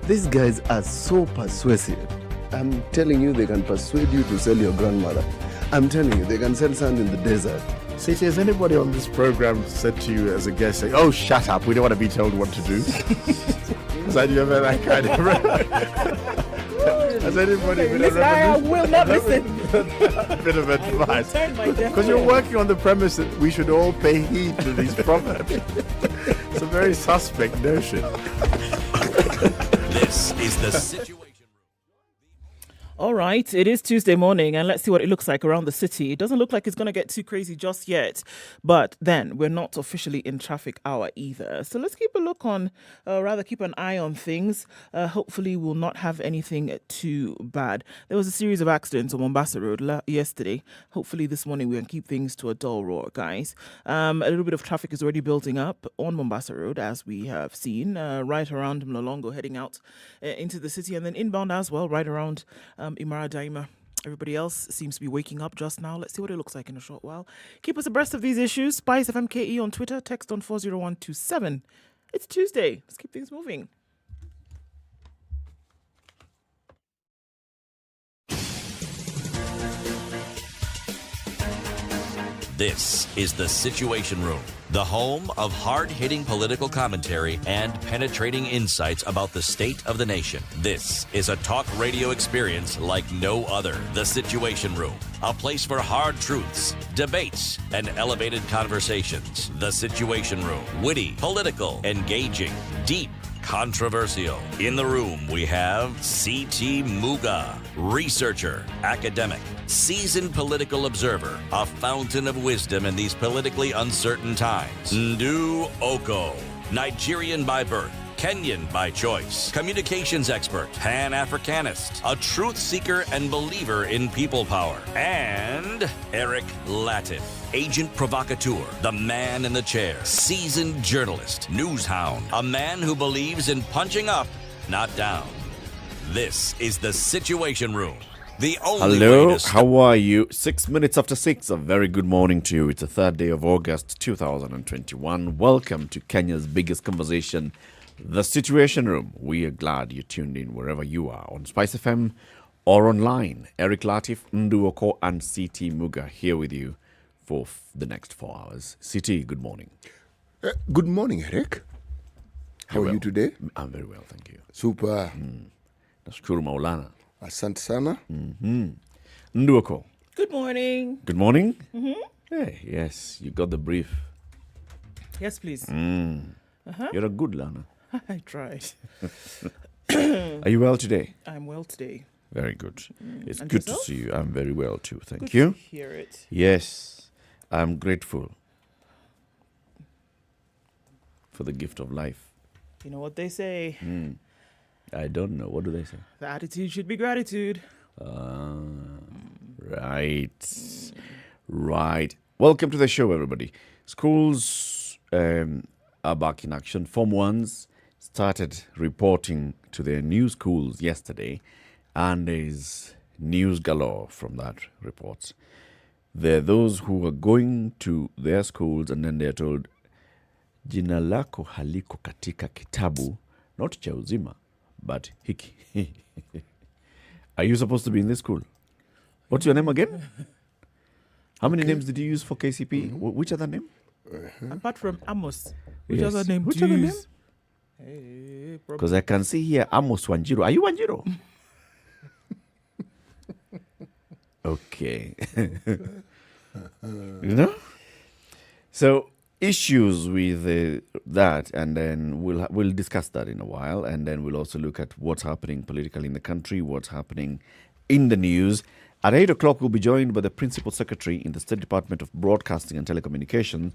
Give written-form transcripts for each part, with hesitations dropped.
These guys are so persuasive. I'm telling you, they can persuade you to sell your grandmother. I'm telling you, they can sell sand in the desert. City, has anybody on this program said to you as a guest, saying, "Oh, shut up, we don't want to be told what to do"? Have you ever that kind of... Has anybody been I will not listen. A bit of advice? Because you're working on the premise that we should all pay heed to these proverbs. It's a very suspect notion. This is the Situation Room. All right, it is Tuesday morning, and let's see what it looks like around the city. It doesn't look like it's going to get too crazy just yet, but then we're not officially in traffic hour either. So let's keep a look on, keep an eye on things. Hopefully we'll not have anything too bad. There was a series of accidents on Mombasa Road yesterday. Hopefully this morning we can keep things to a dull roar, guys. A little bit of traffic is already building up on Mombasa Road, as we have seen, right around Mlolongo heading out into the city, and then inbound as well, right around Imara Daima. Everybody else seems to be waking up just now. Let's see what it looks like in a short while. Keep us abreast of these issues. SpiceFM KE on Twitter. Text on 40127. It's Tuesday. Let's keep things moving. This is the Situation Room, the home of hard-hitting political commentary and penetrating insights about the state of the nation. This is a talk radio experience like no other. The Situation Room, a place for hard truths, debates, and elevated conversations. The Situation Room, witty, political, engaging, deep, controversial. In the room, we have C.T. Muga, researcher, academic, seasoned political observer, a fountain of wisdom in these politically uncertain times. Ndu Oko, Nigerian by birth, Kenyan by choice, communications expert, Pan-Africanist, a truth seeker and believer in people power, and Eric Latif, agent provocateur, the man in the chair, seasoned journalist, news hound, a man who believes in punching up, not down. This is the Situation Room. The only Hello, way to how are you? 6 minutes after 6, a very good morning to you. It's the 3rd day of August 2021. Welcome to Kenya's biggest conversation, The Situation Room. We are glad you tuned in wherever you are, on SpiceFM or online. Eric Latif, Ndu Oko, and CT Muga here with you for the next 4 hours. CT, good morning. Good morning, Eric. How are you today? I'm very well, thank you. Super. Nashukuru Maulana. Asante sana. Ndu Oko. Good morning. Good morning. Hey, yes, you got the brief. Yes, please. You're a good learner. I tried. Are you well today? I'm well today. Very good. It's And good yourself? to see you. I'm very well too. Thank Good you. to hear it. Yes, I'm grateful for the gift of life. You know what they say. I don't know. What do they say? The attitude should be gratitude. Right. Right. Welcome to the show, everybody. Schools are back in action. Form 1s started reporting to their new schools yesterday, and there's news galore from that report. There are those who are going to their schools and then they're told, jina lako haliko katika kitabu, not cha uzima, but hiki. Are you supposed to be in this school? What's your name again? How many names did you use for KCP? Which other name? Apart from Amos, which Yes. other name? Which to other use? name? Hey, Because I can see here Amos Wanjiro. Are you Wanjiro? Okay. You know? So issues with that, and then we'll discuss that in a while, and then we'll also look at what's happening politically in the country, what's happening in the news. At 8 o'clock, we'll be joined by the Principal Secretary in the State Department of Broadcasting and Telecommunications,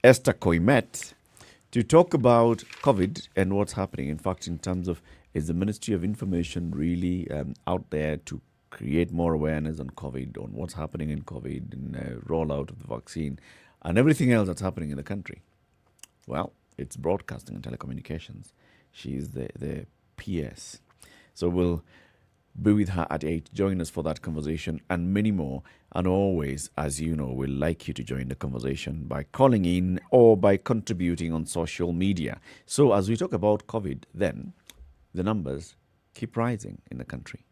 Esther Koimet, to talk about COVID and what's happening. In fact, in terms of, is the Ministry of Information really out there to create more awareness on COVID, on what's happening in COVID, and rollout of the vaccine, and everything else that's happening in the country? Well, it's broadcasting and telecommunications. She's the PS. So we'll be with her at 8. Join us for that conversation and many more. And always, as you know, we'd like you to join the conversation by calling in or by contributing on social media. So as we talk about COVID then, the numbers keep rising in the country.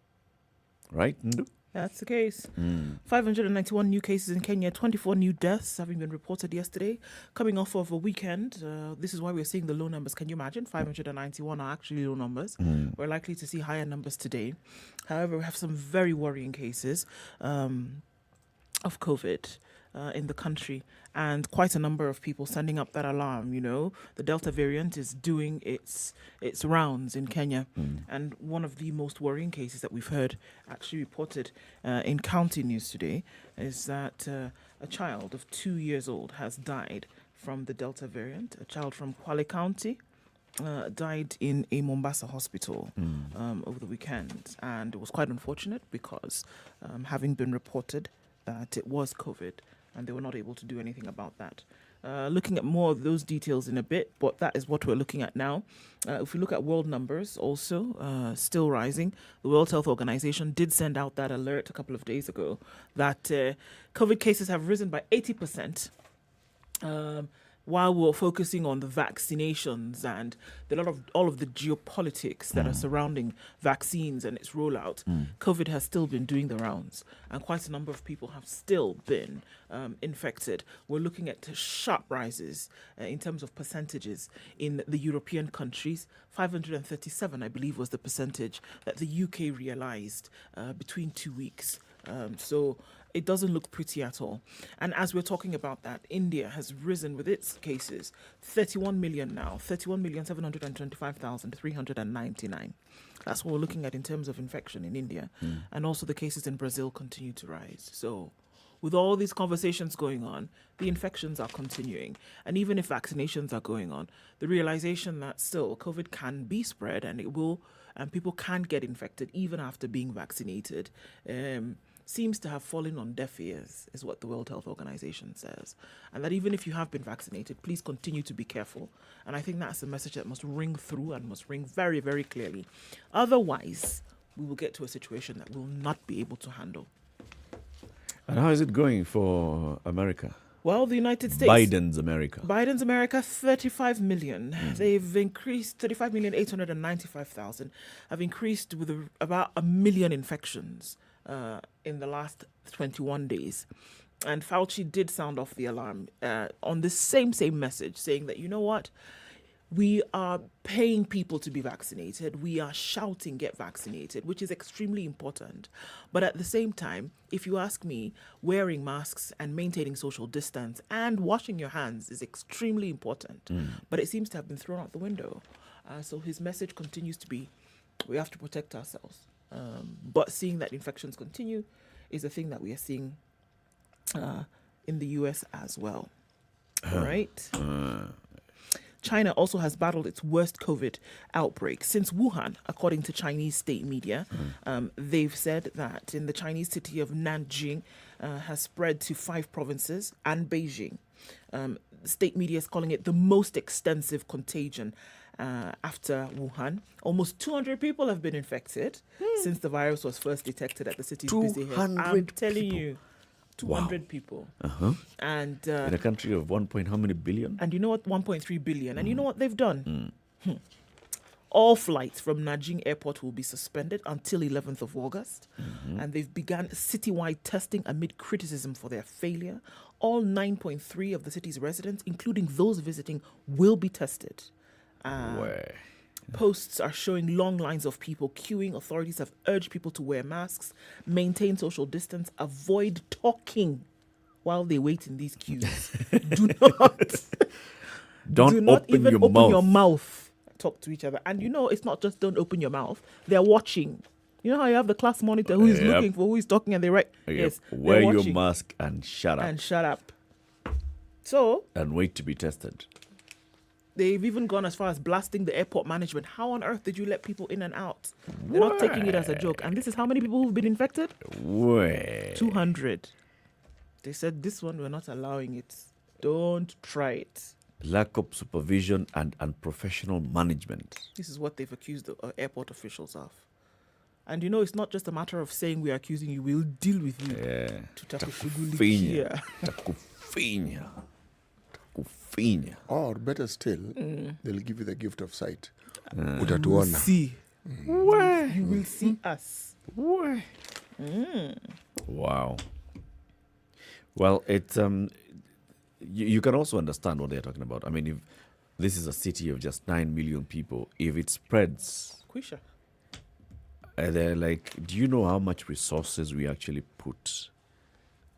Right, Ndu? That's the case. 591 new cases in Kenya, 24 new deaths having been reported yesterday, coming off of a weekend. This is why we're seeing the low numbers. Can you imagine? 591 are actually low numbers. We're likely to see higher numbers today. However, we have some very worrying cases of COVID in the country, and quite a number of people sending up that alarm. You know, the Delta variant is doing its rounds in Kenya, and one of the most worrying cases that we've heard actually reported in county news today is that a child of 2 years old has died from the Delta variant. A child from Kwale County died in a Mombasa hospital over the weekend, and it was quite unfortunate because having been reported that it was COVID, and they were not able to do anything about that. Looking at more of those details in a bit, but that is what we're looking at now. If we look at world numbers, also still rising. The World Health Organization did send out that alert a couple of days ago that COVID cases have risen by 80%. While we're focusing on the vaccinations and all of the geopolitics that are surrounding vaccines and its rollout, COVID has still been doing the rounds, and quite a number of people have still been infected. We're looking at sharp rises in terms of percentages in the European countries. 537, I believe, was the percentage that the UK realized between 2 weeks. So it doesn't look pretty at all. And as we're talking about that, India has risen with its cases, 31 million now, 31,725,399. That's what we're looking at in terms of infection in India. And also the cases in Brazil continue to rise. So with all these conversations going on, the infections are continuing. And even if vaccinations are going on, the realization that still COVID can be spread and it will, and people can get infected even after being vaccinated, seems to have fallen on deaf ears, is what the World Health Organization says. And that even if you have been vaccinated, please continue to be careful. And I think that's a message that must ring through and must ring very, very clearly. Otherwise, we will get to a situation that we'll not be able to handle. And how is it going for America? Well, the United States. Biden's America. 35 million. They've increased 35,895,000, have increased with about 1 million infections in the last 21 days. And Fauci did sound off the alarm on the same message, saying that, you know what? We are paying people to be vaccinated. We are shouting, get vaccinated, which is extremely important. But at the same time, if you ask me, wearing masks and maintaining social distance and washing your hands is extremely important. But it seems to have been thrown out the window. So his message continues to be, we have to protect ourselves. But seeing that infections continue is a thing that we are seeing in the US as well. All right. China also has battled its worst COVID outbreak since Wuhan, according to Chinese state media. They've said that in the Chinese city of Nanjing has spread to 5 provinces and Beijing. State media is calling it the most extensive contagion after Wuhan. Almost 200 people have been infected since the virus was first detected at the city's busy head. I'm telling you. 200 people. And in a country of how many billion? And you know what? 1.3 billion. And you know what they've done? All flights from Nanjing Airport will be suspended until 11th of August. And they've begun citywide testing amid criticism for their failure. All 9.3 of the city's residents, including those visiting, will be tested. Posts are showing long lines of people queuing. Authorities have urged people to wear masks, maintain social distance, avoid talking while they wait in these queues. Do not even open your mouth. Talk to each other. And you know, it's not just don't open your mouth. They're watching. You know how you have the class monitor who is looking for who is talking and they write, yes, wear your mask and shut up. So. And wait to be tested. They've even gone as far as blasting the airport management. How on earth did you let people in and out? They're not taking it as a joke. And this is how many people who've been infected? 200. They said, this one, we're not allowing it. Don't try it. Lack of supervision and unprofessional management. This is what they've accused the airport officials of. And you know, it's not just a matter of saying we're accusing you. We'll deal with you. Takufinya. Or better still, they'll give you the gift of sight. Utatuona. See. Where? You will see us. Where? Wow. Well, it's you can also understand what they're talking about. I mean, if this is a city of just 9 million people, if it spreads, Quisha. they're like, do you know how much resources we actually put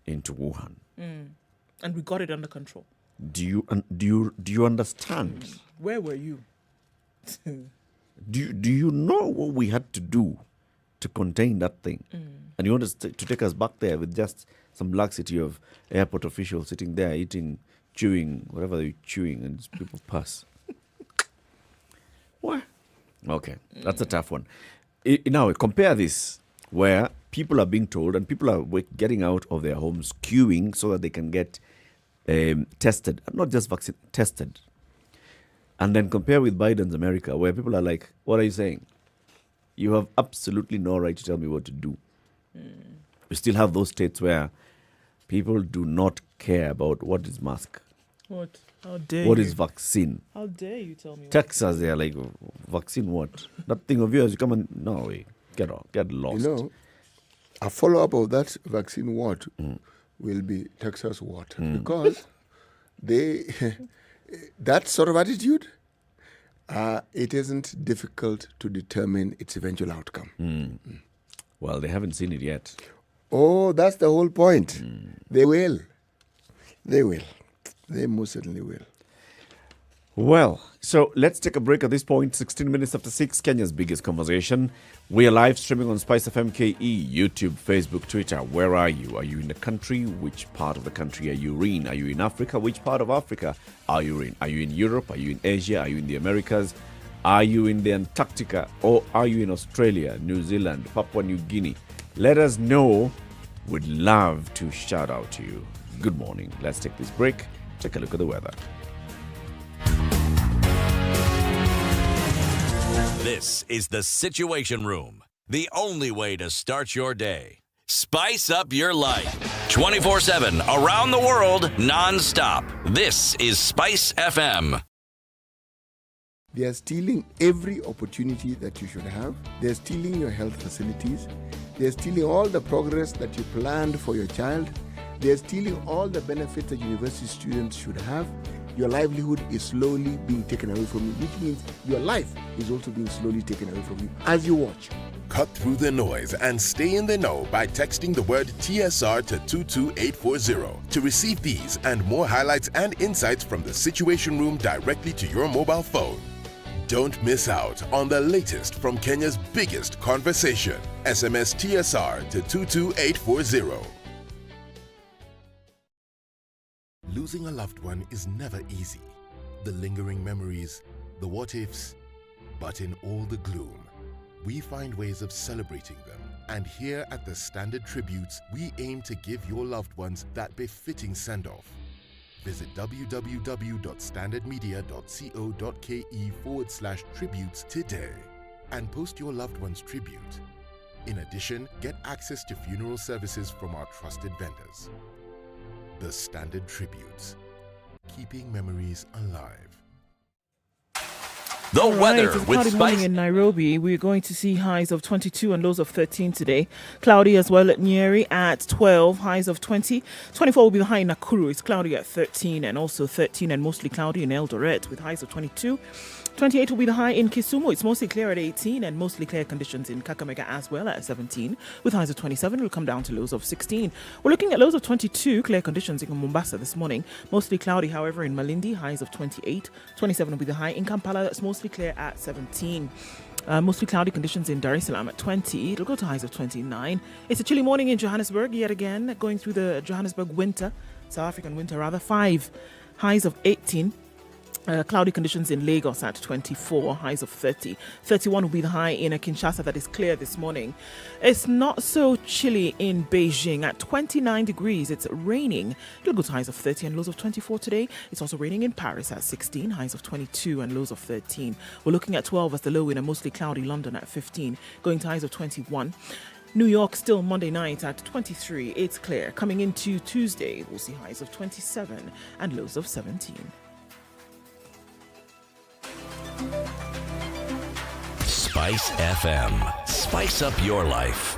into Wuhan? And we got it under control. Do you understand? Where were you? Do you know what we had to do to contain that thing? And you want us to take us back there with just some laxity of airport officials sitting there eating, chewing, whatever they're chewing, and people pass. What? Okay, that's a tough one. Now, compare this where people are being told and people are getting out of their homes queuing so that they can get tested, not just vaccine, tested. And then compare with Biden's America where people are like, what are you saying? You have absolutely no right to tell me what to do. We still have those states where people do not care about what is mask, What? How dare you? what is vaccine. How dare you tell me? Texas, they're like, vaccine what? That thing of yours, you come and, no way, get lost. You know, a follow-up of that vaccine what will be Texas what? Because they, that sort of attitude, it isn't difficult to determine its eventual outcome. Well, they haven't seen it yet. Oh, that's the whole point. They will. They will. They most certainly will. Well, so let's take a break at this point. 16 minutes after 6, Kenya's biggest conversation. We are live streaming on SpiceFM KE, YouTube, Facebook, Twitter. Where are you? Are you in the country? Which part of the country are you in? Are you in Africa? Which part of Africa are you in? Are you in Europe? Are you in Asia? Are you in the Americas? Are you in the Antarctica? Or are you in Australia, New Zealand, Papua New Guinea? Let us know. We'd love to shout out to you. Good morning. Let's take this break. Take a look at the weather. This is the Situation Room, the only way to start your day. Spice up your life. 24/7, around the world, non-stop. This is Spice FM. They are stealing every opportunity that you should have. They're stealing your health facilities. They're stealing all the progress that you planned for your child. They're stealing all the benefits that university students should have. Your livelihood is slowly being taken away from you, which means your life is also being slowly taken away from you as you watch. Cut through the noise and stay in the know by texting the word TSR to 22840 to receive these and more highlights and insights from the Situation Room directly to your mobile phone. Don't miss out on the latest from Kenya's biggest conversation. SMS TSR to 22840. Losing a loved one is never easy. The lingering memories, the what-ifs, but in all the gloom, we find ways of celebrating them. And here at the Standard Tributes, we aim to give your loved ones that befitting send-off. Visit www.standardmedia.co.ke/tributes today and post your loved one's tribute. In addition, get access to funeral services from our trusted vendors. The Standard Tributes, keeping memories alive. The All right, weather it's a with cloudy morning Spice. in Nairobi. We're going to see highs of 22 and lows of 13 today. Cloudy as well at Nyeri at 12, highs of 20. 24 will be the high in Nakuru. It's cloudy at 13 and also 13 and mostly cloudy in Eldoret with highs of 22. 28 will be the high in Kisumu. It's mostly clear at 18 and mostly clear conditions in Kakamega as well at 17 with highs of 27. It'll come down to lows of 16. We're looking at lows of 22, clear conditions in Mombasa this morning. Mostly cloudy, however, in Malindi, highs of 28. 27 will be the high in Kampala. That's mostly clear at 17. Mostly cloudy conditions in Dar es Salaam at 20. It'll go to highs of 29. It's a chilly morning in Johannesburg yet again, going through the Johannesburg winter, South African winter rather. 5 highs of 18. Cloudy conditions in Lagos at 24, highs of 30. 31 will be the high in Kinshasa that is clear this morning. It's not so chilly in Beijing at 29 degrees. It's raining. It'll go to highs of 30 and lows of 24 today. It's also raining in Paris at 16, highs of 22 and lows of 13. We're looking at 12 as the low in a mostly cloudy London at 15, going to highs of 21. New York still Monday night at 23. It's clear. Coming into Tuesday, we'll see highs of 27 and lows of 17. SpiceFM. Spice up your life.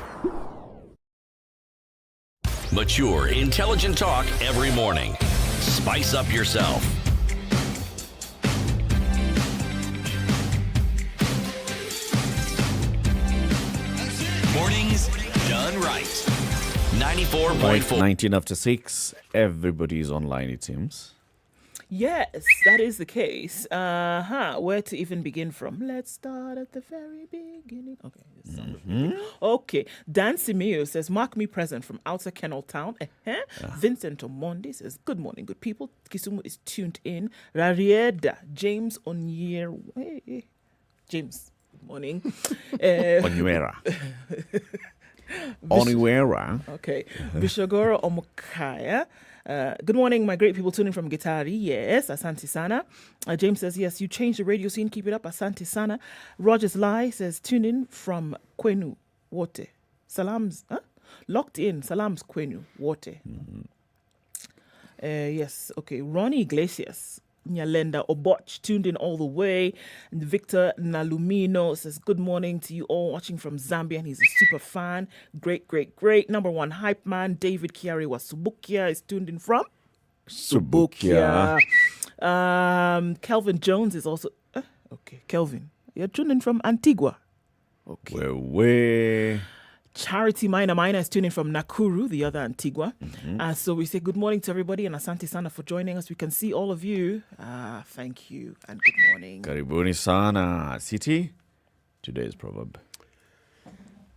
Mature, intelligent talk every morning. Spice up yourself. Mornings done right. 94.4. 19 after 6. Everybody's online, it seems. Yes, that is the case. Where to even begin from? Let's start at the very beginning. Okay. This sound of music. Okay. Dan Simeo says, mark me present from outer Kennel Town. Vincent Omondi says, good morning, good people. Kisumu is tuned in. Rarieda James Onyer. James, good morning. Oniwera. Oniwera. Okay. Bishogoro Omokaya. Good morning, my great people tuning from Gitari. Yes, Asante Sana. James says, yes, you changed the radio scene. Keep it up, Asante Sana. Rogers Lai says, tune in from Kwenu, Wote. Salams, locked in. Salams, Kwenu, Wote. Yes, okay. Ronnie Iglesias. Nyalenda Oboch tuned in all the way. And Victor Nalumino says, good morning to you all watching from Zambia, and he's a super fan. Great, great, great. Number one hype man, David Kiari Wasubukia is tuned in from Subukia. Kelvin Jones is also okay. Kelvin, you're tuned in from Antigua. Okay. Where? Charity Minor is tuning from Nakuru, the other Antigua. So we say good morning to everybody, and Asante Sana for joining us. We can see all of you. Thank you and good morning. Karibuni Sana. City, today's proverb.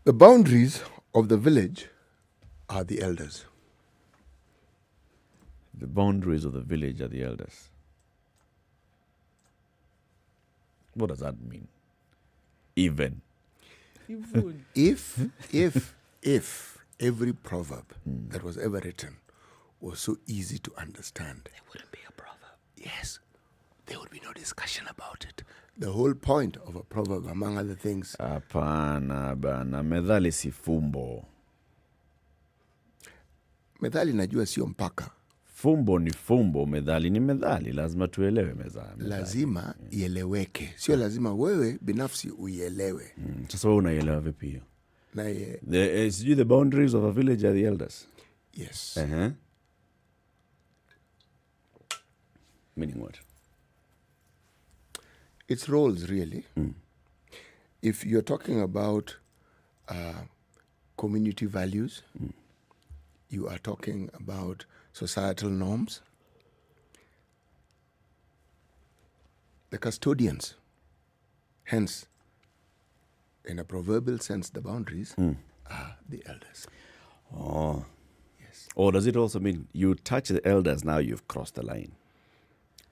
The boundaries of the village are the elders. The boundaries of the village are the elders. What does that mean? Even. If every proverb that was ever written was so easy to understand, There wouldn't be a proverb. yes, there would be no discussion about it. The whole point of a proverb, among other things, Hapana bana, methali si fumbo. methali najua sio mpaka, Fumbo ni fumbo, methali ni methali. Lazima tuelewe methali. lazima ieleweke, sio lazima wewe binafsi uielewe. Sasa wewe unaielewa vipi hiyo? Na Sijui the boundaries of a village are the elders. yes, Meaning what? it's roles really. If you're talking about community values, you are talking about societal norms. The custodians, hence, in a proverbial sense, the boundaries are the elders. Oh. Yes. Or does it also mean you touch the elders, now you've crossed the line?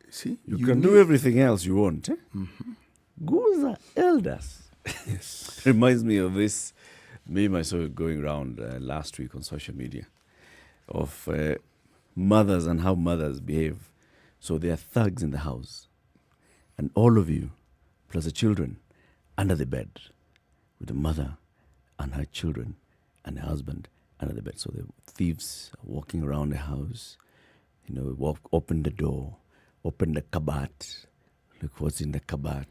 See, You can do everything else you want. Guza elders. Yes. Reminds me of this meme I saw going around last week on social media of mothers and how mothers behave. So there are thugs in the house, and all of you, plus the children, under the bed, with the mother and her children and her husband under the bed. So the thieves are walking around the house, open the door, open the cupboard, look what's in the cupboard,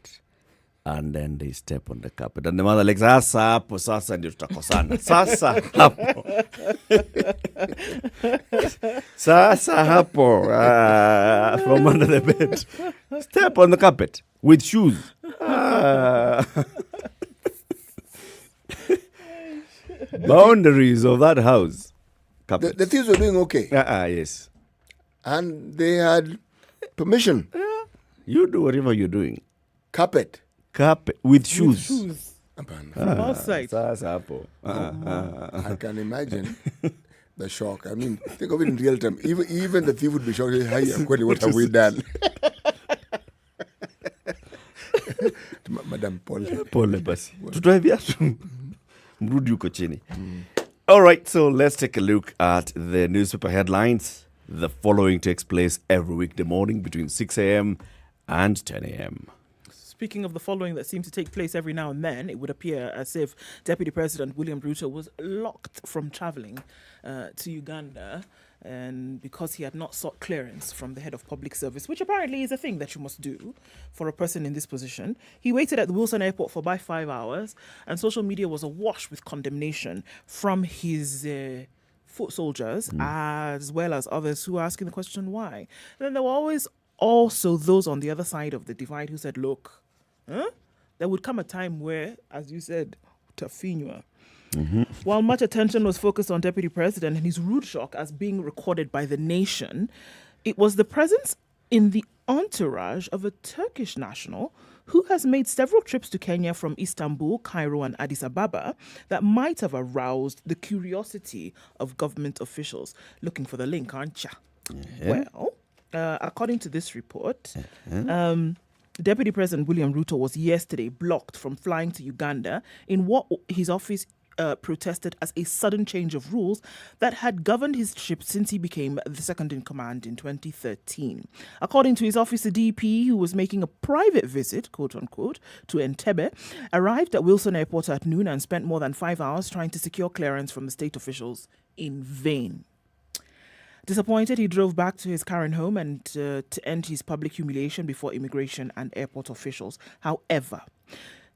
and then they step on the carpet. And the mother like, sasa ndio tutakosana. Sasa hapo. Sasa hapo. From under the bed. Step on the carpet with shoes. Boundaries of that house. Carpet. The thieves were doing okay. Yes. And they had permission. You do whatever you're doing. Carpet. Carpet with shoes. Apana. From outside. Sasa hapo. I can imagine the shock. I mean, think of it in real time. Even the thief would be shocked. Hi, Kweli, what have we done? Madam Paul. Pole basi. Tutoe viatu. Mrudi uko chini. All right, so let's take a look at the newspaper headlines. The following takes place every weekday morning between 6 a.m. and 10 a.m. Speaking of the following that seems to take place every now and then, it would appear as if Deputy President William Ruto was locked from travelling to Uganda And because he had not sought clearance from the head of public service, which apparently is a thing that you must do for a person in this position, he waited at the Wilson Airport for about 5 hours, and social media was awash with condemnation from his foot soldiers, as well as others who were asking the question, why? And then there were always also those on the other side of the divide who said, look, there would come a time where, as you said, Tafinua. While much attention was focused on Deputy President and his rude shock as being recorded by the nation, it was the presence in the entourage of a Turkish national who has made several trips to Kenya from Istanbul, Cairo, and Addis Ababa that might have aroused the curiosity of government officials. Looking for the link, aren't ya? Well, according to this report, Deputy President William Ruto was yesterday blocked from flying to Uganda in what his office protested as a sudden change of rules that had governed his trip since he became the second in command in 2013. According to his office, the DP, who was making a private visit, quote unquote, to Entebbe, arrived at Wilson Airport at noon and spent more than 5 hours trying to secure clearance from the state officials in vain. Disappointed, he drove back to his current home and to end his public humiliation before immigration and airport officials. However,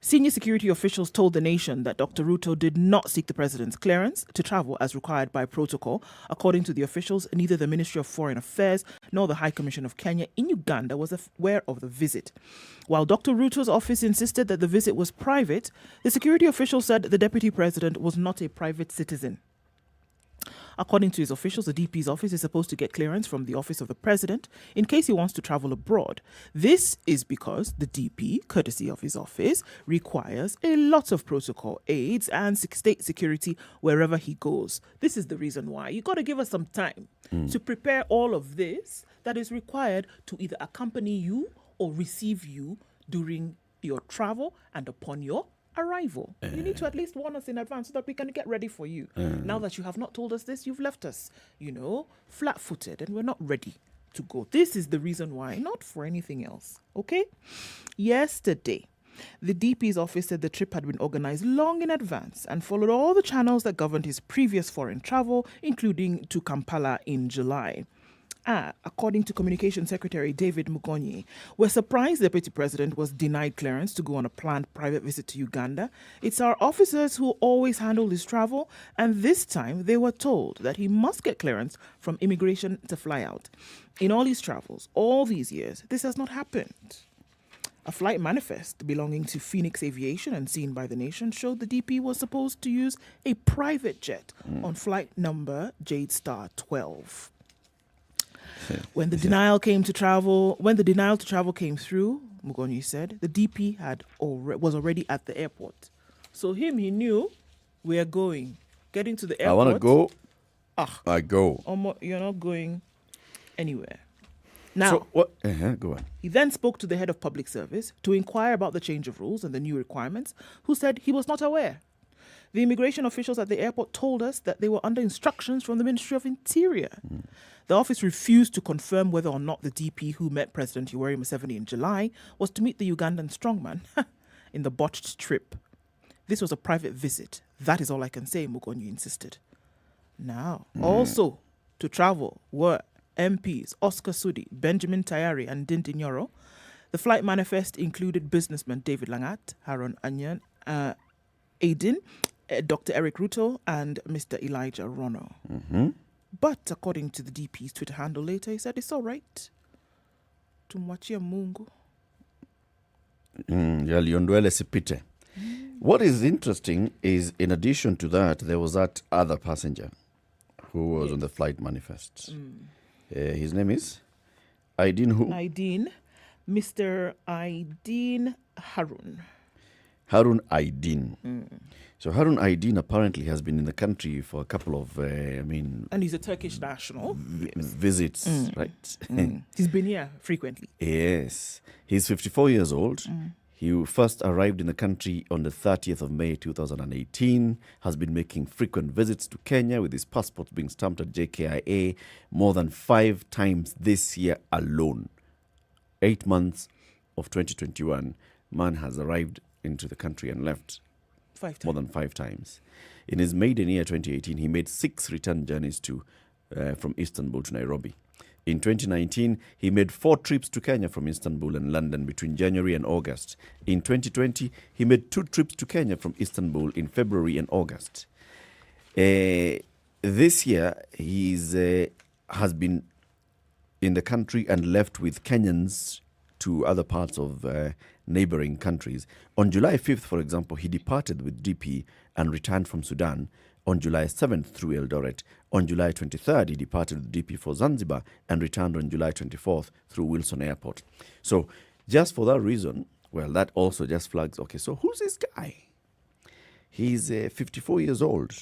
senior security officials told the nation that Dr. Ruto did not seek the president's clearance to travel as required by protocol. According to the officials, neither the Ministry of Foreign Affairs nor the High Commission of Kenya in Uganda was aware of the visit. While Dr. Ruto's office insisted that the visit was private, the security officials said the deputy president was not a private citizen. According to his officials, the DP's office is supposed to get clearance from the office of the president in case he wants to travel abroad. This is because the DP, courtesy of his office, requires a lot of protocol aids and state security wherever he goes. This is the reason why. You got to give us some time to prepare all of this that is required to either accompany you or receive you during your travel and upon your arrival. You need to at least warn us in advance so that we can get ready for you. Now that you have not told us this, you've left us, flat-footed, and we're not ready to go. This is the reason why, not for anything else. Okay? Yesterday, the DP's office said the trip had been organized long in advance and followed all the channels that governed his previous foreign travel, including to Kampala in July. According to Communications Secretary David Mugonyi, we're surprised the Deputy President was denied clearance to go on a planned private visit to Uganda. It's our officers who always handle his travel, and this time they were told that he must get clearance from immigration to fly out. In all his travels, all these years, this has not happened. A flight manifest belonging to Phoenix Aviation and seen by the nation showed the DP was supposed to use a private jet on flight number Jade Star 12. When the denial to travel came through, Mugonyi said, the DP was already at the airport. So he knew we're going. Getting to the airport. I want to go. I go. You're not going anywhere. Now, so what? Go on. He then spoke to the head of public service to inquire about the change of rules and the new requirements, who said he was not aware. The immigration officials at the airport told us that they were under instructions from the Ministry of Interior. The office refused to confirm whether or not the DP who met President Yoweri Museveni in July was to meet the Ugandan strongman in the botched trip. This was a private visit. That is all I can say, Mugonyi insisted. Now, also to travel were MPs Oscar Sudi, Benjamin Tayari, and Dinti Nyoro. The flight manifest included businessmen David Langat, Haron Anyan, Aidin, Dr. Eric Ruto, and Mr. Elijah Rono. But according to the DP's Twitter handle later, he said it's all right. Tumwachia Mungu. Yaliondwele sipite. What is interesting is, in addition to that, there was that other passenger who was on the flight manifest. His name is Aidin who? Mr. Aidin Harun. Harun Aidin. So Harun Aidin apparently has been in the country for a couple of, and he's a Turkish national. Visits, right? He's been here frequently. Yes. He's 54 years old. He first arrived in the country on the 30th of May 2018, has been making frequent visits to Kenya with his passport being stamped at JKIA more than 5 times this year alone. 8 months of 2021, man has arrived into the country and left 5 times. More than 5 times. In his maiden year 2018, he made 6 return journeys to from Istanbul to Nairobi. In 2019, he made 4 trips to Kenya from Istanbul and London between January and August. In 2020, he made 2 trips to Kenya from Istanbul in February and August. This year, he has been in the country and left with Kenyans to other parts of neighboring countries. On July 5th, for example, he departed with DP and returned from Sudan. On July 7th through Eldoret. On July 23rd, he departed with DP for Zanzibar and returned on July 24th through Wilson Airport. So just for that reason, well, that also just flags, okay, so who's this guy? He's 54 years old,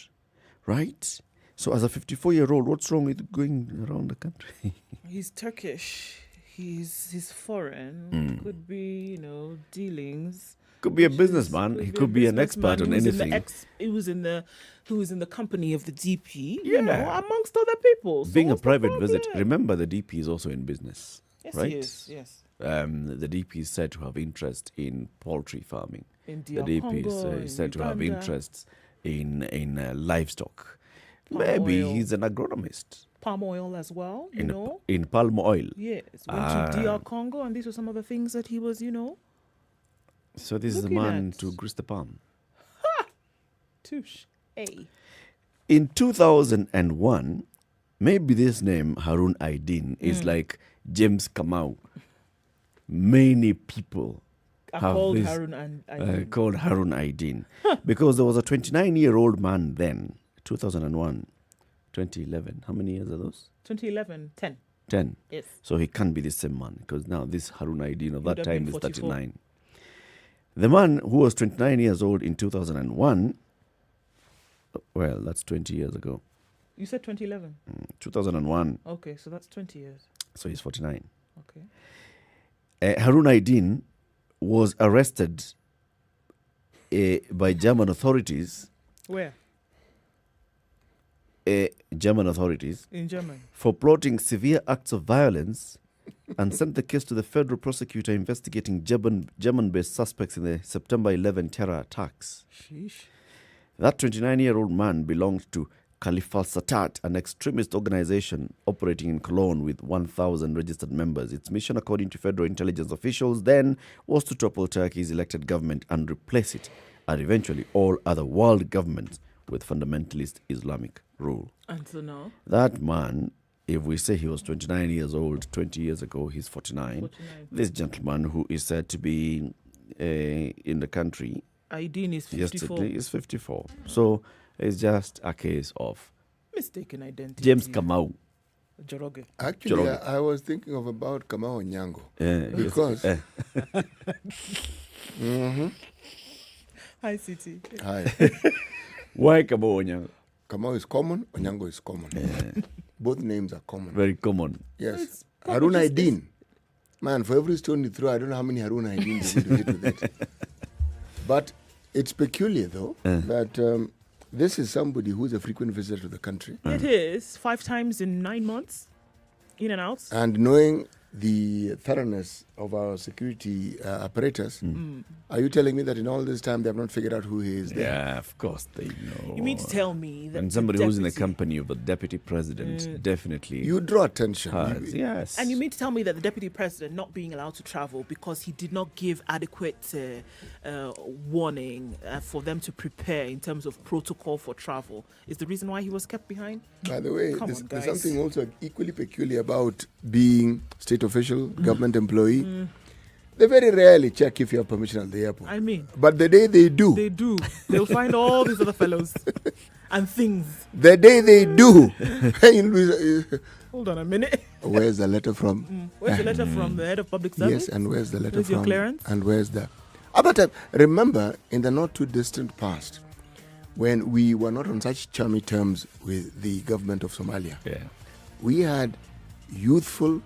right? So as a 54-year-old, what's wrong with going around the country? He's Turkish. He's foreign. Could be, dealings. Could be a businessman. He could be an expert on anything. He was in the company of the DP, Yeah. amongst other people. So Being a what's the private visit. problem? Remember, the DP is also in business, Yes, right? he is. Yes. The DP is said to have interest in poultry farming. In The DR DP Congo, in is said to have Uganda. interests in livestock. Palm Maybe oil. he's an agronomist. Palm oil as well, In palm oil. Yes. Went to DR Congo, and these were some of the things that he was, So this is the Looking man at- to grease the palm. touche. Hey. In 2001, maybe this name Harun Aidin is like James Kamau. Many people I have called this, Harun and called Harun Aidin because there was a 29-year-old man then, 2001, 2011. How many years are those? 2011, 10. 10. Yes. So he can't be the same man because now this Harun Aidin of Would that have time been is 44. 39. The man who was 29 years old in 2001, well, that's 20 years ago. You said 2011. 2001, Okay, so that's 20 years. so he's 49. Okay. Harun Aidin was arrested by German authorities. Where? German authorities In Germany. for plotting severe acts of violence and sent the case to the federal prosecutor investigating German-based suspects in the September 11 terror attacks. Sheesh. That 29-year-old man belonged to Khalifal Satat, an extremist organization operating in Cologne with 1,000 registered members. Its mission, according to federal intelligence officials then, was to topple Turkey's elected government and replace it, and eventually all other world governments, with fundamentalist Islamic rule. And so now? That man, if we say he was 29 years old 20 years ago, he's 49. 49. This gentleman who is said to be in the country Aidin is 54. yesterday is 54. So it's just a case of Mistaken identity. James Kamau. Joroge. Actually, Joroge. I was thinking of about Kamau Nyango. Yes. Because- Hi, City. Hi. Why Kamau Onyang? Kamau is common, Onyango is common. Both names are common. Very common. Yes. It's Harun probably just- Aidin. Man, for every stone you throw, I don't know how many Harun Aidin you hit with it. But it's peculiar, though, that this is somebody who's a frequent visitor to the country. It is 5 times in 9 months, in and out. And knowing the thoroughness of our security apparatus, are you telling me that in all this time they have not figured out who he is there? Yeah, of course they know. You mean to tell me that And the somebody who's in the deputy- company of the deputy president definitely You draw attention. has. Yes. And you mean to tell me that the deputy president not being allowed to travel because he did not give adequate warning for them to prepare in terms of protocol for travel is the reason why he was kept behind? By the way, Come there's, on, there's guys. something also equally peculiar about being state official, government employee. They very rarely check if you have permission at the airport. I mean, But the day they do, they do. They'll find all these other fellows and things. the day they do, Hold on a minute. where's the letter from? Where's the letter from the head of public service? Yes, and where's the letter Where's from? your clearance? And where's the other time? Remember, in the not too distant past, when we were not on such chummy terms with the government of Somalia, Yeah. we had youthful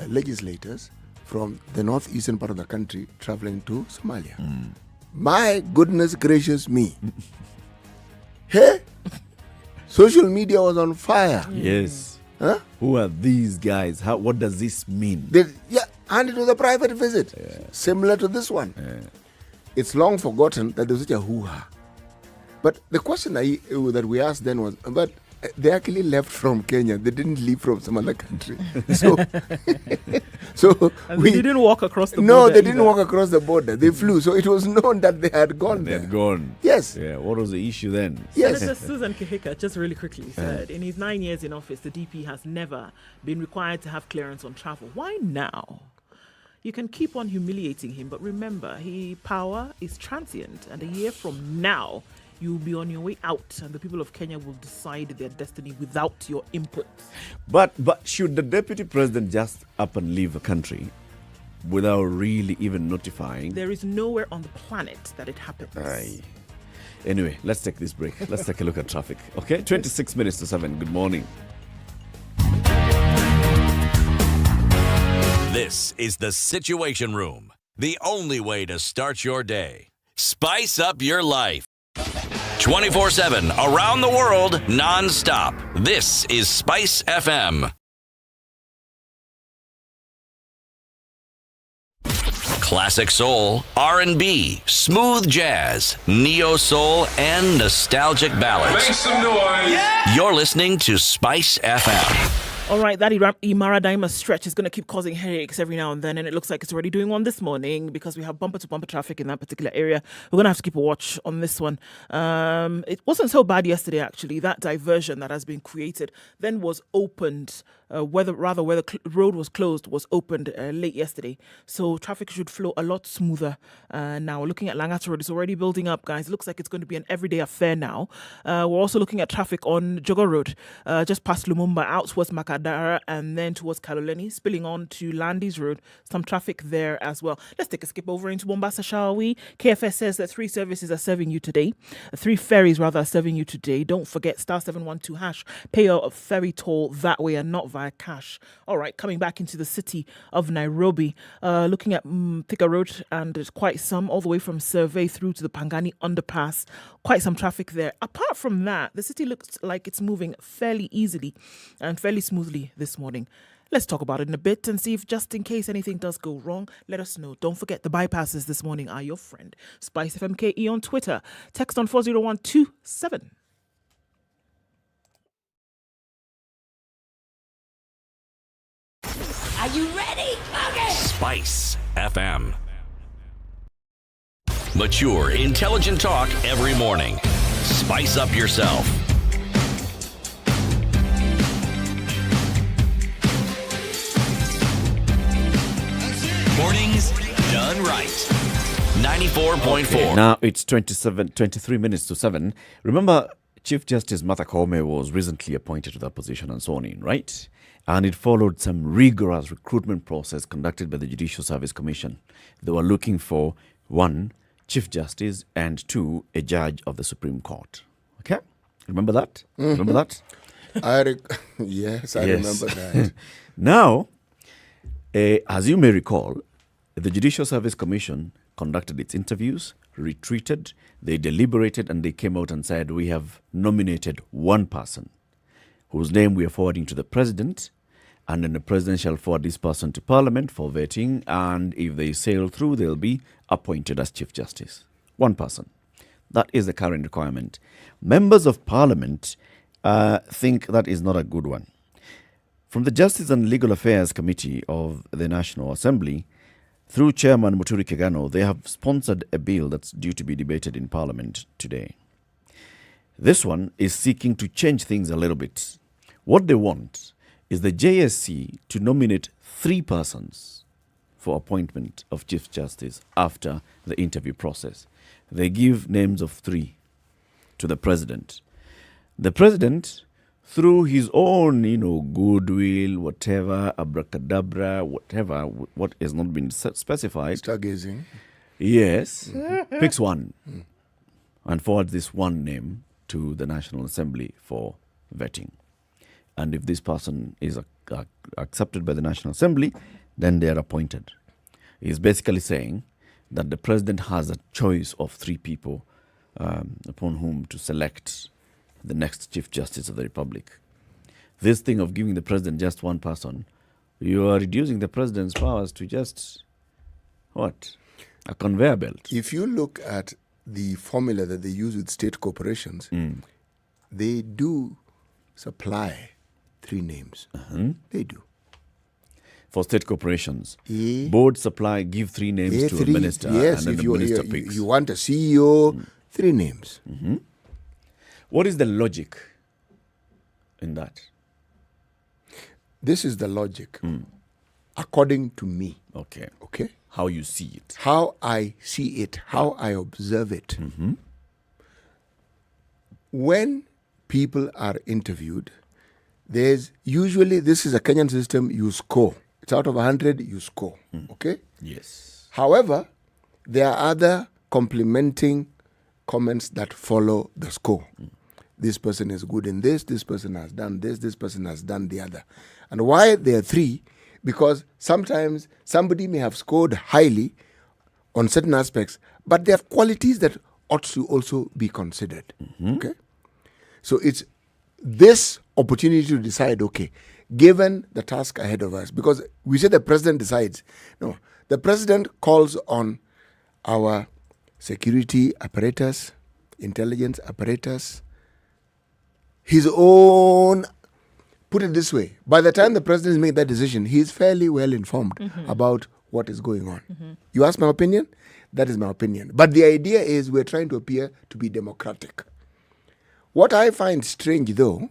legislators from the northeastern part of the country traveling to Somalia. My goodness gracious me. Hey, social media was on fire. Yes. Huh? Who are these guys? What does this mean? And it was a private visit, similar to this one. It's long forgotten that there was such a hoo-ha. But the question that we asked then was, but They actually left from Kenya. They didn't leave from some other country. So, And they didn't walk across the border. No, they didn't either. walk across the border. They flew. So it was known that they had gone They there. had gone. Yes. Yeah. What was the issue then? Yes. Senator Susan Kihika just really quickly said, in his 9 years in office, the DP has never been required to have clearance on travel. Why now? You can keep on humiliating him, but remember, power is transient, and a year from now, you'll be on your way out, and the people of Kenya will decide their destiny without your input. But should the deputy president just up and leave the country without really even notifying? There is nowhere on the planet that it happens. Aye. Anyway, let's take this break. Let's take a look at traffic. Okay, 26 minutes to 7. Good morning. This is the Situation Room, the only way to start your day. Spice up your life. 24/7, around the world, non-stop. This is Spice FM. Classic soul, R&B, smooth jazz, neo soul, and nostalgic ballads. Make some noise. You're listening to Spice FM. All right, that Imara Daima stretch is going to keep causing headaches every now and then, and it looks like it's already doing one this morning because we have bumper-to-bumper traffic in that particular area. We're going to have to keep a watch on this one. It wasn't so bad yesterday, actually. That diversion that has been created then was opened, where the road was closed was opened late yesterday. So traffic should flow a lot smoother now. Looking at Langata Road, it's already building up, guys. It looks like it's going to be an everyday affair now. We're also looking at traffic on Jogo Road, just past Lumumba, out towards Makadara, and then towards Kaloleni, spilling on to Landis Road. Some traffic there as well. Let's take a skip over into Mombasa, shall we? KFS says that 3 services are serving you today. 3 ferries, rather, are serving you today. Don't forget, *712#. Pay your ferry toll that way and not via cash. All right, coming back into the city of Nairobi, looking at Thika Road, and there's quite some all the way from Survey through to the Pangani underpass. Quite some traffic there. Apart from that, the city looks like it's moving fairly easily and fairly smoothly this morning. Let's talk about it in a bit and see if, just in case anything does go wrong, let us know. Don't forget, the bypasses this morning are your friend. SpiceFMKE on Twitter. Text on 40127. Are you ready? Okay. Spice FM. Mature, intelligent talk every morning. Spice up yourself. Mornings done right. 94.4. Now it's 23 minutes to 7. Remember, Chief Justice Martha Koome was recently appointed to that position and sworn in, right? And it followed some rigorous recruitment process conducted by the Judicial Service Commission. They were looking for 1, Chief Justice, and 2, a judge of the Supreme Court. Okay? Remember that? Remember that? Yes, I remember that. Now, as you may recall, the Judicial Service Commission conducted its interviews, retreated, they deliberated, and they came out and said, we have nominated 1 person whose name we are forwarding to the President, and then the President shall forward this person to Parliament for vetting, and if they sail through, they'll be appointed as Chief Justice. 1 person. That is the current requirement. Members of Parliament think that is not a good one. From the Justice and Legal Affairs Committee of the National Assembly, through Chairman Muthui Kegano, they have sponsored a bill that's due to be debated in Parliament today. This one is seeking to change things a little bit. What they want is the JSC to nominate 3 persons for appointment of Chief Justice after the interview process. They give names of 3 to the President. The President, through his own, goodwill, whatever, abracadabra, whatever, what has not been specified. Stargazing. Yes. Picks 1 and forwards this 1 name to the National Assembly for vetting. And if this person is accepted by the National Assembly, then they are appointed. He's basically saying that the President has a choice of 3 people upon whom to select the next Chief Justice of the Republic. This thing of giving the President just 1 person, you are reducing the President's powers to just, what? A conveyor belt. If you look at the formula that they use with state corporations, they do supply 3 names. They do. For state corporations, Eh, board supply, give 3 names to a 3, minister, yes, and then if the minister picks. you want a CEO, 3 names. What is the logic in that? This is the logic, according to me. Okay. Okay? How you see it. How I see it, how I observe it. When people are interviewed, there's usually, this is a Kenyan system, you score. It's out of 100, you score. Okay? Yes. However, there are other complementing comments that follow the score. This person is good in this person has done this person has done the other. And why there are 3? Because sometimes somebody may have scored highly on certain aspects, but they have qualities that ought to also be considered. Okay? So it's this opportunity to decide, okay, given the task ahead of us, because we say the president decides. No, the president calls on our security apparatus, intelligence apparatus, his own, put it this way, by the time the president made that decision, he is fairly well informed about what is going on. You ask my opinion? That is my opinion. But the idea is we're trying to appear to be democratic. What I find strange, though,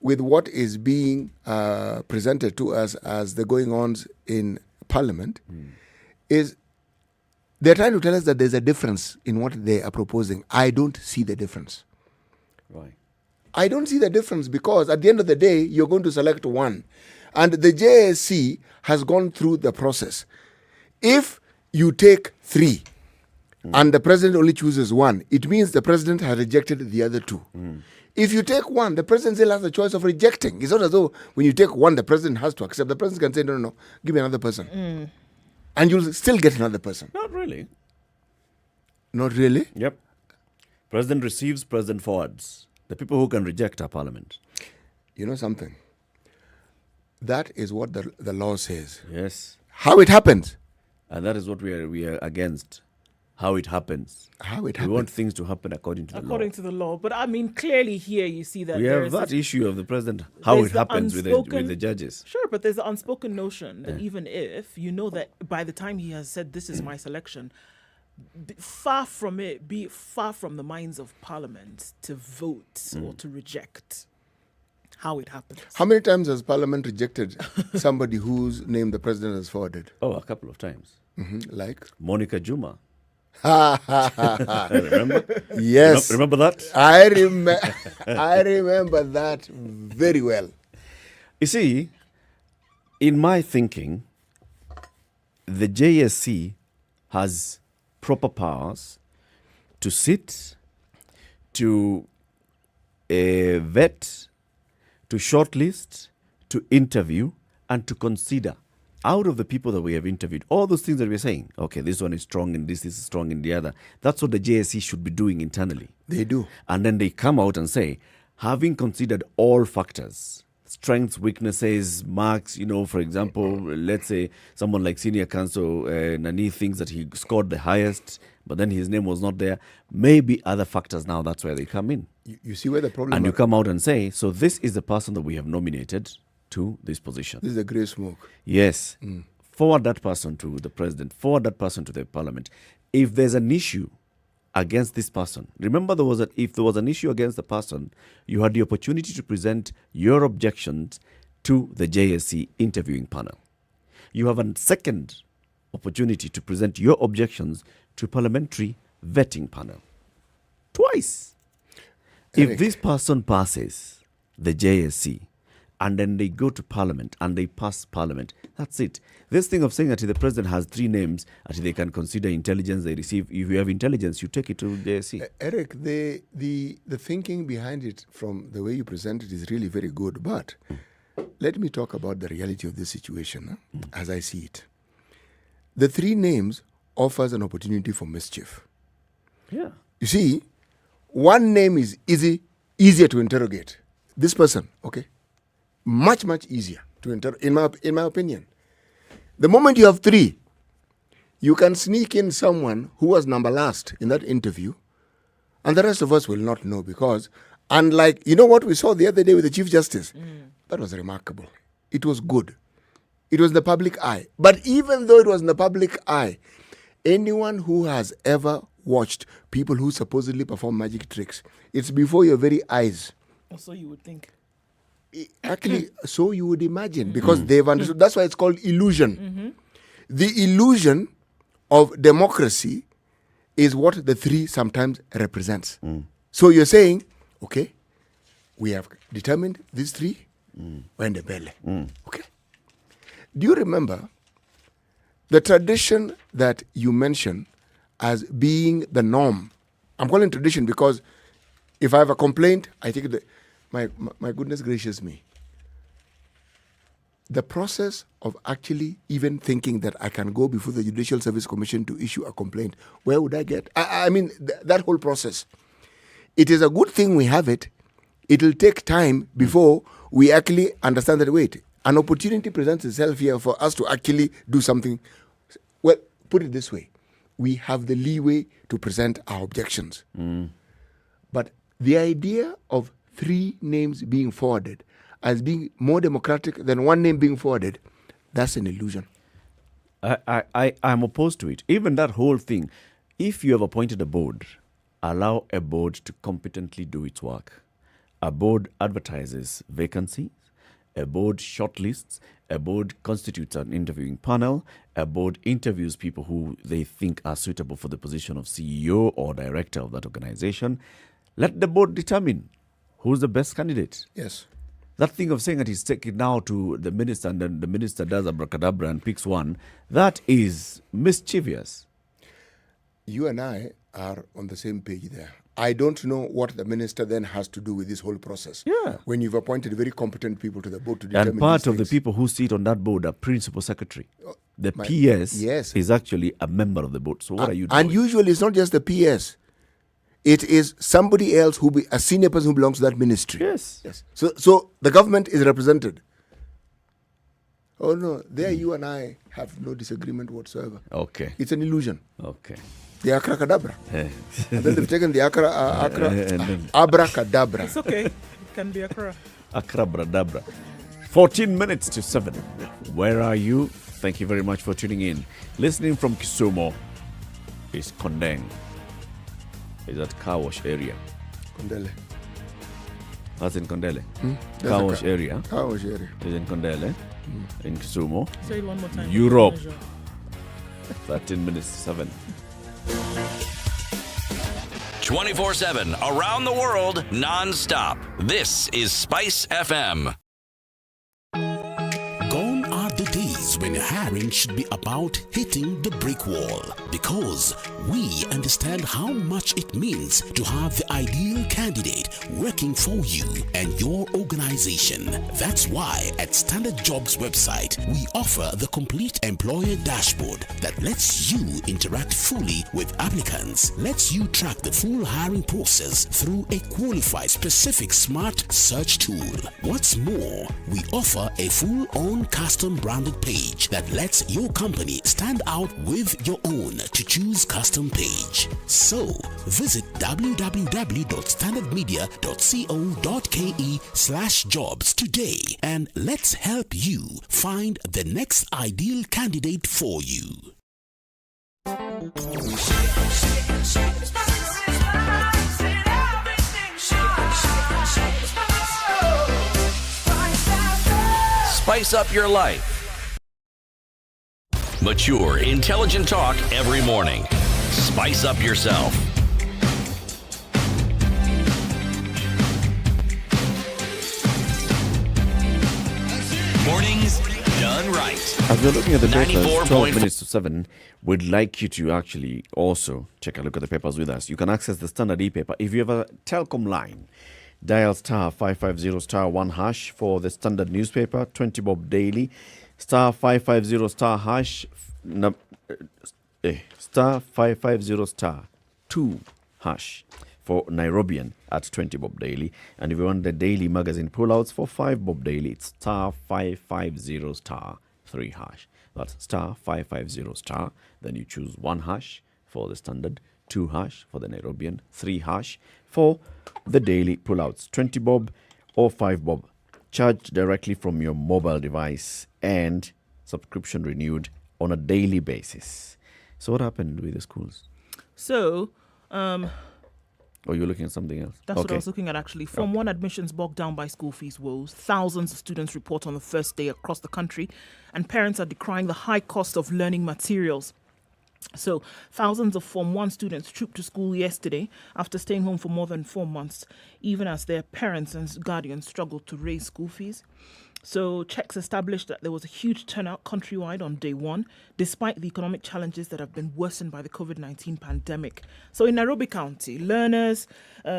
with what is being presented to us as the going-ons in Parliament, is they're trying to tell us that there's a difference in what they are proposing. I don't see the difference. Right. I don't see the difference because at the end of the day, you're going to select one. And the JSC has gone through the process. If you take 3 and the president only chooses 1, it means the president has rejected the other 2. If you take 1, the president still has the choice of rejecting. It's not as though when you take 1, the president has to accept. The president can say, no, give me another person. And you'll still get another person. Not really. Not really? Yep. President receives, president forwards. The people who can reject are parliament. You know something? That is what the law says. Yes. How it happens. And that is what we are against. How it happens. How it We happens. want things to happen according to the law. According to the law. But I mean, clearly here you see that We there have is that this- issue of the president, how there's it the happens with unspoken- the judges. Sure, but there's an unspoken notion that even if you know that by the time he has said this is my selection, far from the minds of Parliament to vote or to reject how it happens. How many times has Parliament rejected somebody whose name the president has forwarded? Oh, a couple of times. Like? Monica Juma. Remember? Remember? Yes. Remember that? I remember that very well. You see, in my thinking, the JSC has proper powers to sit, to vet, to shortlist, to interview, and to consider out of the people that we have interviewed, all those things that we're saying, okay, this one is strong in this is strong in the other. That's what the JSC should be doing internally. They do. And then they come out and say, having considered all factors, strengths, weaknesses, marks, for example, let's say someone like senior counsel Nani thinks that he scored the highest, but then his name was not there. Maybe other factors now, that's where they come in. You see where the problem And you is? come out and say, so this is the person that we have nominated to this position. This is a grey smoke. Yes. Forward that person to the president, forward that person to the parliament. If there's an issue against this person, remember if there was an issue against the person, you had the opportunity to present your objections to the JSC interviewing panel. You have a second opportunity to present your objections to parliamentary vetting panel. Twice. Eric. If this person passes the JSC, and then they go to Parliament and they pass Parliament. That's it. This thing of saying that the president has 3 names, that they can consider intelligence they receive. If you have intelligence, you take it to JSC. Eric, the thinking behind it from the way you present it is really very good. But let me talk about the reality of this situation as I see it. The 3 names offers an opportunity for mischief. Yeah. You see, one name is easier to interrogate. This person, okay? Much easier to in my opinion. The moment you have 3, you can sneak in someone who was number last in that interview, and the rest of us will not know because And like, you know what we saw the other day with the Chief Justice? That was remarkable. It was good. It was in the public eye. But even though it was in the public eye, anyone who has ever watched people who supposedly perform magic tricks, it's before your very eyes. So you would think. Actually, so you would imagine, because they've understood. That's why it's called illusion. The illusion of democracy is what the three sometimes represents. So you're saying, okay, we have determined these three, wende mbele. Okay. Do you remember the tradition that you mentioned as being the norm? I'm calling it tradition because if I have a complaint, I take it. My goodness gracious me. The process of actually even thinking that I can go before the Judicial Service Commission to issue a complaint, where would I get? I mean, that whole process. It is a good thing we have it. It will take time before we actually understand that, wait, an opportunity presents itself here for us to actually do something. Well, put it this way. We have the leeway to present our objections. But the idea of three names being forwarded as being more democratic than one name being forwarded, that's an illusion. I'm opposed to it. Even that whole thing, if you have appointed a board, allow a board to competently do its work. A board advertises vacancies, a board shortlists, a board constitutes an interviewing panel, a board interviews people who they think are suitable for the position of CEO or director of that organization. Let the board determine who's the best candidate. Yes. That thing of saying that he's taking now to the minister and then the minister does abracadabra and picks one, that is mischievous. You and I are on the same page there. I don't know what the minister then has to do with this whole process. Yeah. When you've appointed very competent people to the board to determine And part these of the things. people who sit on that board are principal secretary. The my- PS yes. is actually a member of the board. So what are you doing? And usually it's not just the PS. It is somebody else a senior person who belongs to that ministry. Yes. Yes. So the government is represented. Oh no, there you and I have no disagreement whatsoever. Okay. It's an illusion. Okay. The abracadabra. And then they've taken the And then- abracadabra. It's okay. It can be Accra. Akrabradabra. 14 minutes to 7. Where are you? Thank you very much for tuning in. Listening from Kisumu is Kondeng. Is that car wash area? Kondele. That's in Kondele. That's Car a wash area Car wash area. is in Kondele. In Kisumu. Say it one more time. Europe. 13 minutes to 7. 24/7 around the world, non-stop. This is Spice FM. Gone are the days when hiring should be about hitting the brick wall, because we understand how much it means to have the ideal candidate working for you and your organization. That's why at Standard Jobs website, we offer the complete employer dashboard that lets you interact fully with applicants, lets you track the full hiring process through a qualified specific smart search tool. What's more, we offer a full-on custom branded page that lets your company stand out with your own to choose custom page. So visit www.standardmedia.co.ke/jobs today and let's help you find the next ideal candidate for you. Spice up your life. Mature, intelligent talk every morning. Spice up yourself. Mornings done right. As we're looking at the papers, 94.4 12 minutes to 7, we'd like you to actually also take a look at the papers with us. You can access the Standard e-paper. If you have a telecom line, dial star 550 star 1 hash for the Standard newspaper, 20 bob daily, star 550 star hash, star 550 star 2 hash for Nairobian at 20 bob daily. And if you want the daily magazine pullouts for 5 bob daily, it's star 550 star 3 hash. That's star 550 star. Then you choose 1 hash for the Standard, 2 hash for the Nairobian, 3 hash for the daily pullouts. 20 bob or 5 bob. Charged directly from your mobile device and subscription renewed on a daily basis. So what happened with the schools? So, Or you're looking at something else? that's what I was looking at actually. Form 1 admissions bogged down by school fees woes. Thousands of students report on the first day across the country, and parents are decrying the high cost of learning materials. So, thousands of Form 1 students trooped to school yesterday after staying home for more than 4 months, even as their parents and guardians struggled to raise school fees. So, checks established that there was a huge turnout countrywide on day one, despite the economic challenges that have been worsened by the COVID-19 pandemic. So, in Nairobi County, learners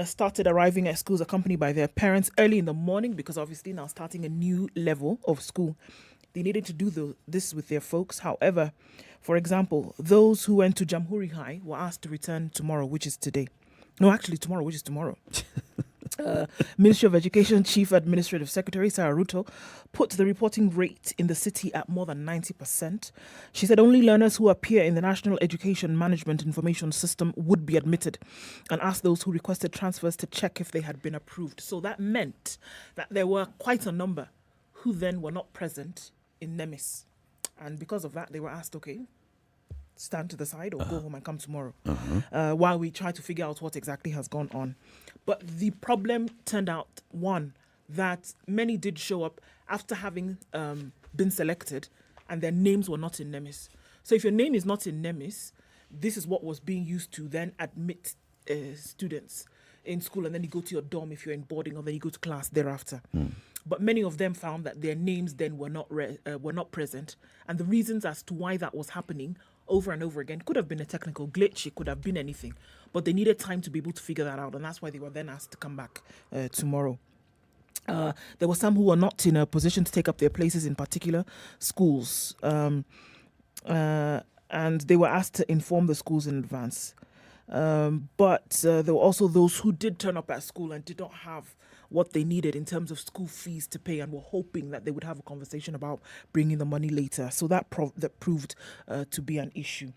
started arriving at schools accompanied by their parents early in the morning because obviously now starting a new level of school. They needed to do this with their folks. However, for example, those who went to Jamhuri High were asked to return tomorrow, which is today. No, actually tomorrow, which is tomorrow. Ministry of Education Chief Administrative Secretary Sarah Ruto put the reporting rate in the city at more than 90%. She said only learners who appear in the National Education Management Information System would be admitted, and asked those who requested transfers to check if they had been approved. So that meant that there were quite a number who then were not present in NEMIS. And because of that, they were asked, okay, stand to the side or go home and come tomorrow, while we try to figure out what exactly has gone on. But the problem turned out, one, that many did show up after having been selected and their names were not in NEMIS. So if your name is not in NEMIS, this is what was being used to then admit students in school, and then you go to your dorm if you're in boarding, or then you go to class thereafter. But many of them found that their names then were not present, and the reasons as to why that was happening over and over again could have been a technical glitch, it could have been anything, but they needed time to be able to figure that out, and that's why they were then asked to come back tomorrow. There were some who were not in a position to take up their places in particular schools, and they were asked to inform the schools in advance. But there were also those who did turn up at school and did not have what they needed in terms of school fees to pay, and were hoping that they would have a conversation about bringing the money later. So that proved to be an issue.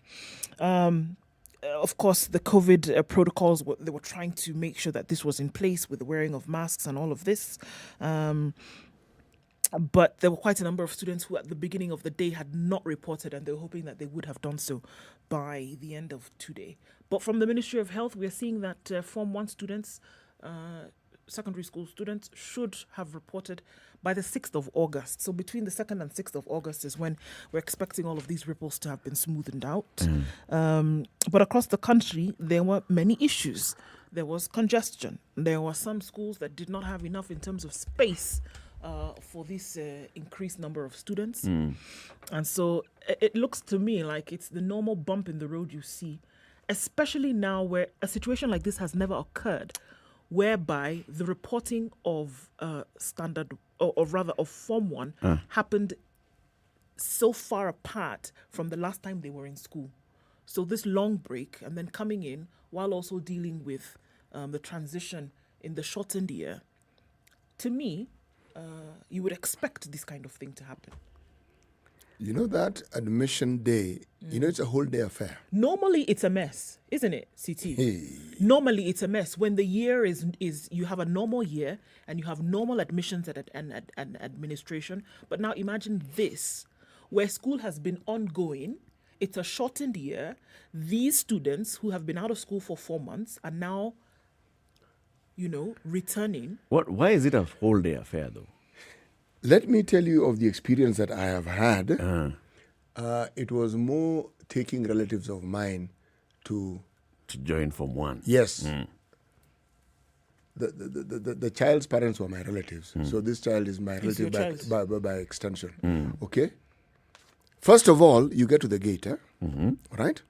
Of course, the COVID protocols, they were trying to make sure that this was in place with the wearing of masks and all of this. But there were quite a number of students who at the beginning of the day had not reported, and they were hoping that they would have done so by the end of today. But from the Ministry of Health, we are seeing that Form 1 students, secondary school students, should have reported by the 6th of August. So between the 2nd and 6th of August is when we're expecting all of these ripples to have been smoothened out. But across the country, there were many issues. There was congestion. There were some schools that did not have enough in terms of space for this increased number of students. And so it looks to me like it's the normal bump in the road you see, especially now where a situation like this has never occurred, whereby the reporting of standard, or rather of Form 1, happened so far apart from the last time they were in school. So this long break and then coming in while also dealing with the transition in the shortened year, to me, you would expect this kind of thing to happen. You know that admission day, it's a whole day affair. Normally it's a mess, isn't it, CT? Normally it's a mess. When the year is you have a normal year and you have normal admissions and administration. But now imagine this, where school has been ongoing. It's a shortened year. These students who have been out of school for 4 months are now, returning. Why is it a whole day affair, though? Let me tell you of the experience that I have had. It was more taking relatives of mine to join Form 1. Yes. The child's parents were my relatives. So this child is my relative by extension. Okay? First of all, you get to the gate, right?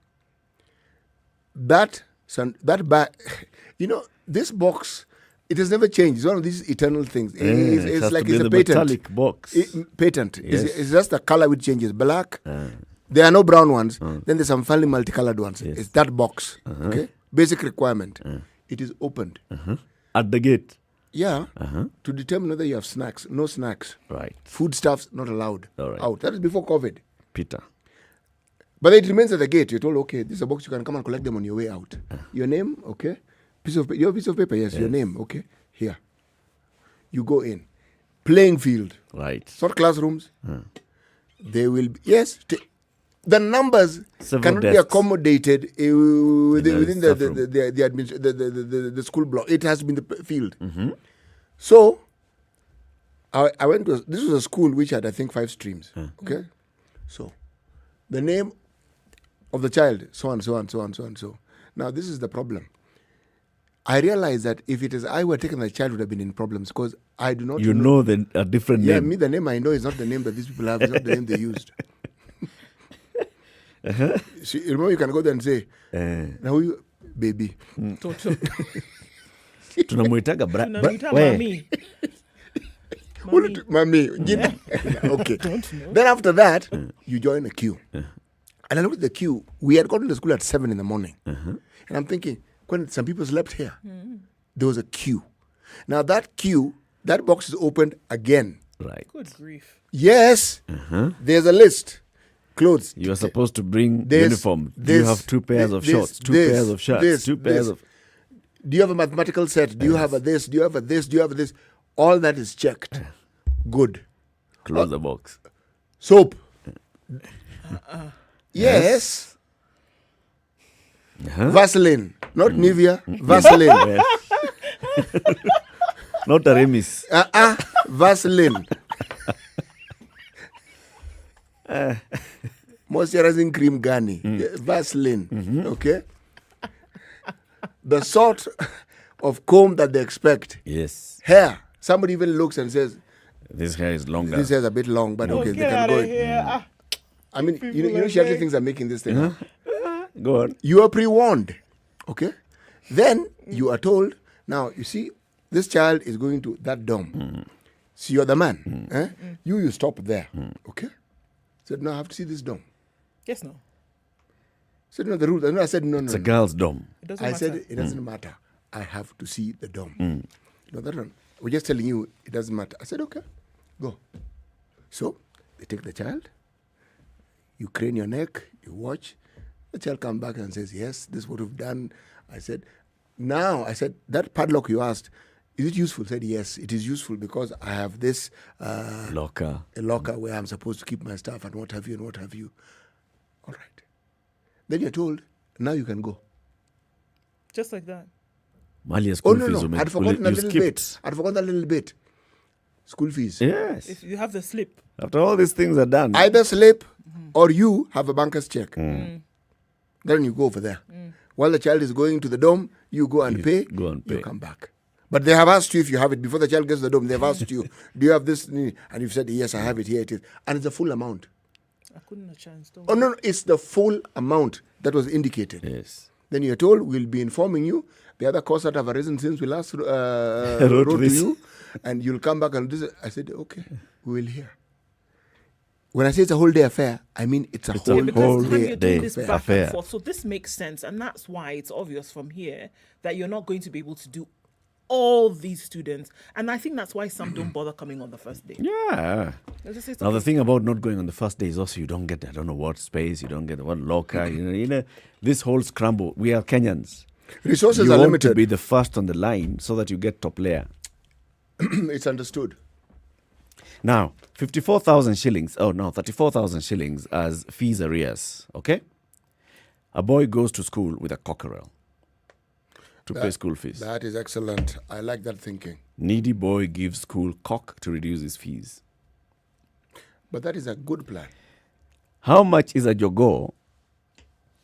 This box, it has never changed. It's one of these eternal things. It's like it's a patent. Metallic box. Patent. Yes. It's just the color which changes. Black. There are no brown ones. Then there's some finely multicolored ones. Yes. It's that box. Okay. Basic requirement. It is opened. At the gate. Yeah. To determine whether you have snacks. No snacks. Right. Foodstuffs not allowed. All right. Out. That is before COVID. Peter. But it remains at the gate. You're told, okay, this is a box. You can come and collect them on your way out. Your name, okay. Your piece of paper, yes, your name, okay. Here. You go in. Playing field. Right. It's not classrooms. They will be, yes. The numbers Several cannot be desks. accommodated within staff room. the school block. It has been the field. Mm-hmm. So, I went to, this was a school which had, I think, 5 streams. Okay? So, the name of the child, so and so and so and so and so. Now, this is the problem. I realized that if it is I who had taken the child, would have been in problems because I do not You know a different Yeah, name. me, the name I know is not the name that these people have. It's not the name they used. See, remember, you can go there and say, now who you, baby. Tunamuitaga Tunamwita we. mami. Mommy. Okay. Then after that, you join a queue. And I looked at the queue. We had gotten to school at 7 in the morning. And I'm thinking, when some people slept here, there was a queue. Now that queue, that box is opened again. Right. Good grief. Yes, there's a list. Clothes. You are supposed to bring This, uniform. Do you this, have 2 pairs of this, shorts, 2 this, pairs of shirts, this, 2 pairs this. of... Do you have a mathematical set? Do you have a this? Do you have a this? Do you have a this? All that is checked. Good. Close the box. Soap. Yes. Vaseline. Not Nivea. Vaseline. Yes. Not a remis. Vaseline. Moisturizing cream gani. Vaseline. Okay. The sort of comb that they expect. Yes. Hair. Somebody even looks and says, This hair is longer. this hair is a bit long, but okay, they Get can out go. of here. I mean, you know, shelter things are making this thing. Go on. You are pre-warned. Okay. Then you are told, now, you see, this child is going to that dome. So you're the man. You stop there. Okay. Said, no, I have to see this dome. Yes, no. Said, no, the route. No, I said, no, no. It's a no. girl's dome. It doesn't I matter. said, it doesn't matter. I have to see the dome. No, that one. We're just telling you it doesn't matter. I said, okay, go. So they take the child. You crane your neck. You watch. The child comes back and says, yes, this is what we've done. I said, that padlock you asked, is it useful? He said, yes, it is useful because I have this Locker. a locker where I'm supposed to keep my stuff and what have you and what have you. All right. Then you're told, now you can go. Just like that. Malia Oh, school no, fees. no. you I'd forgotten a you little skipped. bit. I'd forgotten a little bit. School fees. Yes. If you have the slip. After all these things are done. Either slip or you have a banker's check. Then you go over there. While the child is going to the dome, you go and pay. go and You pay. come back. But they have asked you if you have it. Before the child gets to the dome, they've asked you, do you have this? And you've said, yes, I have it. Here it is. And it's the full amount. I couldn't have chance. Don't Oh, no, it's the full amount that was indicated. Yes. Then you're told, we'll be informing you the other costs that have arisen since we last wrote to this. you, and you'll come back and this. I said, okay, we will hear. When I say it's a whole day affair, I mean it's a It's a whole, Yeah, because whole time day you're doing this affair. back Affair. and forth, so this makes sense, and that's why it's obvious from here that you're not going to be able to do all these students, and I think that's why some don't bother coming on the first day. Yeah. Let's just say it's Now the okay. thing about not going on the first day is also you don't get I don't know what space, you don't get what locker, you know this whole scramble. We are Kenyans. resources You are want limited. to be the first on the line so that you get top layer. It's understood. Now, 54,000 shillings, 34,000 shillings as fees arrears, okay? A boy goes to school with a cockerel to pay school fees. That is excellent. I like that thinking. Needy boy gives school cock to reduce his fees. But that is a good plan. How much is a jogo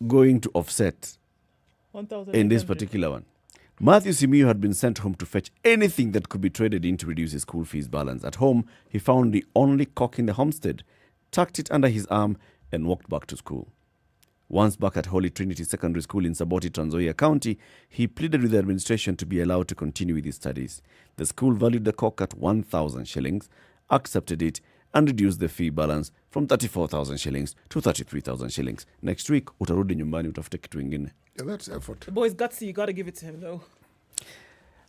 going to offset 1,800. in this particular one? Matthew Simiyu had been sent home to fetch anything that could be traded in to reduce his school fees balance. At home, he found the only cock in the homestead, tucked it under his arm, and walked back to school. Once back at Holy Trinity Secondary School in Saboti, Trans Nzoia County, he pleaded with the administration to be allowed to continue with his studies. The school valued the cock at 1,000 shillings, accepted it, and reduced the fee balance from 34,000 shillings to 33,000 shillings. Next week, utarudi nyumbani utafute kitu ingine. Yeah, that's effort. The boy's gutsy, you got to give it to him, though.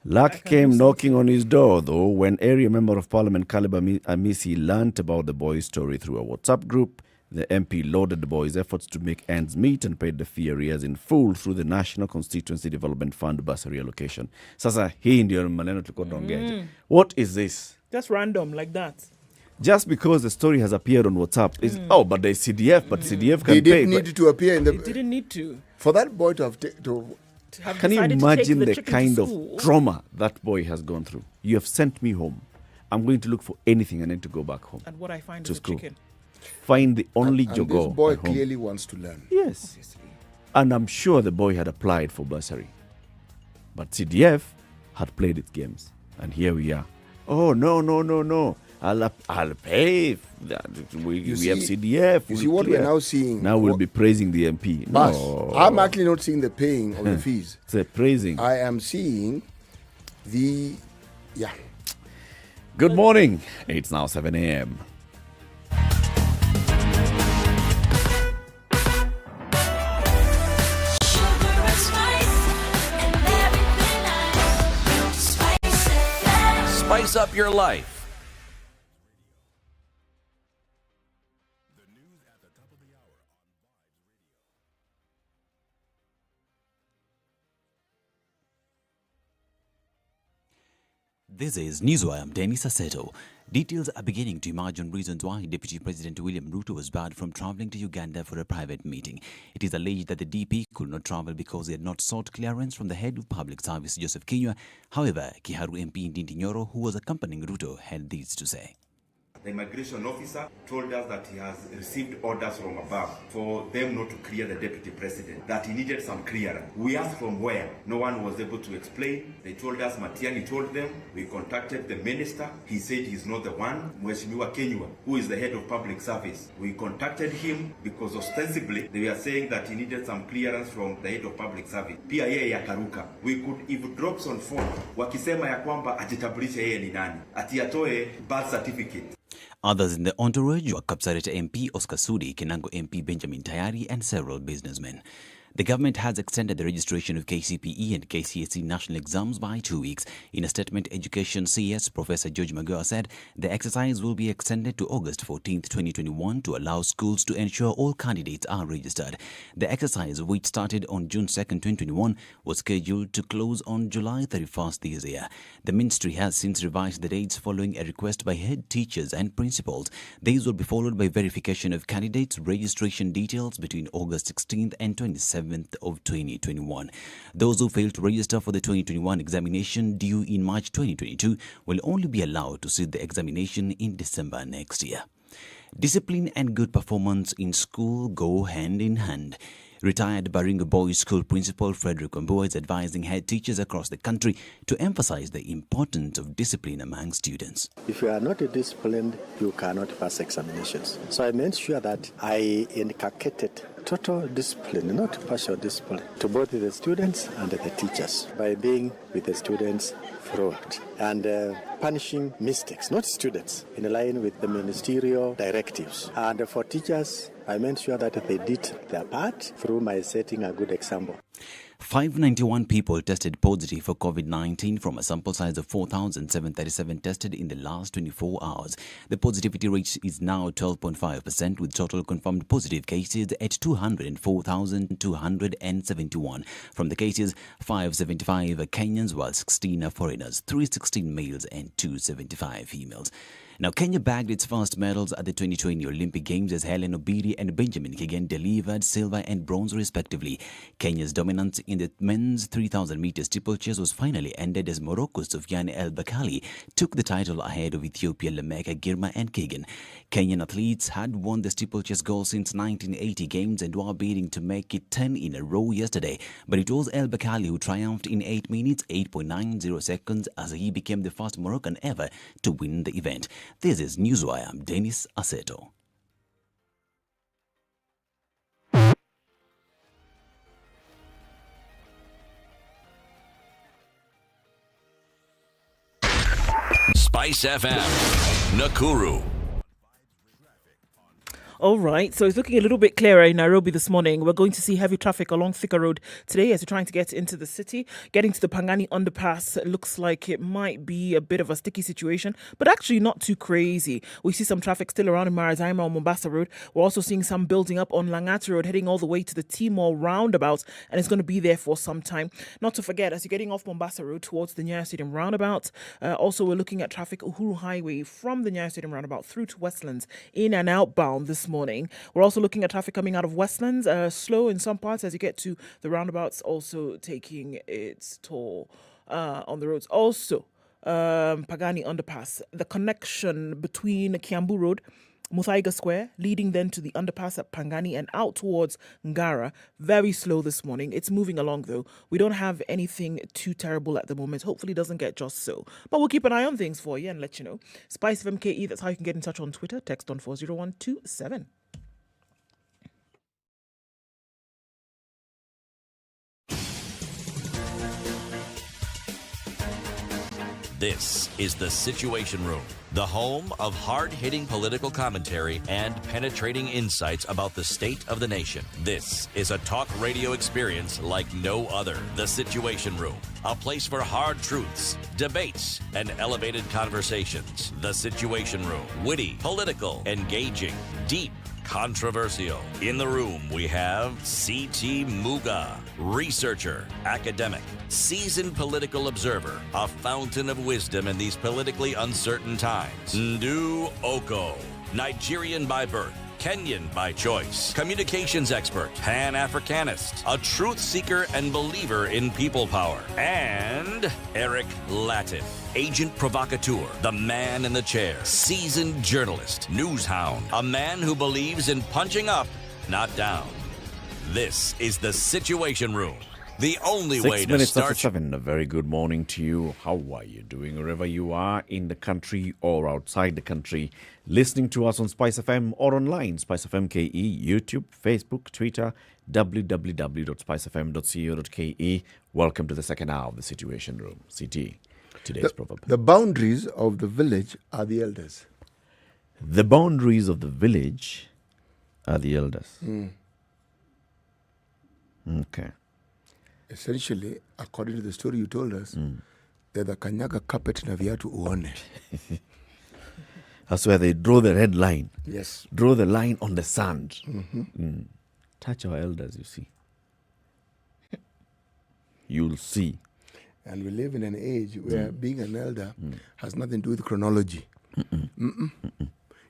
Luck came knocking on his door, though, when area member of parliament Caleb Amisi learnt about the boy's story through a WhatsApp group. The MP lauded the boy's efforts to make ends meet and paid the fee arrears in full through the National Constituency Development Fund bursary allocation. Sasa hii ndio maneno tulikuwa tunaongea. What is this? Just random like that. Just because the story has appeared on WhatsApp is but there's CDF, but CDF can They pay. didn't need to appear in the. It didn't need to. For that boy to have Have Can you decided to take imagine the chicken to kind of school. trauma that boy has gone through? You have sent me home. I'm going to look for anything. I need to go back home. And what I find to is a school. chicken. Find the only and jogo this boy at home. clearly wants to learn. Yes. Obviously. And I'm sure the boy had applied for bursary. But CDF had played its games. And here we are. Oh, no. I'll pay. We have CDF. You see what we're now seeing? Now we'll be praising the MP. But No. I'm actually not seeing the paying of the fees. It's a praising. I am seeing the, Good morning. It's now 7 a.m. Sugar and spice and everything nice. SpiceFM. Spice up your life. This is Newswire. I'm Dennis Assetto. Details are beginning to emerge on reasons why Deputy President William Ruto was barred from travelling to Uganda for a private meeting. It is alleged that the DP could not travel because he had not sought clearance from the head of public service, Joseph Kinyua. However, Kiharu MP Ndindi Nyoro, who was accompanying Ruto, had this to say. The immigration officer told us that he has received orders from above for them not to clear the deputy president, that he needed some clearance. We asked from where. No one was able to explain. They told us Matiani told them. We contacted the minister. He said he's not the one. Mheshimiwa Kenyua, who is the head of public service. We contacted him because ostensibly they were saying that he needed some clearance from the head of public service. Pia yeye yakaruka. We could eavesdrop on phone wakisema ya kwamba ajitambulishe yeye ni nani, ati atoe birth certificate. Others in the entourage were Kapseret MP Oscar Sudi, Kinango MP Benjamin Tayari, and several businessmen. The government has extended the registration of KCPE and KCSE national exams by 2 weeks. In a statement, Education CS Professor George Magoa said the exercise will be extended to August 14, 2021 to allow schools to ensure all candidates are registered. The exercise, which started on June 2, 2021, was scheduled to close on July 31st this year. The ministry has since revised the dates following a request by head teachers and principals. These will be followed by verification of candidates' registration details between August 16th and 27th of 2021. Those who fail to register for the 2021 examination due in March 2022 will only be allowed to sit the examination in December next year. Discipline and good performance in school go hand in hand. Retired Baringo Boys School Principal Frederick Wambua is advising head teachers across the country to emphasize the importance of discipline among students. If you are not disciplined, you cannot pass examinations. So I made sure that I inculcated total discipline, not partial discipline, to both the students and the teachers by being with the students throughout and punishing mistakes, not students, in line with the ministerial directives. And for teachers, I made sure that they did their part through my setting a good example. 591 people tested positive for COVID-19 from a sample size of 4,737 tested in the last 24 hours. The positivity rate is now 12.5%, with total confirmed positive cases at 204,271. From the cases, 575 are Kenyans, while 16 are foreigners, 316 males and 275 females. Now, Kenya bagged its first medals at the 2020 Olympic Games as Helen Obiri and Benjamin Kigen delivered silver and bronze respectively. Kenya's dominance in the men's 3,000 meter steeplechase was finally ended as Morocco's Soufiane El Bakkali took the title ahead of Ethiopia Lemeka Girma and Kigen. Kenyan athletes had won the steeplechase gold since 1980 Games and were bidding to make it 10 in a row yesterday. But it was El Bakkali who triumphed in 8 minutes, 8.90 seconds as he became the first Moroccan ever to win the event. This is Newswire. I'm Dennis Assetto. Spice FM, Nakuru. All right, so it's looking a little bit clearer in Nairobi this morning. We're going to see heavy traffic along Thika Road today as you're trying to get into the city. Getting to the Pangani underpass, it looks like it might be a bit of a sticky situation, but actually not too crazy. We see some traffic still around in Marizaima on Mombasa Road. We're also seeing some building up on Langata Road, heading all the way to the T-Mall roundabout, and it's going to be there for some time. Not to forget, as you're getting off Mombasa Road towards the Nyayo Stadium roundabout, also we're looking at traffic Uhuru Highway from the Nyayo Stadium roundabout through to Westlands, in and outbound this morning. We're also looking at traffic coming out of Westlands, slow in some parts as you get to the roundabouts, also taking its toll on the roads. Also, Pagani underpass, the connection between Kiambu Road, Muthui Square, leading then to the underpass at Pangani and out towards Ngara. Very slow this morning. It's moving along though. We don't have anything too terrible at the moment. Hopefully it doesn't get just so. But we'll keep an eye on things for you and let you know. SpiceFM KE, that's how you can get in touch on Twitter. Text on 40127. This is The Situation Room, the home of hard-hitting political commentary and penetrating insights about the state of the nation. This is a talk radio experience like no other. The Situation Room, a place for hard truths, debates, and elevated conversations. The Situation Room, witty, political, engaging, deep, controversial. In the room, we have C.T. Muga, researcher, academic, seasoned political observer, a fountain of wisdom in these politically uncertain times. Ndu Oko, Nigerian by birth, Kenyan by choice, communications expert, Pan-Africanist, a truth seeker and believer in people power, and Eric Latif, agent provocateur, the man in the chair, seasoned journalist, news hound, a man who believes in punching up, not down. This is The Situation Room, the only way 6 to minutes start. after 7. A very good morning to you. How are you doing wherever you are in the country or outside the country? Listening to us on SpiceFM or online, SpiceFM KE, YouTube, Facebook, Twitter, www.spicefm.co.ke. Welcome to the second hour of The Situation Room. CT, today's proverb. The boundaries of the village are the elders. The boundaries of the village are the elders. Okay. Essentially, according to the story you told us, they're the kanyaga carpet na viatu uone. That's where they draw the red line. Yes. Draw the line on the sand. Touch our elders, you see. You'll see. And we live in an age where being an elder has nothing to do with chronology. You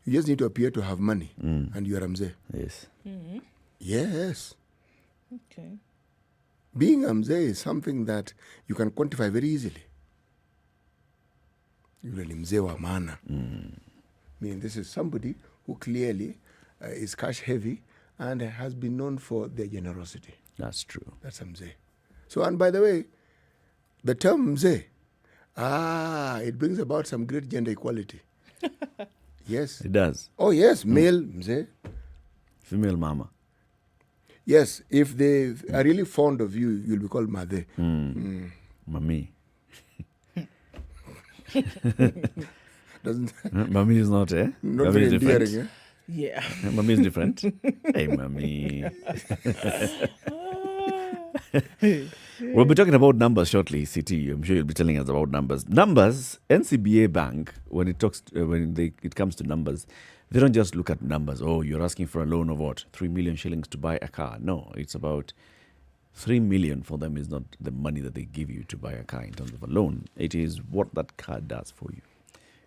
just need to appear to have money, and you are Mzee. Yes. Yes. Okay. Being a Mzee is something that you can quantify very easily. Yule ni mzee wa maana. Meaning this is somebody who clearly is cash heavy and has been known for their generosity. That's true. That's a Mzee. So, and by the way, the term Mzee, it brings about some great gender equality. Yes. It does. Oh, yes, male Mzee. Female mama. Yes, if they are really fond of you, you'll be called Made. Mami. Doesn't Mami is not, eh? not Mami very is different. endearing, Yeah. Mami is different. Hey, Mami. We'll be talking about numbers shortly, CT. I'm sure you'll be telling us about numbers. Numbers, NCBA Bank, when it comes to numbers, they don't just look at numbers. Oh, you're asking for a loan of what? 3 million shillings to buy a car. No, it's about 3 million for them is not the money that they give you to buy a car in terms of a loan. It is what that car does for you.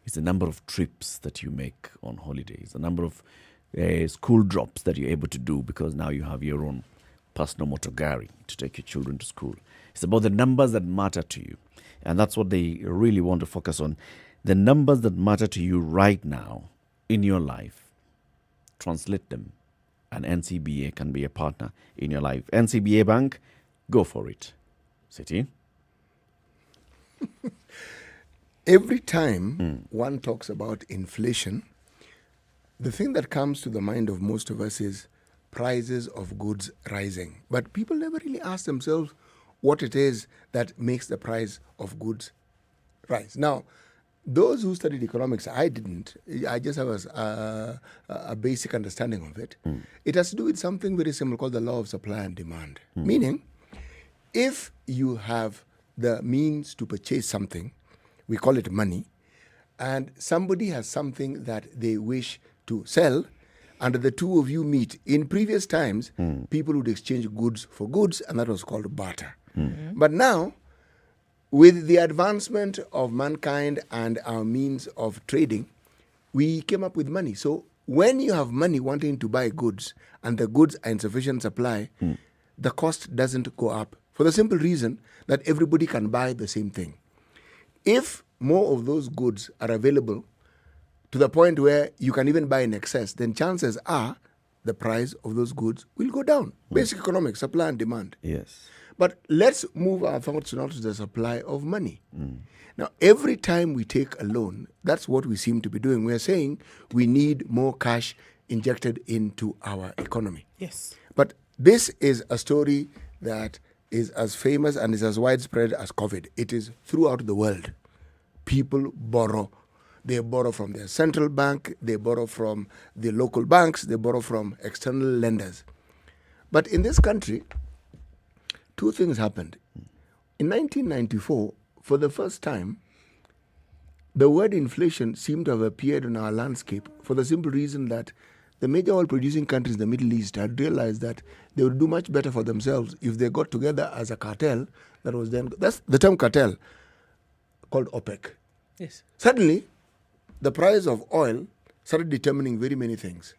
It's the number of trips that you make on holidays, the number of school drops that you're able to do because now you have your own personal motor gari to take your children to school. It's about the numbers that matter to you. And that's what they really want to focus on. The numbers that matter to you right now in your life, translate them. And NCBA can be a partner in your life. NCBA Bank, go for it. City? Every time one talks about inflation, the thing that comes to the mind of most of us is prices of goods rising. But people never really ask themselves what it is that makes the price of goods rise. Now, those who studied economics, I didn't. I just have a basic understanding of it. It has to do with something very simple called the law of supply and demand. Meaning, if you have the means to purchase something, we call it money, and somebody has something that they wish to sell, and the two of you meet. In previous times, people would exchange goods for goods, and that was called barter. But now, with the advancement of mankind and our means of trading, we came up with money. So when you have money wanting to buy goods and the goods are in sufficient supply, the cost doesn't go up for the simple reason that everybody can buy the same thing. If more of those goods are available to the point where you can even buy in excess, then chances are the price of those goods will go down. Basic economics, supply and demand. Yes. But let's move our thoughts now to the supply of money. Now, every time we take a loan, that's what we seem to be doing. We're saying we need more cash injected into our economy. Yes. But this is a story that is as famous and is as widespread as COVID. It is throughout the world. People borrow. They borrow from their central bank, they borrow from the local banks, they borrow from external lenders. But in this country, two things happened. In 1994, for the first time, the word inflation seemed to have appeared on our landscape for the simple reason that the major oil-producing countries in the Middle East had realized that they would do much better for themselves if they got together as a cartel that was then, that's the term cartel, called OPEC. Yes. Suddenly, the price of oil started determining very many things.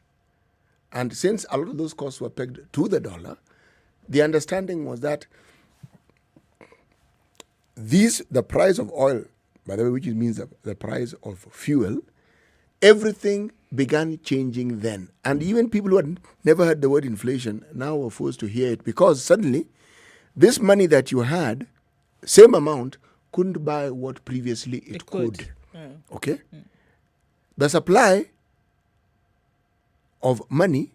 And since a lot of those costs were pegged to the dollar, the understanding was that the price of oil, by the way, which means the price of fuel, everything began changing then. And even people who had never heard the word inflation now were forced to hear it because suddenly this money that you had, same amount, couldn't buy what previously it could. Okay? The supply of money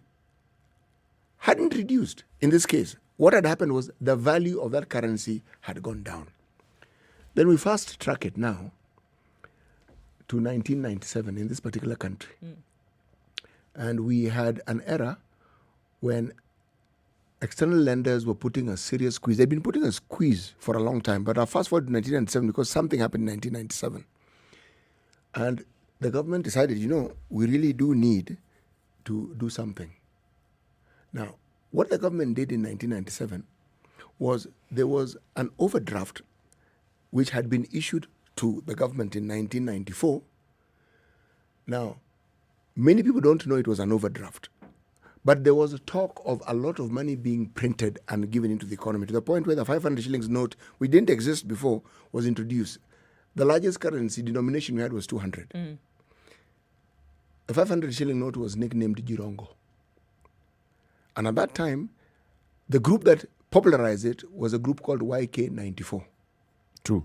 hadn't reduced in this case. What had happened was the value of that currency had gone down. Then we fast track it now to 1997 in this particular country. And we had an era when external lenders were putting a serious squeeze. They'd been putting a squeeze for a long time, but I'll fast forward to 1997 because something happened in 1997. And the government decided, we really do need to do something. Now, what the government did in 1997 was there was an overdraft which had been issued to the government in 1994. Now, many people don't know it was an overdraft, but there was a talk of a lot of money being printed and given into the economy to the point where the 500 shillings note, which didn't exist before, was introduced. The largest currency denomination we had was 200. The 500 shilling note was nicknamed Jirongo. And at that time, the group that popularized it was a group called YK94. True.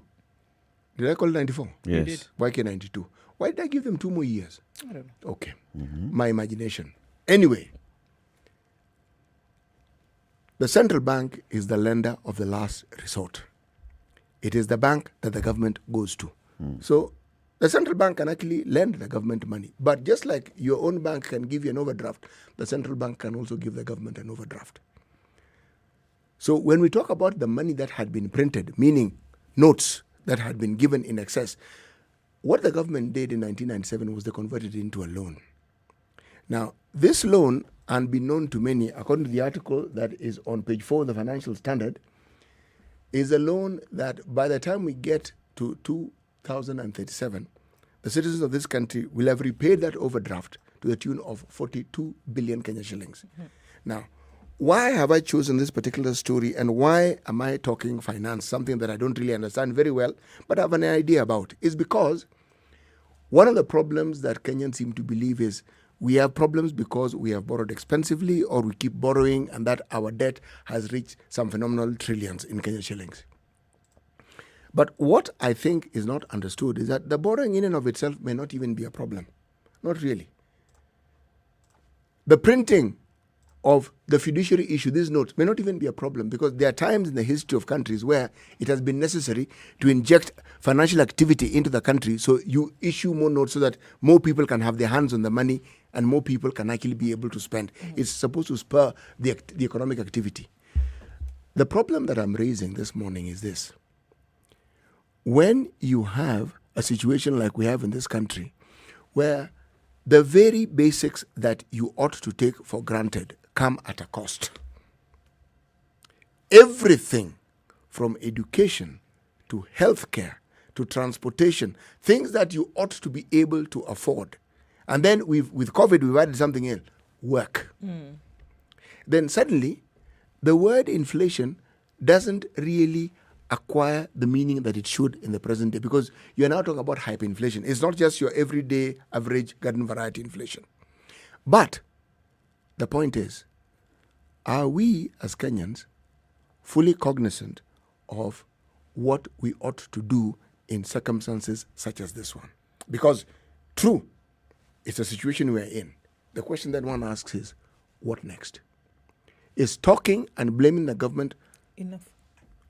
Did I call it 94? Yes. You did. YK92. Why did I give them 2 more years? I don't know. Okay. My imagination. Anyway, the central bank is the lender of the last resort. It is the bank that the government goes to. So the central bank can actually lend the government money. But just like your own bank can give you an overdraft, the central bank can also give the government an overdraft. So when we talk about the money that had been printed, meaning notes that had been given in excess, what the government did in 1997 was they converted it into a loan. Now, this loan, unbeknown to many, according to the article that is on page 4 of the Financial Standard, is a loan that by the time we get to 2037, the citizens of this country will have repaid that overdraft to the tune of 42 billion Kenya shillings. Now, why have I chosen this particular story and why am I talking finance, something that I don't really understand very well, but I have an idea about? Is because one of the problems that Kenyans seem to believe is we have problems because we have borrowed expensively or we keep borrowing and that our debt has reached some phenomenal trillions in Kenya shillings. But what I think is not understood is that the borrowing in and of itself may not even be a problem. Not really. The printing of the fiduciary issue, these notes may not even be a problem, because there are times in the history of countries where it has been necessary to inject financial activity into the country, so you issue more notes so that more people can have their hands on the money and more people can actually be able to spend. It's supposed to spur the economic activity. The problem that I'm raising this morning is this. When you have a situation like we have in this country, where the very basics that you ought to take for granted come at a cost. Everything from education to healthcare to transportation, things that you ought to be able to afford. And then with COVID, we've added something else, work. Then suddenly, the word inflation doesn't really acquire the meaning that it should in the present day, because you're now talking about hyperinflation. It's not just your everyday average garden variety inflation. But the point is, are we as Kenyans fully cognizant of what we ought to do in circumstances such as this one? Because true, it's a situation we're in. The question that one asks is, what next? Is talking and blaming the government enough?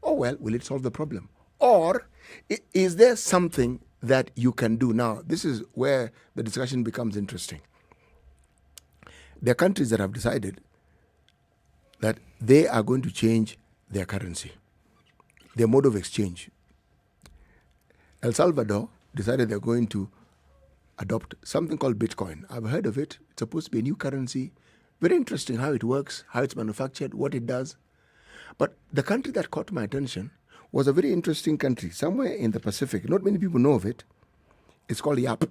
Oh, well, will it solve the problem? Or is there something that you can do? Now, this is where the discussion becomes interesting. There are countries that have decided that they are going to change their currency, their mode of exchange. El Salvador decided they're going to adopt something called Bitcoin. I've heard of it. It's supposed to be a new currency. Very interesting how it works, how it's manufactured, what it does. But the country that caught my attention was a very interesting country, somewhere in the Pacific. Not many people know of it. It's called Yap.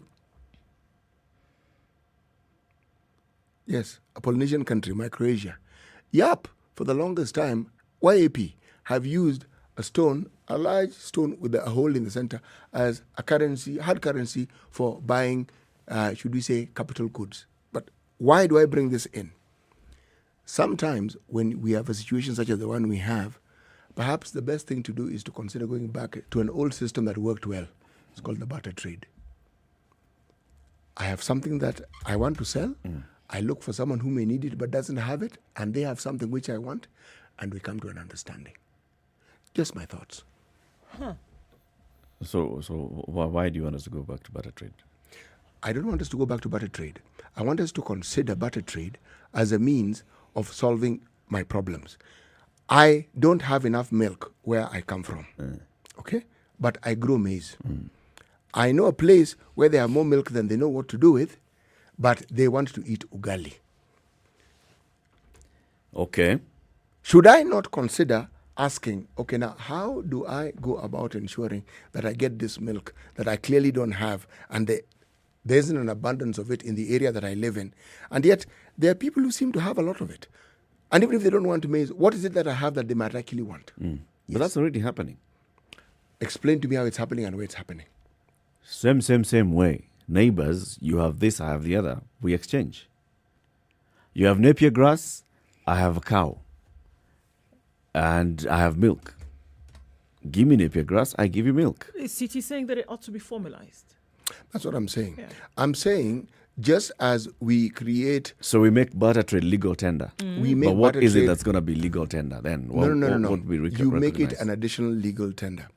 Yes, a Polynesian country, Micronesia. Yap, for the longest time, YAP have used a stone, a large stone with a hole in the center, as a currency, hard currency for buying, should we say, capital goods. But why do I bring this in? Sometimes when we have a situation such as the one we have, perhaps the best thing to do is to consider going back to an old system that worked well. It's called the barter trade. I have something that I want to sell. I look for someone who may need it but doesn't have it, and they have something which I want, and we come to an understanding. Just my thoughts. So why do you want us to go back to barter trade? I don't want us to go back to barter trade. I want us to consider barter trade as a means of solving my problems. I don't have enough milk where I come from, okay? But I grow maize. I know a place where they have more milk than they know what to do with, but they want to eat ugali. Okay. Should I not consider asking, okay, now how do I go about ensuring that I get this milk that I clearly don't have, and there isn't an abundance of it in the area that I live in, and yet there are people who seem to have a lot of it. And even if they don't want maize, what is it that I have that they might actually want? But that's already happening. Explain to me how it's happening and where it's happening. Same way. Neighbors, you have this, I have the other. We exchange. You have Napier grass, I have a cow. And I have milk. Give me Napier grass, I give you milk. Is CT saying that it ought to be formalized? That's what I'm saying. Yeah. I'm saying just as we create... So we make barter trade legal tender. We make But what barter is it trade- that's going to be legal tender then? No. What we You make it recognize? an additional legal tender.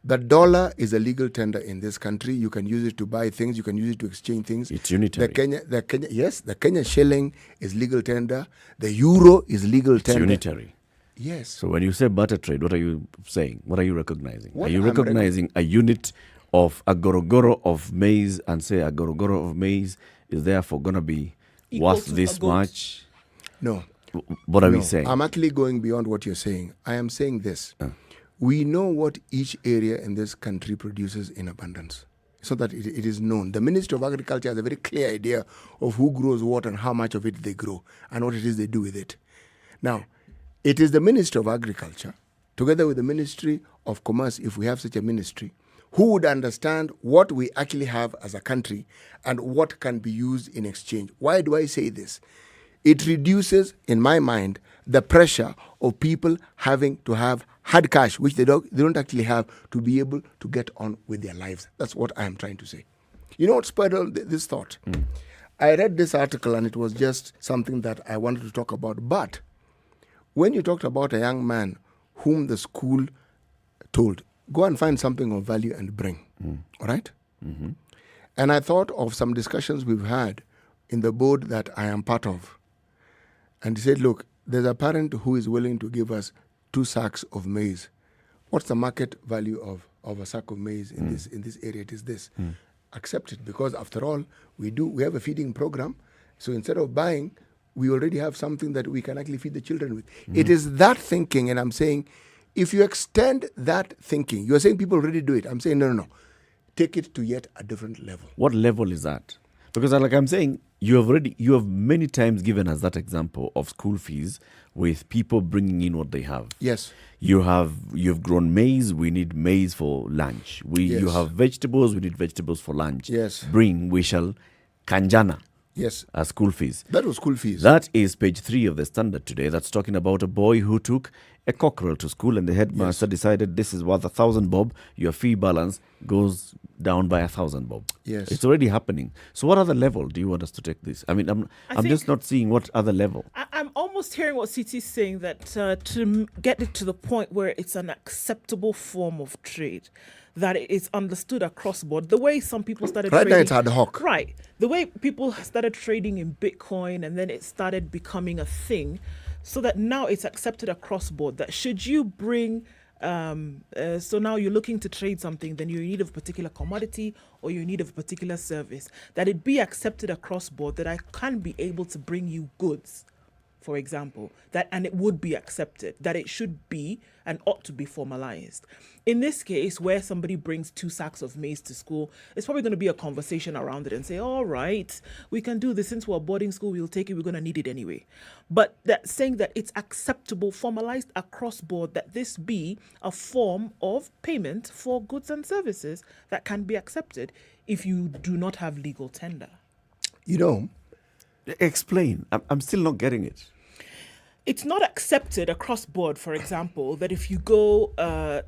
The dollar is a legal tender in this country. You can use it to buy things. You can use it to exchange things. It's unitary. The Kenya shilling is legal tender. The euro is legal It's tender. unitary. Yes. So when you say barter trade, what are you saying? What are you recognizing? What Are you I'm recognizing a unit of a gorogoro of maize and say a gorogoro of maize is therefore going to be Equal worth to a this goat? much? No. What are we No. saying? I'm actually going beyond what you're saying. I am saying this. We know what each area in this country produces in abundance, so that it is known. The Ministry of Agriculture has a very clear idea of who grows what and how much of it they grow and what it is they do with it. Now, it is the Ministry of Agriculture, together with the Ministry of Commerce, if we have such a ministry, who would understand what we actually have as a country and what can be used in exchange. Why do I say this? It reduces, in my mind, the pressure of people having to have hard cash, which they don't actually have, to be able to get on with their lives. That's what I am trying to say. You know what spurred this thought? I read this article and it was just something that I wanted to talk about. But when you talked about a young man whom the school told, go and find something of value and bring, all right? Mm-hmm. And I thought of some discussions we've had in the board that I am part of. And he said, look, there's a parent who is willing to give us 2 sacks of maize. What's the market value of a sack of maize in this area? It is this. Accept it, because after all, we have a feeding program. So instead of buying, we already have something that we can actually feed the children with. It is that thinking, and I'm saying, if you extend that thinking, you're saying people already do it. I'm saying, no. Take it to yet a different level. What level is that? Because like I'm saying, you have many times given us that example of school fees with people bringing in what they have. Yes. You've grown maize, we need maize for lunch. You have vegetables, we need vegetables for lunch. Yes. We shall kanjana. Yes. As school fees. That was school fees. That is page 3 of the Standard today. That's talking about a boy who took a cockerel to school, and the headmaster decided this is worth 1,000 bob. Your fee balance goes down by 1,000 bob. Yes. It's already happening. So what other level do you want us to take this? I mean, I'm just not seeing what other level. I'm almost hearing what CT is saying, that to get it to the point where it's an acceptable form of trade, that it is understood across board. The way some people started right trading. now it's ad hoc. Right. The way people started trading in Bitcoin, and then it started becoming a thing, so that now it's accepted across board that should you bring, so now you're looking to trade something, then you're in need of a particular commodity or you're in need of a particular service, that it be accepted across board that I can be able to bring you goods, for example, and it would be accepted, that it should be and ought to be formalized. In this case, where somebody brings 2 sacks of maize to school, it's probably going to be a conversation around it and say, all right, we can do this. Since we're boarding school, we'll take it. We're going to need it anyway. But that saying that it's acceptable, formalized across board, that this be a form of payment for goods and services that can be accepted if you do not have legal tender. You know, explain. I'm still not getting it. It's not accepted across board, for example, that if you go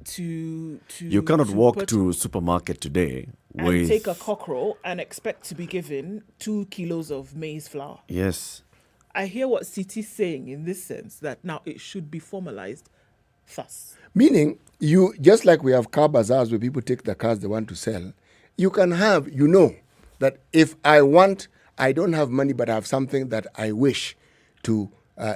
to you cannot walk to supermarket today and take a cockerel and expect to be given 2 kilos of maize flour. Yes. I hear what CT is saying in this sense, that now it should be formalized thus. Meaning, you just like we have car bazaars where people take the cars they want to sell, you can have, that if I don't have money, but I have something that I wish to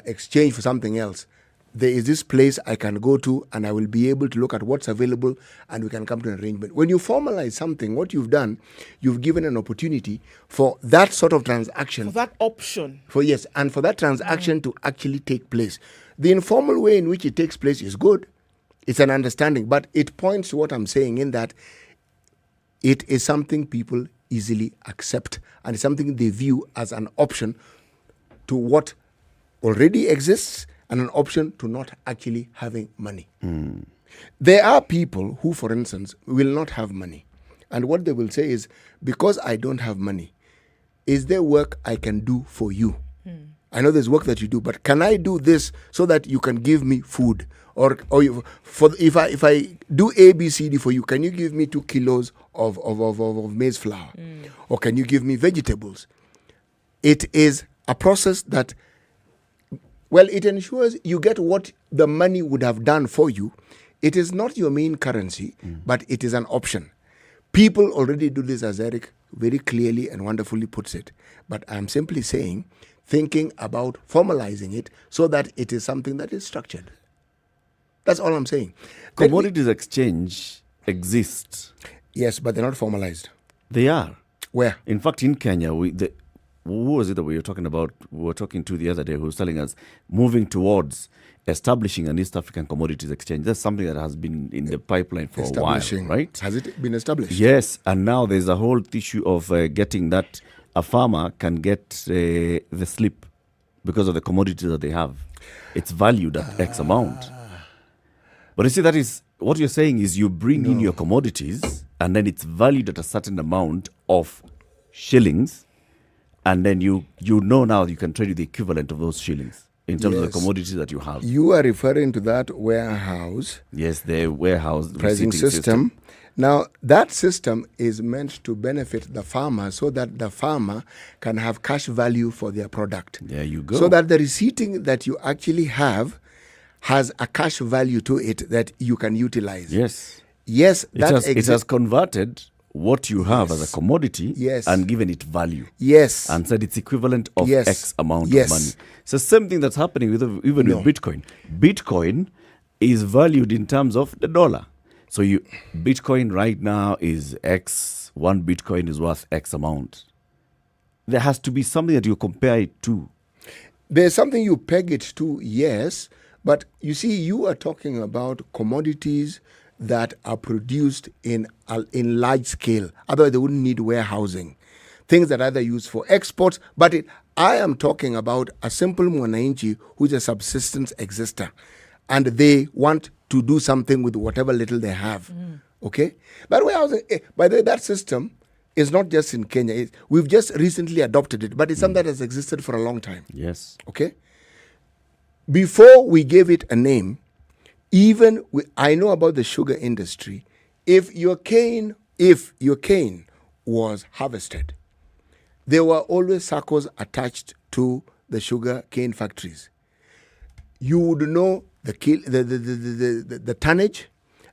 exchange for something else, there is this place I can go to and I will be able to look at what's available and we can come to an arrangement. When you formalize something, what you've done, you've given an opportunity for that sort of transaction. For that option. For that transaction to actually take place. The informal way in which it takes place is good. It's an understanding, but it points to what I'm saying in that it is something people easily accept and it's something they view as an option to what already exists and an option to not actually having money. There are people who, for instance, will not have money. And what they will say is, because I don't have money, is there work I can do for you? I know there's work that you do, but can I do this so that you can give me food? Or if I do A, B, C, D for you, can you give me 2 kilos of maize flour? Or can you give me vegetables? It is a process that, it ensures you get what the money would have done for you. It is not your main currency, but it is an option. People already do this, as Eric very clearly and wonderfully puts it. But I'm simply saying, thinking about formalizing it so that it is something that is structured. That's all I'm saying. Commodities exchange exists. Yes, but they're not formalized. They are. Where? In fact, in Kenya, who was it that we were talking about? We were talking to the other day, who was telling us moving towards establishing an East African commodities exchange. That's something that has been in the pipeline for a while, right? Has it been established? Yes, and now there's a whole issue of getting that a farmer can get the slip because of the commodities that they have. It's valued at X amount. But you see, that is what you're saying is you bring in your commodities and then it's valued at a certain amount of shillings. And then you know now you can trade the equivalent of those shillings in terms of the commodities that you have. You are referring to that warehouse. Yes, the warehouse pricing system. Now, that system is meant to benefit the farmer so that the farmer can have cash value for their product. There you go. So that the receipting that you actually have has a cash value to it that you can utilize. Yes. Yes, It has converted what you have as a commodity and given it value. Yes. And said it's equivalent of Yes. X amount Yes. of money. So same thing that's happening with even No. with Bitcoin. Bitcoin is valued in terms of the dollar. So Bitcoin right now is X. One Bitcoin is worth X amount. There has to be something that you compare it to. There's something you peg it to, yes. But you see, you are talking about commodities that are produced in large scale. Otherwise, they wouldn't need warehousing. Things that are either used for exports. But I am talking about a simple mwananchi who's a subsistence exister. And they want to do something with whatever little they have. Okay? By the way, that system is not just in Kenya. We've just recently adopted it. But it's something that has existed for a long time. Yes. Okay? Before we gave it a name, I know about the sugar industry. If your cane was harvested, there were always SACCOs attached to the sugar cane factories. You would know the tonnage,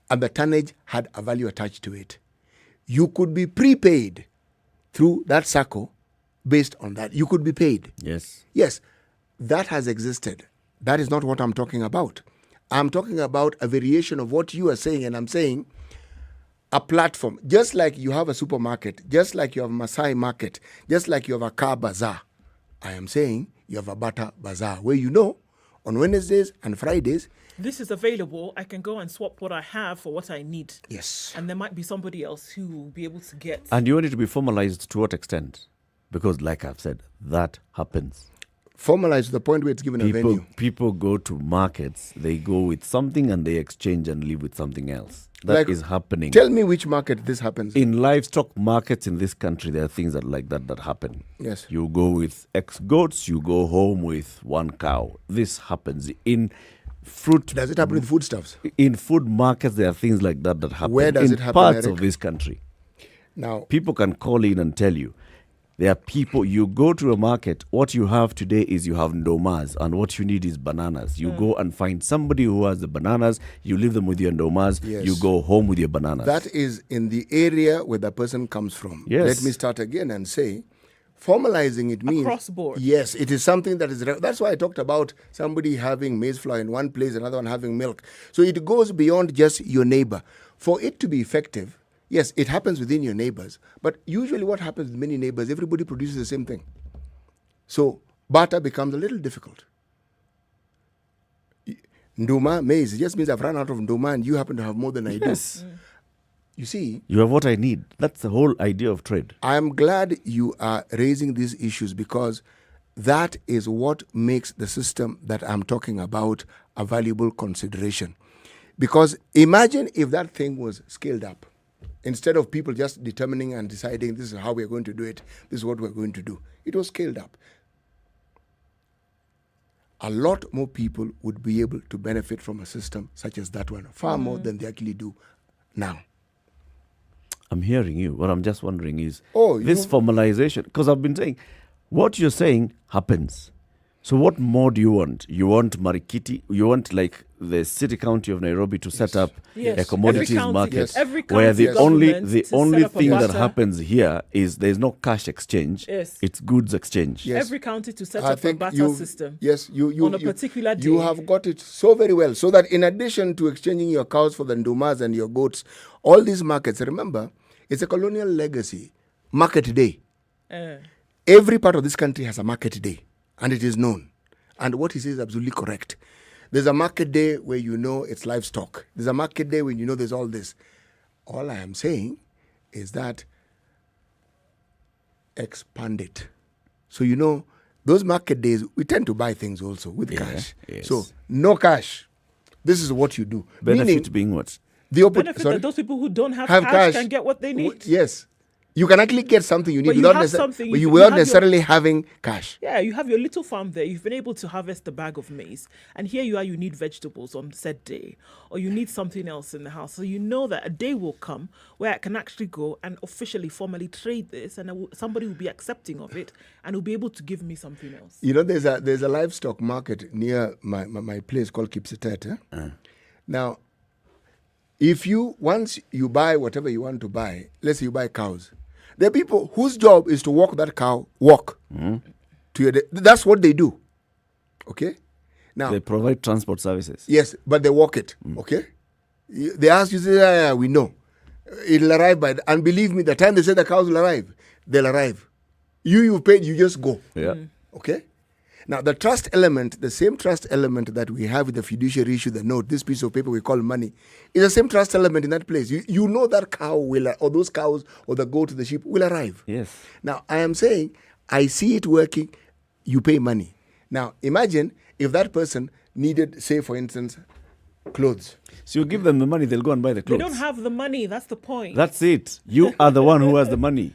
and the tonnage had a value attached to it. You could be prepaid through that SACCO based on that. You could be paid. Yes. Yes, that has existed. That is not what I'm talking about. I'm talking about a variation of what you are saying, and I'm saying a platform. Just like you have a supermarket, just like you have a Masai market, just like you have a car bazaar, I am saying you have a butter bazaar where on Wednesdays and Fridays, This is available. I can go and swap what I have for what I need. Yes. And there might be somebody else who will be able to get. And you want it to be formalized to what extent? Because like I've said, that happens. Formalized to the point where it's given a venue. People go to markets, they go with something and they exchange and leave with something else. That is happening. Tell me which market this happens in livestock markets in this country. There are things that happen. Yes. You go with X goats, you go home with one cow. This happens in fruit. Does it happen with foodstuffs? In food markets, there are things like that happen. Where does in it happen, parts Eric? of this country. Now, people can call in and tell you. There are people, you go to a market, what you have today is you have ndomas, and what you need is bananas. You go and find somebody who has the bananas, you leave them with your ndomas, Yes. you go home with your bananas. that is in the area where the person comes from. Yes. Let me start again and say, formalizing it means Across board. Yes, it is something that is. That's why I talked about somebody having maize flour in one place, another one having milk. So it goes beyond just your neighbor. For it to be effective, yes, it happens within your neighbors. But usually, what happens with many neighbors, everybody produces the same thing. So barter becomes a little difficult. Nduma, maize, it just means I've run out of nduma and you happen to have more than I do. Yes. You see, You have what I need. That's the whole idea of trade. I'm glad you are raising these issues because that is what makes the system that I'm talking about a valuable consideration. Because imagine if that thing was scaled up. Instead of people just determining and deciding this is how we're going to do it, this is what we're going to do. It was scaled up. A lot more people would be able to benefit from a system such as that one, far more than they actually do now. I'm hearing you. What I'm just wondering is Oh, this formalization, because I've been saying what you're saying happens. So what more do you want? You want Marikiti? You want like the city county of Nairobi to set up Yes. a commodities Every county- market yes. every where county the only government to set up a thing that butter. happens here is there's no cash exchange. Yes. It's goods exchange. Yes. Every county to set I up a think barter you- system. Yes, you on a particular day. You have got it so very well. So that in addition to exchanging your cows for the ndumas and your goats, all these markets, remember, it's a colonial legacy. Market day. Every part of this country has a market day, and it is known. And what he says is absolutely correct. There's a market day where you know it's livestock. There's a market day when you know there's all this. All I am saying is that expand it. So you know, those market days, we tend to buy things also with cash. yes. So no cash. This is what you do. Benefit Meaning, being what? the Benefit that those people who don't have cash, can get what they need. Yes. You can actually get something you need But you without, have something, you without have your- necessarily having cash. Yeah, you have your little farm there. You've been able to harvest a bag of maize, and here you are. You need vegetables on said day, or you need something else in the house. So you know that a day will come where I can actually go and officially, formally trade this, and somebody will be accepting of it, and will be able to give me something else. You know, there's a livestock market near my place called Kipsitet. Now, once you buy whatever you want to buy, let's say you buy cows, there are people whose job is to walk that cow, to your that's what they do. Okay? Now, They provide transport services. yes, but they walk it. Okay? They ask you, say, yeah, we know. It'll arrive and believe me, the time they say the cows will arrive, they'll arrive. You've paid, you just go. Yeah. Okay? Now, the trust element, the same trust element that we have with the fiduciary issue, the note, this piece of paper we call money, is the same trust element in that place. You know that cow will, or those cows, or the goat, the sheep will arrive. Yes. Now, I am saying, I see it working, you pay money. Now, imagine if that person needed, say, for instance, clothes. So you give them the money, they'll go and buy the They clothes. don't have the money. That's the point. That's it. You are the one who has the money.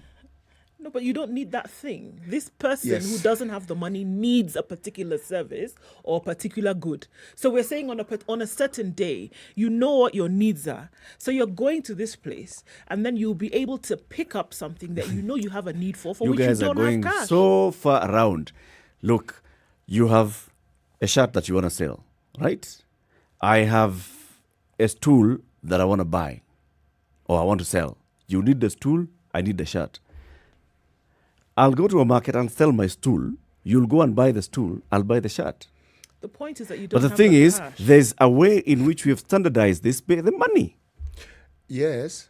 No, but you don't need that thing. This person Yes. who doesn't have the money needs a particular service or a particular good. So we're saying on a certain day, you know what your needs are. So you're going to this place, and then you'll be able to pick up something that you know you have a need for You which guys you are don't going have cash. so far around. Look, you have a shirt that you want to sell, right? I have a stool that I want to buy or I want to sell. You need the stool, I need the shirt. I'll go to a market and sell my stool. You'll go and buy the stool, I'll buy the shirt. The point is that you But don't the have thing the is, cash. there's a way in which we have standardized this, pay the money. Yes.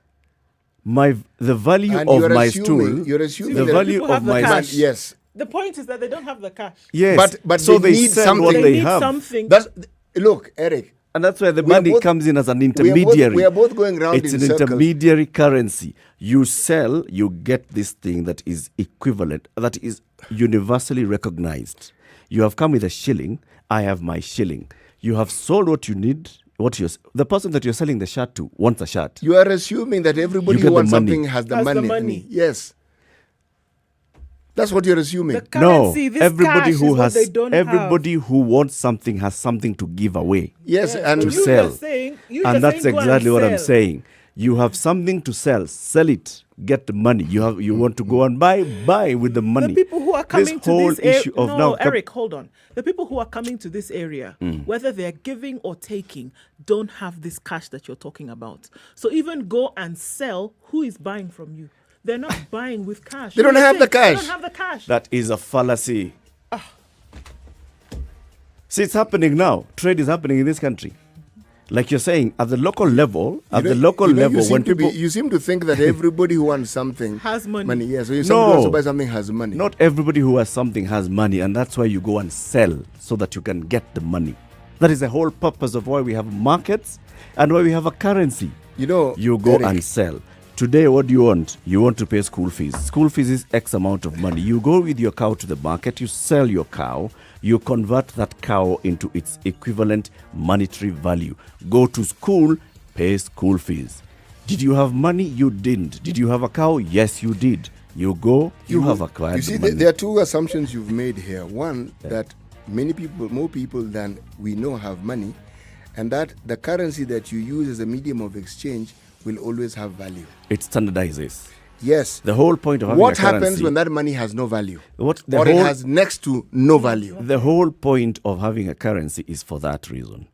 The value And of you're my assuming- stool, you're assuming the that value people have of the my cash. Yes. The point is that they don't have the cash. yes, But so they need sell something. what They they need have, something. Look, Eric, and that's where the We are money both- comes in as an we intermediary. are both going round It's in an circles. intermediary currency. You sell, you get this thing that is equivalent, that is universally recognized. You have come with a shilling, I have my shilling. You have sold what you need. The person that you're selling the shirt to wants a shirt. You are assuming that everybody You get who wants the money. something has the Has the money. money. Yes. That's what you're assuming. The No, currency, this everybody cash who is what has they don't everybody who wants something has something to give away. Yes, Yeah, and so to you sell. just saying- you And just that's saying go and exactly what I'm sell. saying. You have something to sell it, get the money. You want to go and buy with the money. The people who are coming this whole to this area, issue of no, now Eric, hold on. The people who are coming to this area, whether they're giving or taking, don't have this cash that you're talking about. So even go and sell, who is buying from you? They're not buying with cash. They don't You're have the saying cash. They don't have the cash. that is a fallacy. See, it's happening now. Trade is happening in this country. Like you're saying, at the local level, you seem when to people you seem to think that everybody who wants something Has money. Yes, so if somebody wants to No. buy something has money. not everybody who has something has money, and that's why you go and sell so that you can get the money. That is the whole purpose of why we have markets and why we have a currency. You know, You go Eric, and sell. Today, what do you want? You want to pay school fees. School fees is X amount of money. You go with your cow to the market, you sell your cow, you convert that cow into its equivalent monetary value. Go to school, pay school fees. Did you have money? You didn't. Did you have a cow? Yes, you did. You go, you have acquired You see, money. there are two assumptions you've made here. One, that many people, more people than we know, have money, and that the currency that you use as a medium of exchange will always have value. It standardizes. Yes. The whole point of having What a currency, happens when that money has no value? What the Or it whole- has next to no value? The whole point of having a currency is for that reason,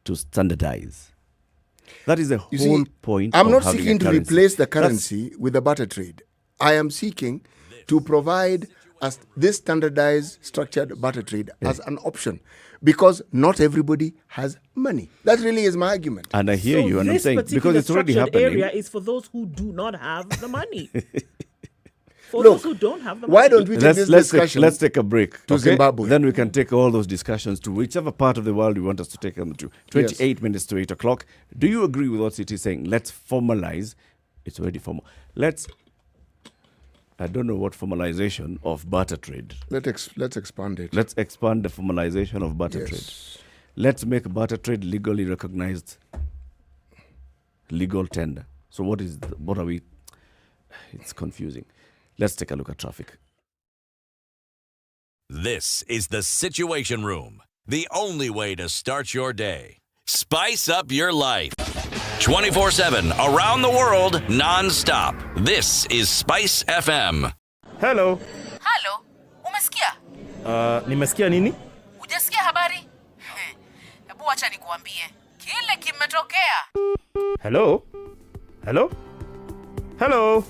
to standardize. That is the You whole see, point. I'm of not having a seeking to currency. replace the That's- currency with the barter trade. I am seeking to provide us this standardized, structured barter trade as an option, because not everybody has money. That really is my argument. And I hear So you, and I'm this saying particular because it's already structured happening. area is for those who do not have the money. For Look, those who don't have the money. Why don't we take this discussion? Let's take a break. to okay? Zimbabwe? Then we can take all those discussions to whichever part of the world you want us to take them to. 28 minutes to 8 o'clock. Do you agree with what City is saying? Let's formalize. It's already formal. I don't know what formalization of barter trade. Let's expand it. Let's expand the formalization of barter trade. Let's make barter trade legally recognized legal tender. So what are we? It's confusing. Let's take a look at traffic. This is the Situation Room, the only way to start your day. Spice up your life. 24/7, around the world, non-stop. This is Spice FM. Hello. Halo, umesikia? Nimesikia nini? Hujasikia habari? Hebu acha nikuambie. Kile kimetokea. Hello? Hello? Hello?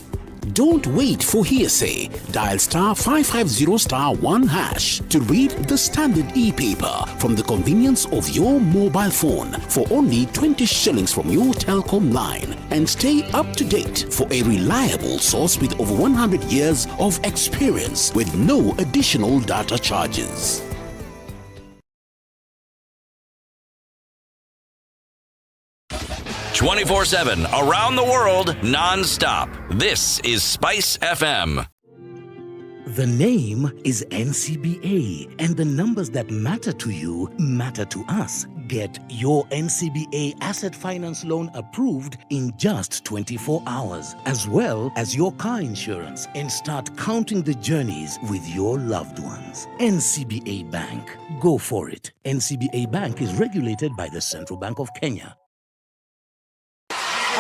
Don't wait for hearsay. Dial *550*1# to read the Standard e-paper from the convenience of your mobile phone for only 20 shillings from your telecom line, and stay up to date for a reliable source with over 100 years of experience with no additional data charges. "24/7, around the world, non-stop. This is Spice FM. The name is NCBA, and the numbers that matter to you matter to us. Get your NCBA asset finance loan approved in just 24 hours, as well as your car insurance, and start counting the journeys with your loved ones. NCBA Bank. Go for it. NCBA Bank is regulated by the Central Bank of Kenya.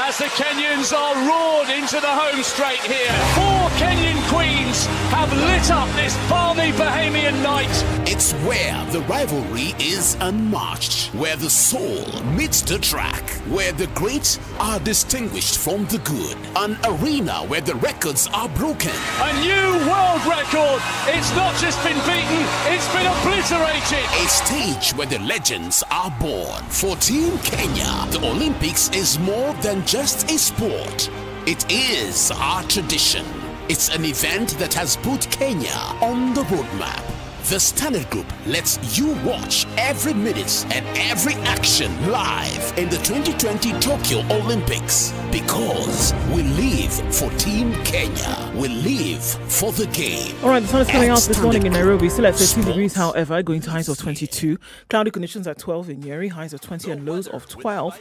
As the Kenyans are roared into the home straight here. 4 Kenyan queens have lit up this balmy Bahamian night. It's where the rivalry is unmatched, where the soul meets the track, where the great are distinguished from the good. An arena where the records are broken. A new world record. It's not just been beaten, it's been obliterated. A stage where the legends are born. For Team Kenya, the Olympics is more than just a sport. It is our tradition. It's an event that has put Kenya on the roadmap. The Standard Group lets you watch every minute and every action live in the 2020 Tokyo Olympics, because we live for Team Kenya. We live for the game. All right, the sun is coming At out this morning in Standard Nairobi, Group, still at 13 sports. degrees, however, going to highs of 22. Cloudy conditions at 12 in Nyeri, highs of 20 and lows of 12.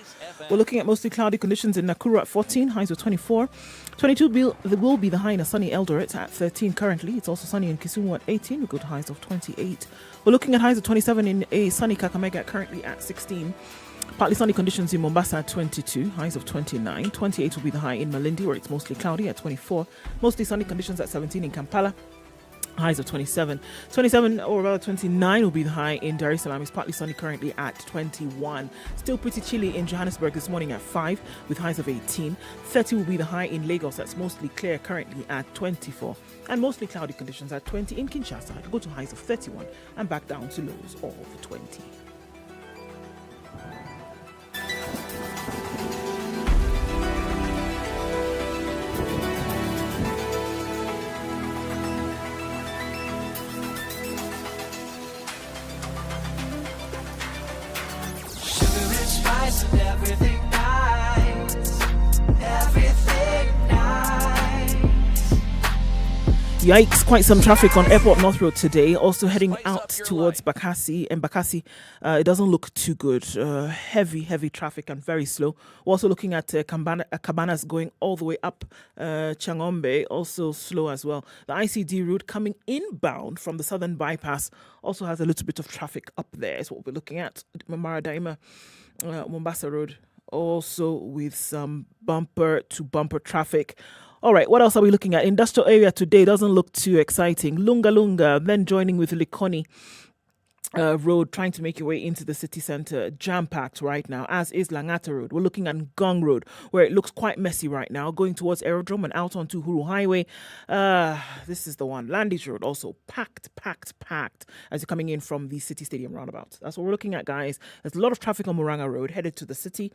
We're looking at mostly cloudy conditions in Nakuru at 14, highs of 24. 22 will be the high in a sunny Eldoret at 13 currently. It's also sunny in Kisumu at 18. We go to highs of 28. We're looking at highs of 27 in a sunny Kakamega currently at 16. Partly sunny conditions in Mombasa at 22, highs of 29. 28 will be the high in Malindi, where it's mostly cloudy at 24. Mostly sunny conditions at 17 in Kampala, highs of 27. 27 or rather 29 will be the high in Dar es Salaam. It's partly sunny currently at 21. Still pretty chilly in Johannesburg this morning at 5 with highs of 18. 30 will be the high in Lagos. That's mostly clear currently at 24. And mostly cloudy conditions at 20 in Kinshasa. It'll go to highs of 31 and back down to lows of 20. Spice and everything nice. Everything nice. Yikes, quite some traffic on Airport North Road today. Also heading out towards Bakassi. And Bakassi, it doesn't look too good. Heavy traffic and very slow. We're also looking at Cabanas going all the way up Changombe, also slow as well. The ICD route coming inbound from the southern bypass also has a little bit of traffic up there. Is what we're looking at. Mamara Daima, Mombasa Road, also with some bumper-to-bumper traffic. All right, what else are we looking at? Industrial area today doesn't look too exciting. Lunga, then joining with Likoni Road, trying to make your way into the city centre, jam-packed right now, as is Langata Road. We're looking at Ngong Road, where it looks quite messy right now, going towards Aerodrome and out onto Huru Highway. This is the one. Landis Road, also packed, as you're coming in from the City Stadium roundabout. That's what we're looking at, guys. There's a lot of traffic on Muranga Road, headed to the city.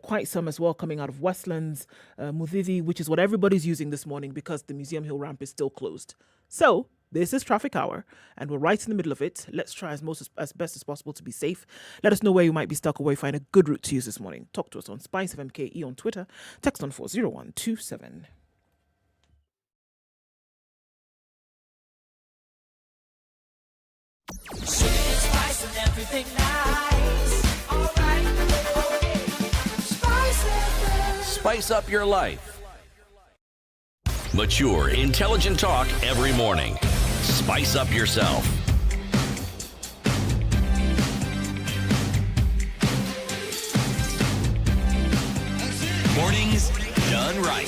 Quite some as well coming out of Westlands, Muthui, which is what everybody's using this morning because the Museum Hill ramp is still closed. So, this is traffic hour, and we're right in the middle of it. Let's try as best as possible to be safe. Let us know where you might be stuck or where you find a good route to use this morning. Talk to us on SpiceFM KE on Twitter. Text on 40127. Spice and everything nice. All right. Spice FM. Spice up your life. Mature, intelligent talk every morning. Spice up yourself. Mornings done right.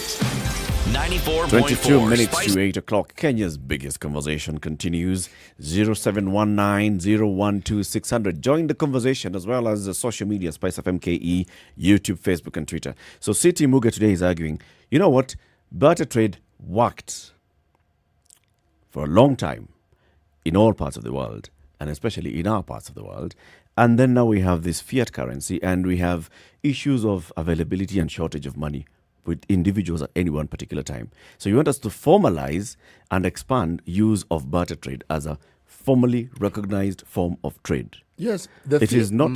94.4. 22 minutes to 8 o'clock. Kenya's biggest conversation continues. 0719-012-600. Join the conversation as well as the social media, SpiceFM KE, YouTube, Facebook, and Twitter. So City Muga today is arguing, you know what? Barter trade worked for a long time in all parts of the world, and especially in our parts of the world. And then now we have this fiat currency, and we have issues of availability and shortage of money with individuals at any one particular time. So you want us to formalize and expand use of barter trade as a formally recognized form of trade. Yes. It is not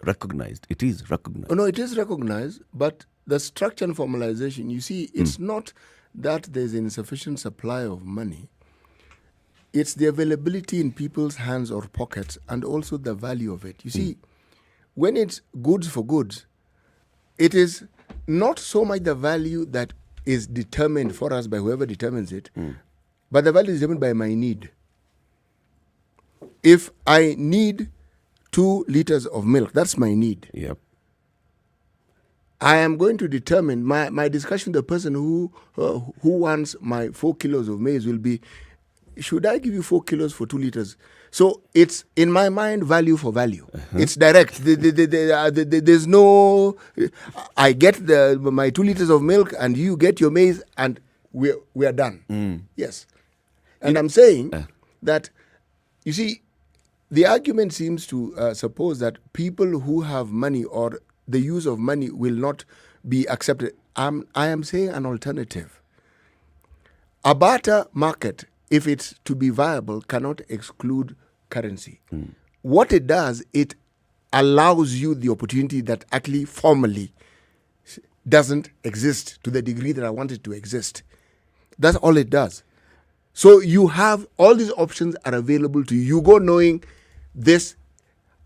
recognized. It is recognized. Oh, no, it is recognized, but the structure and formalization, you see, it's not that there's an insufficient supply of money. It's the availability in people's hands or pockets and also the value of it. You see, when it's goods for goods, it is not so much the value that is determined for us by whoever determines it, but the value is determined by my need. If I need 2 liters of milk, that's my need. Yep. I am going to determine my discussion with the person who wants my 4 kilos of maize will be, should I give you 4 kilos for 2 liters? So it's, in my mind, value for value. It's direct. There's no, I get my 2 liters of milk and you get your maize and we are done. Yes. And I'm saying that, you see, the argument seems to suppose that people who have money or the use of money will not be accepted. I am saying an alternative. A barter market, if it's to be viable, cannot exclude currency. What it does, it allows you the opportunity that actually formally doesn't exist to the degree that I want it to exist. That's all it does. So you have all these options are available to you. You go knowing this,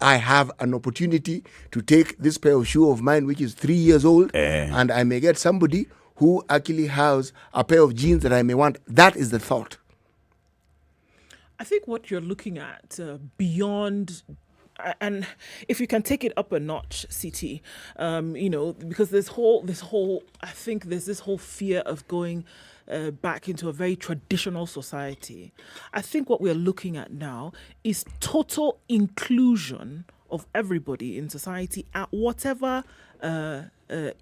I have an opportunity to take this pair of shoe of mine, which is 3 years old, and I may get somebody who actually has a pair of jeans that I may want. That is the thought. I think what you're looking at beyond, and if you can take it up a notch, CT, because this whole, I think there's this whole fear of going back into a very traditional society. I think what we're looking at now is total inclusion of everybody in society at whatever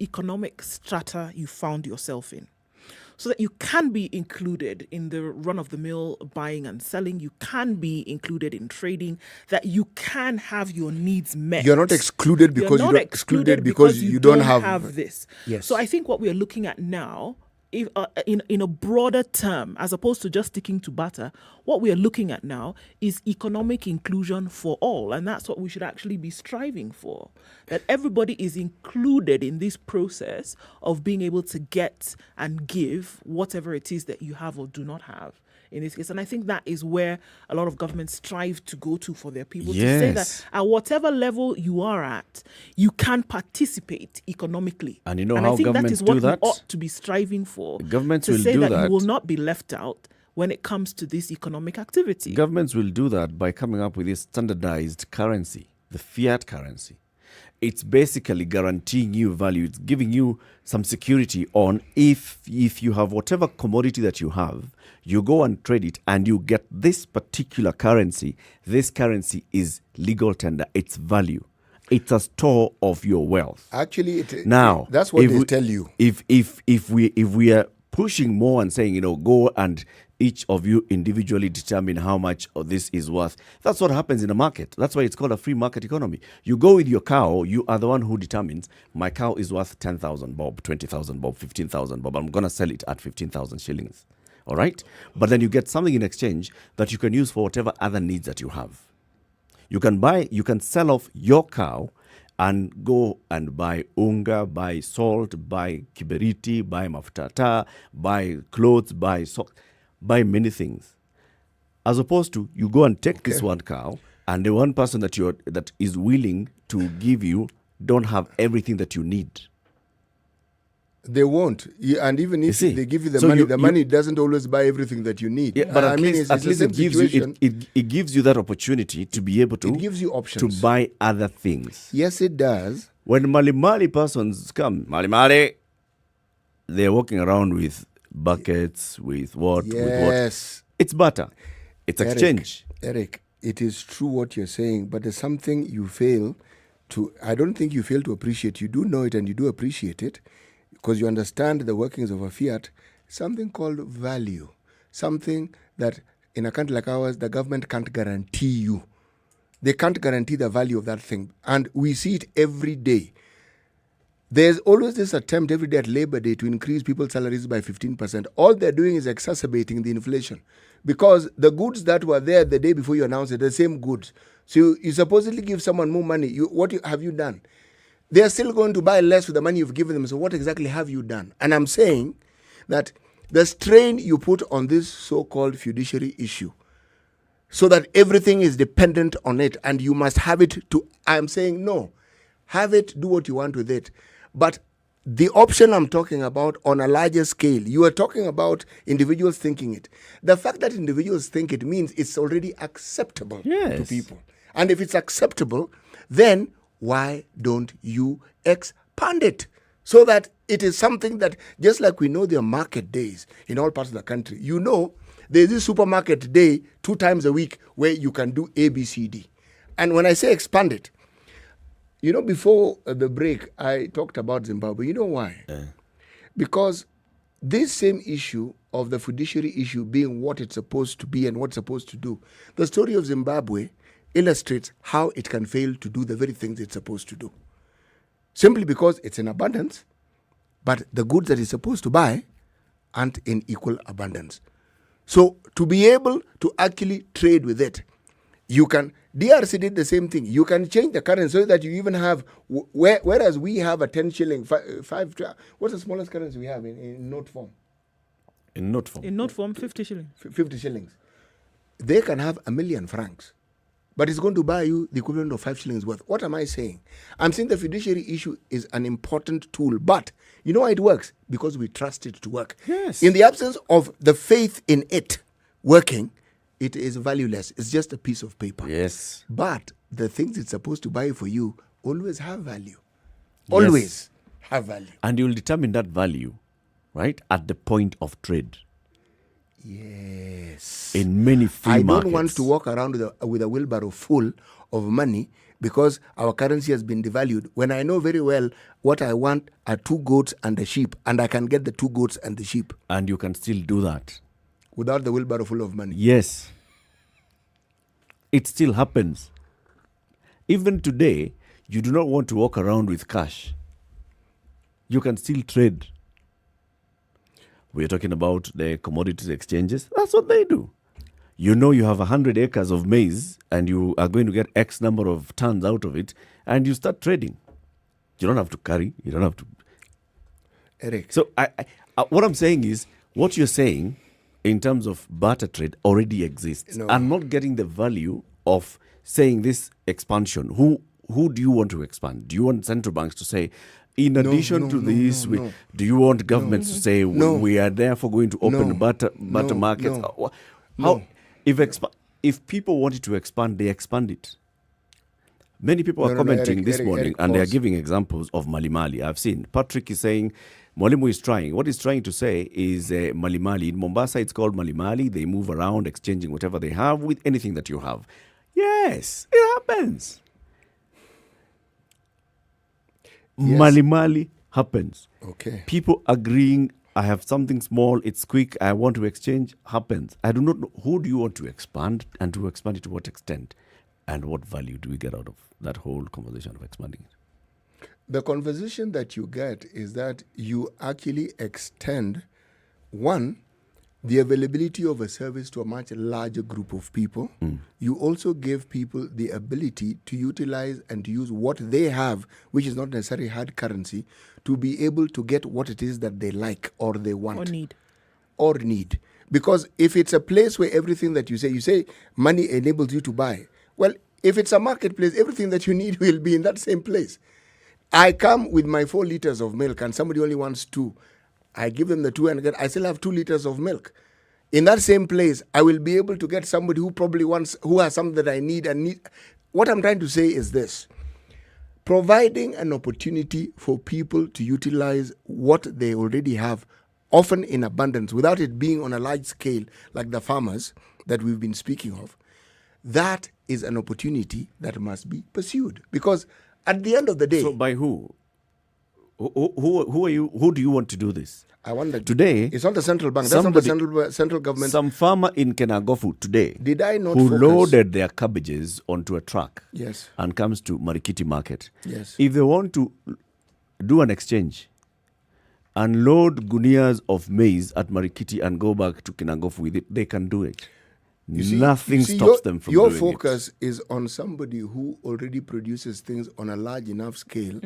economic strata you found yourself in. So that you can be included in the run-of-the-mill buying and selling, you can be included in trading, that you can have your needs met. You're not excluded because You're you not don't excluded because you don't have this. Yes. So I think what we are looking at now, if, in a broader term, as opposed to just sticking to barter, what we are looking at now is economic inclusion for all, and that's what we should actually be striving for. That everybody is included in this process of being able to get and give whatever it is that you have or do not have in this case. And I think that is where a lot of governments strive to go to for their people, to say that at whatever level you are at, you can participate economically. And you know and how I think governments that is what do that? we ought to be striving for. Governments to will say do that that. you will not be left out when it comes to this economic activity. Governments will do that by coming up with a standardized currency, the fiat currency. It's basically guaranteeing you value. It's giving you some security on if you have whatever commodity that you have, you go and trade it and you get this particular currency. This currency is legal tender. It's value. It's a store of your wealth. Actually, that's what they tell you. If we are pushing more and saying, go and each of you individually determine how much of this is worth. That's what happens in a market. That's why it's called a free market economy. You go with your cow, you are the one who determines, my cow is worth 10,000 bob, 20,000 bob, 15,000 bob. I'm going to sell it at 15,000 shillings. All right? But then you get something in exchange that you can use for whatever other needs that you have. You can sell off your cow and go and buy unga, buy salt, buy kiberiti, buy mafutata, buy clothes, buy socks, buy many things. As opposed to you go and take this one cow, and the one person that is willing to give you don't have everything that you need. They won't. And even if they give you the So money, you- the money doesn't always buy everything that you need. Yeah, but I at mean, least, it's the same it gives you situation. it gives you that opportunity to be able to It gives you options. to buy other things. Yes, it does. When Mali persons come, Mali, they're walking around with buckets, with what? With what? Yes. It's barter. It's exchange. Eric, it is true what you're saying, but there's something you fail to. I don't think you fail to appreciate. You do know it and you do appreciate it because you understand the workings of a fiat. Something called value. Something that in a country like ours, the government can't guarantee you. They can't guarantee the value of that thing. And we see it every day. There's always this attempt every day at Labor Day to increase people's salaries by 15%. All they're doing is exacerbating the inflation because the goods that were there the day before you announced it, the same goods. So you supposedly give someone more money. What have you done? They're still going to buy less with the money you've given them. So what exactly have you done? And I'm saying that the strain you put on this so-called fiduciary issue so that everything is dependent on it and you must have it to, I'm saying no. Have it, do what you want with it. But the option I'm talking about on a larger scale, you are talking about individuals thinking it. The fact that individuals think it means it's already acceptable to people. And if it's acceptable, then why don't you expand it? So that it is something that, just like we know there are market days in all parts of the country, you know, there's this supermarket day 2 times a week where you can do A, B, C, D. And when I say expand it, you know, before the break, I talked about Zimbabwe. You know why? Because this same issue of the fiduciary issue being what it's supposed to be and what it's supposed to do, the story of Zimbabwe illustrates how it can fail to do the very things it's supposed to do. Simply because it's in abundance, but the goods that it's supposed to buy aren't in equal abundance. So to be able to actually trade with it, you can, DRC did the same thing. You can change the currency so that you even have, whereas we have a 10 shilling, what's the smallest currency we have in note form? In note form? In note form, 50 shillings. 50 shillings. They can have 1 million francs, but it's going to buy you the equivalent of 5 shillings worth. What am I saying? I'm saying the fiduciary issue is an important tool, but you know why it works? Because we trust it to work. Yes. In the absence of the faith in it working, it is valueless. It's just a piece of paper. Yes. But the things it's supposed to buy for you always have value. Always have value. And you'll determine that value, right, at the point of trade. Yes. In many free markets. I don't want to walk around with a wheelbarrow full of money because our currency has been devalued when I know very well what I want are 2 goats and a sheep, and I can get the 2 goats and the sheep. And you can still do that. Without the wheelbarrow full of money. Yes. It still happens. Even today, you do not want to walk around with cash. You can still trade. We're talking about the commodities exchanges. That's what they do. You know you have 100 acres of maize and you are going to get X number of tons out of it and you start trading. You don't have to carry. You don't have to. Eric. So what I'm saying is, what you're saying in terms of barter trade already exists. No. I'm not getting the value of saying this expansion. Who do you want to expand? Do you want central banks to say, in addition to this, do you want governments to say we are therefore going to open barter markets? How if people wanted to expand, they expand it. Many people are commenting this morning and they are giving examples of Mali. I've seen Patrick is saying Mwalimu is trying. What he's trying to say is Mali. In Mombasa, it's called Mali. They move around, exchanging whatever they have with anything that you have. Yes, it happens. Yes. Mali happens. Okay. People agreeing, I have something small, it's quick, I want to exchange, happens. I do not know, who do you want to expand and to expand it to what extent? And what value do we get out of that whole conversation of expanding it? The conversation that you get is that you actually extend, one, the availability of a service to a much larger group of people. You also give people the ability to utilize and to use what they have, which is not necessarily hard currency, to be able to get what it is that they like or they want. Or need. Because if it's a place where everything that you say money enables you to buy. Well, if it's a marketplace, everything that you need will be in that same place. I come with my 4 liters of milk and somebody only wants 2. I give them the 2 and I still have 2 liters of milk. In that same place, I will be able to get somebody who probably who has something that I need. What I'm trying to say is this. Providing an opportunity for people to utilize what they already have, often in abundance, without it being on a large scale, like the farmers that we've been speaking of, that is an opportunity that must be pursued. Because at the end of the day... So by who? Who are you? Who do you want to do this? I wonder. Today, it's not the central bank. That's not the central government. Some farmer in Kenagofu today, did I not who focus? Loaded their cabbages onto a truck, yes, and comes to Marikiti market. Yes. If they want to do an exchange and load gunias of maize at Marikiti and go back to Kenagofu with it, they can do it. Nothing stops them from doing it. Your focus is on somebody who already produces things on a large enough scale.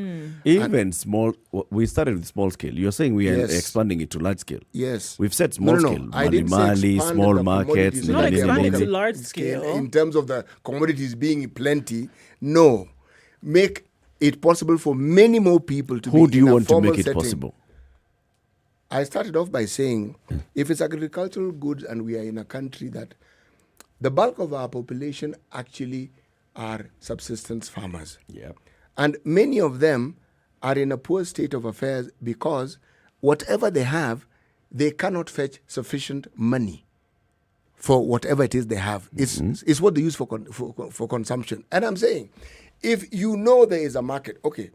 Even small, we started with small scale. You're saying we are expanding it to large scale. Yes. We've said small scale. Mali, small markets. Not expanding to large scale. In terms of the commodities being plenty, no. Make it possible for many more people to be in a formal setting. Who do you want to make it possible? I started off by saying, if it's agricultural goods and we are in a country that the bulk of our population actually are subsistence farmers. Yeah. And many of them are in a poor state of affairs because whatever they have, they cannot fetch sufficient money for whatever it is they have. It's what they use for consumption. And I'm saying, if you know there is a market, okay,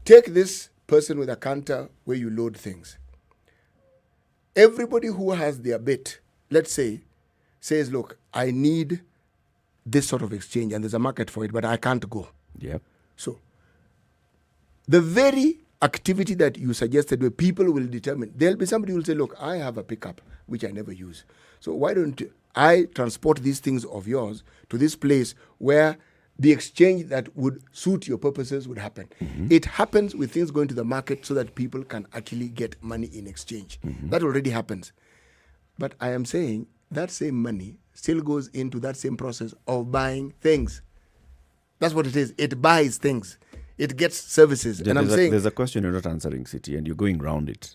take this person with a canter where you load things. Everybody who has their bit, let's say, says, look, I need this sort of exchange and there's a market for it, but I can't go. Yep. So, the very activity that you suggested where people will determine, there'll be somebody who will say, look, I have a pickup, which I never use. So why don't I transport these things of yours to this place where the exchange that would suit your purposes would happen. It happens with things going to the market so that people can actually get money in exchange. That already happens. But I am saying, that same money still goes into that same process of buying things. That's what it is. It buys things. It gets services. And I'm saying... There's a question you're not answering, City, and you're going round it.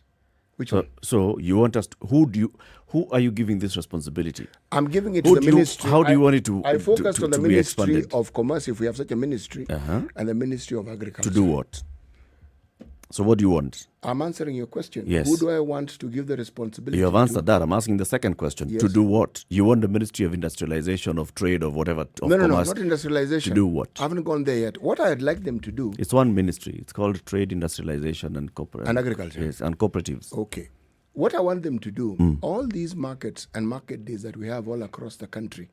Which one? So you want us... Who are you giving this responsibility? I'm giving it to the ministry. How do you want it to I focused on the Ministry of Commerce, if we have such a ministry, and the Ministry of Agriculture. To do what? So what do you want? I'm answering your question. Yes. Who do I want to give the responsibility? You have answered that. I'm asking the second question. Yes. To do what? You want the Ministry of Industrialization, of Trade, of whatever, of No, Commerce. not industrialization. To do what? I haven't gone there yet. What I'd like them to do... It's one ministry. It's called Trade, Industrialization and Corporate. And Agriculture. Yes, and Cooperatives. Okay. What I want them to do, all these markets and market days that we have all across the country,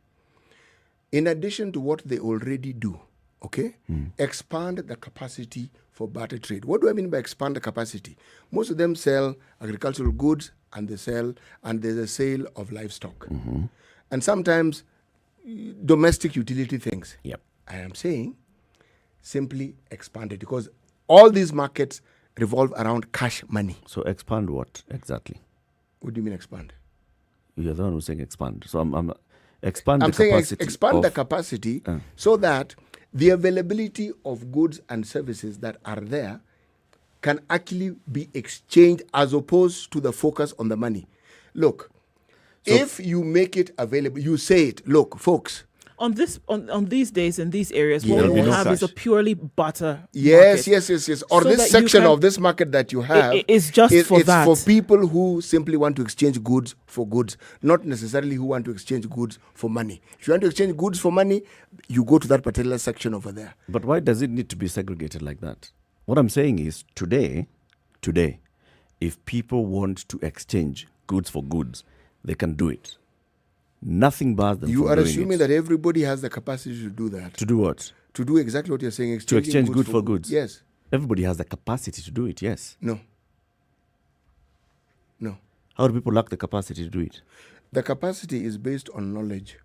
in addition to what they already do, okay, expand the capacity for barter trade. What do I mean by expand the capacity? Most of them sell agricultural goods and there's a sale of livestock. And sometimes domestic utility things. Yep. I am saying simply expand it because all these markets revolve around cash money. So expand what exactly? What do you mean expand? You're the one who's saying expand. So I'm expand I'm the saying capacity. Expand the capacity so that the availability of goods and services that are there can actually be exchanged as opposed to the focus on the money. Look, if you make it available, you say it, look, folks. On these days in these areas, what we have is a purely barter market. Yes. Or So this section of this market that you have is just for that. It's for people who simply want to exchange goods for goods, not necessarily who want to exchange goods for money. If you want to exchange goods for money, you go to that particular section over there. But why does it need to be segregated like that? What I'm saying is today, if people want to exchange goods for goods, they can do it. Nothing bars them. You are assuming that everybody has the capacity to do that. To do what? To do exactly what you're saying. To exchange goods for goods. Yes. Everybody has the capacity to do it, yes. No. How do people lack the capacity to do it? The capacity is based on knowledge.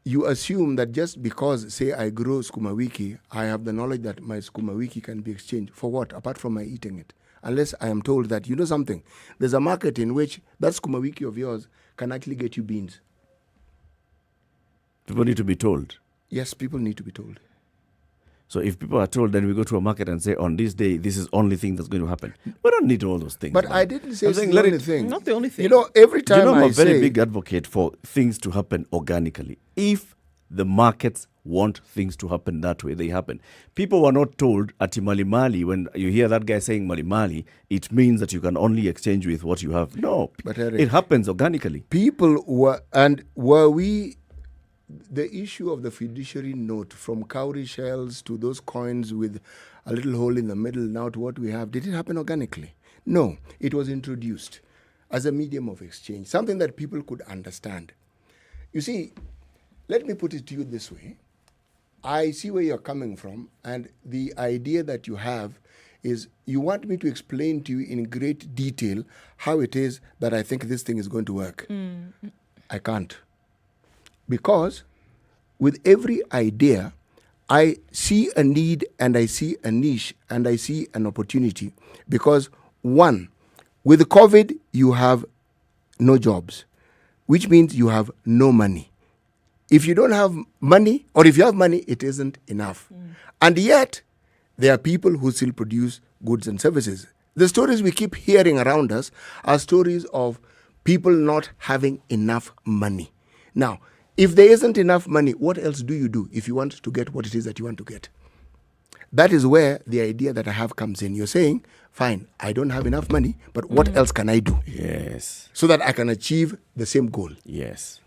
You assume that just because, say, I grow skuma wiki, I have the knowledge that my skuma wiki can be exchanged. For what? Apart from my eating it. Unless I am told that, you know something, there's a market in which that skuma wiki of yours can actually get you beans. People need to be told. Yes, people need to be told. So if people are told, then we go to a market and say, on this day, this is only thing that's going to happen. We don't need all those things. But man. I didn't say I'm it's saying the let only it- thing. Not the only thing. You know, every Do you time know I'm I a very say, big advocate for things to happen organically. If the markets want things to happen that way, they happen. People were not told at Mali Mali, when you hear that guy saying Mali Mali, it means that you can only exchange with what you have. No, But Eric, it happens organically. people were we the issue of the fiduciary note, from cowrie shells to those coins with a little hole in the middle now to what we have, did it happen organically? No, it was introduced as a medium of exchange, something that people could understand. You see, let me put it to you this way. I see where you're coming from, and the idea that you have is you want me to explain to you in great detail how it is that I think this thing is going to work. I can't. Because with every idea, I see a need and I see a niche and I see an opportunity. Because one, with COVID, you have no jobs, which means you have no money. If you don't have money, or if you have money, it isn't enough. And yet, there are people who still produce goods and services. The stories we keep hearing around us are stories of people not having enough money. Now, if there isn't enough money, what else do you do if you want to get what it is that you want to get? That is where the idea that I have comes in. You're saying, fine, I don't have enough money, but what else can I do? Yes. So that I can achieve the same goal. Yes.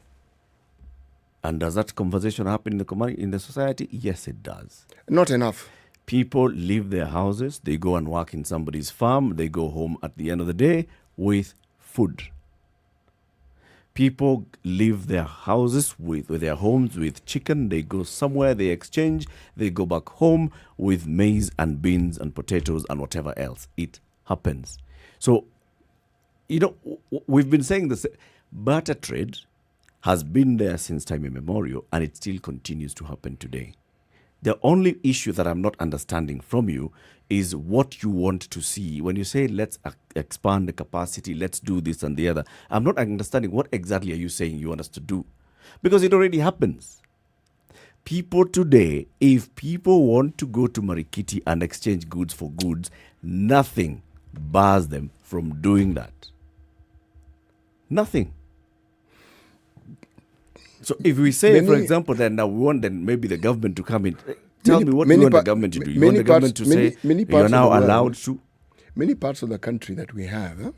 And does that conversation happen in the in the society? Yes, it does. Not enough. People leave their houses, they go and work in somebody's farm, they go home at the end of the day with food. People leave their houses with their homes with chicken, they go somewhere, they exchange, they go back home with maize and beans and potatoes and whatever else. It happens. So, you know, we've been saying this, barter trade has been there since time immemorial, and it still continues to happen today. The only issue that I'm not understanding from you is what you want to see. When you say, let's expand the capacity, let's do this and the other, I'm not understanding what exactly are you saying you want us to do? Because it already happens. People today, if people want to go to Marikiti and exchange goods for goods, nothing bars them from doing that. Nothing. So if we say, for example, that now we want then maybe the government to come in, tell me what you want the government to do. You want the government to say you're now allowed to? Many parts of the country that we have,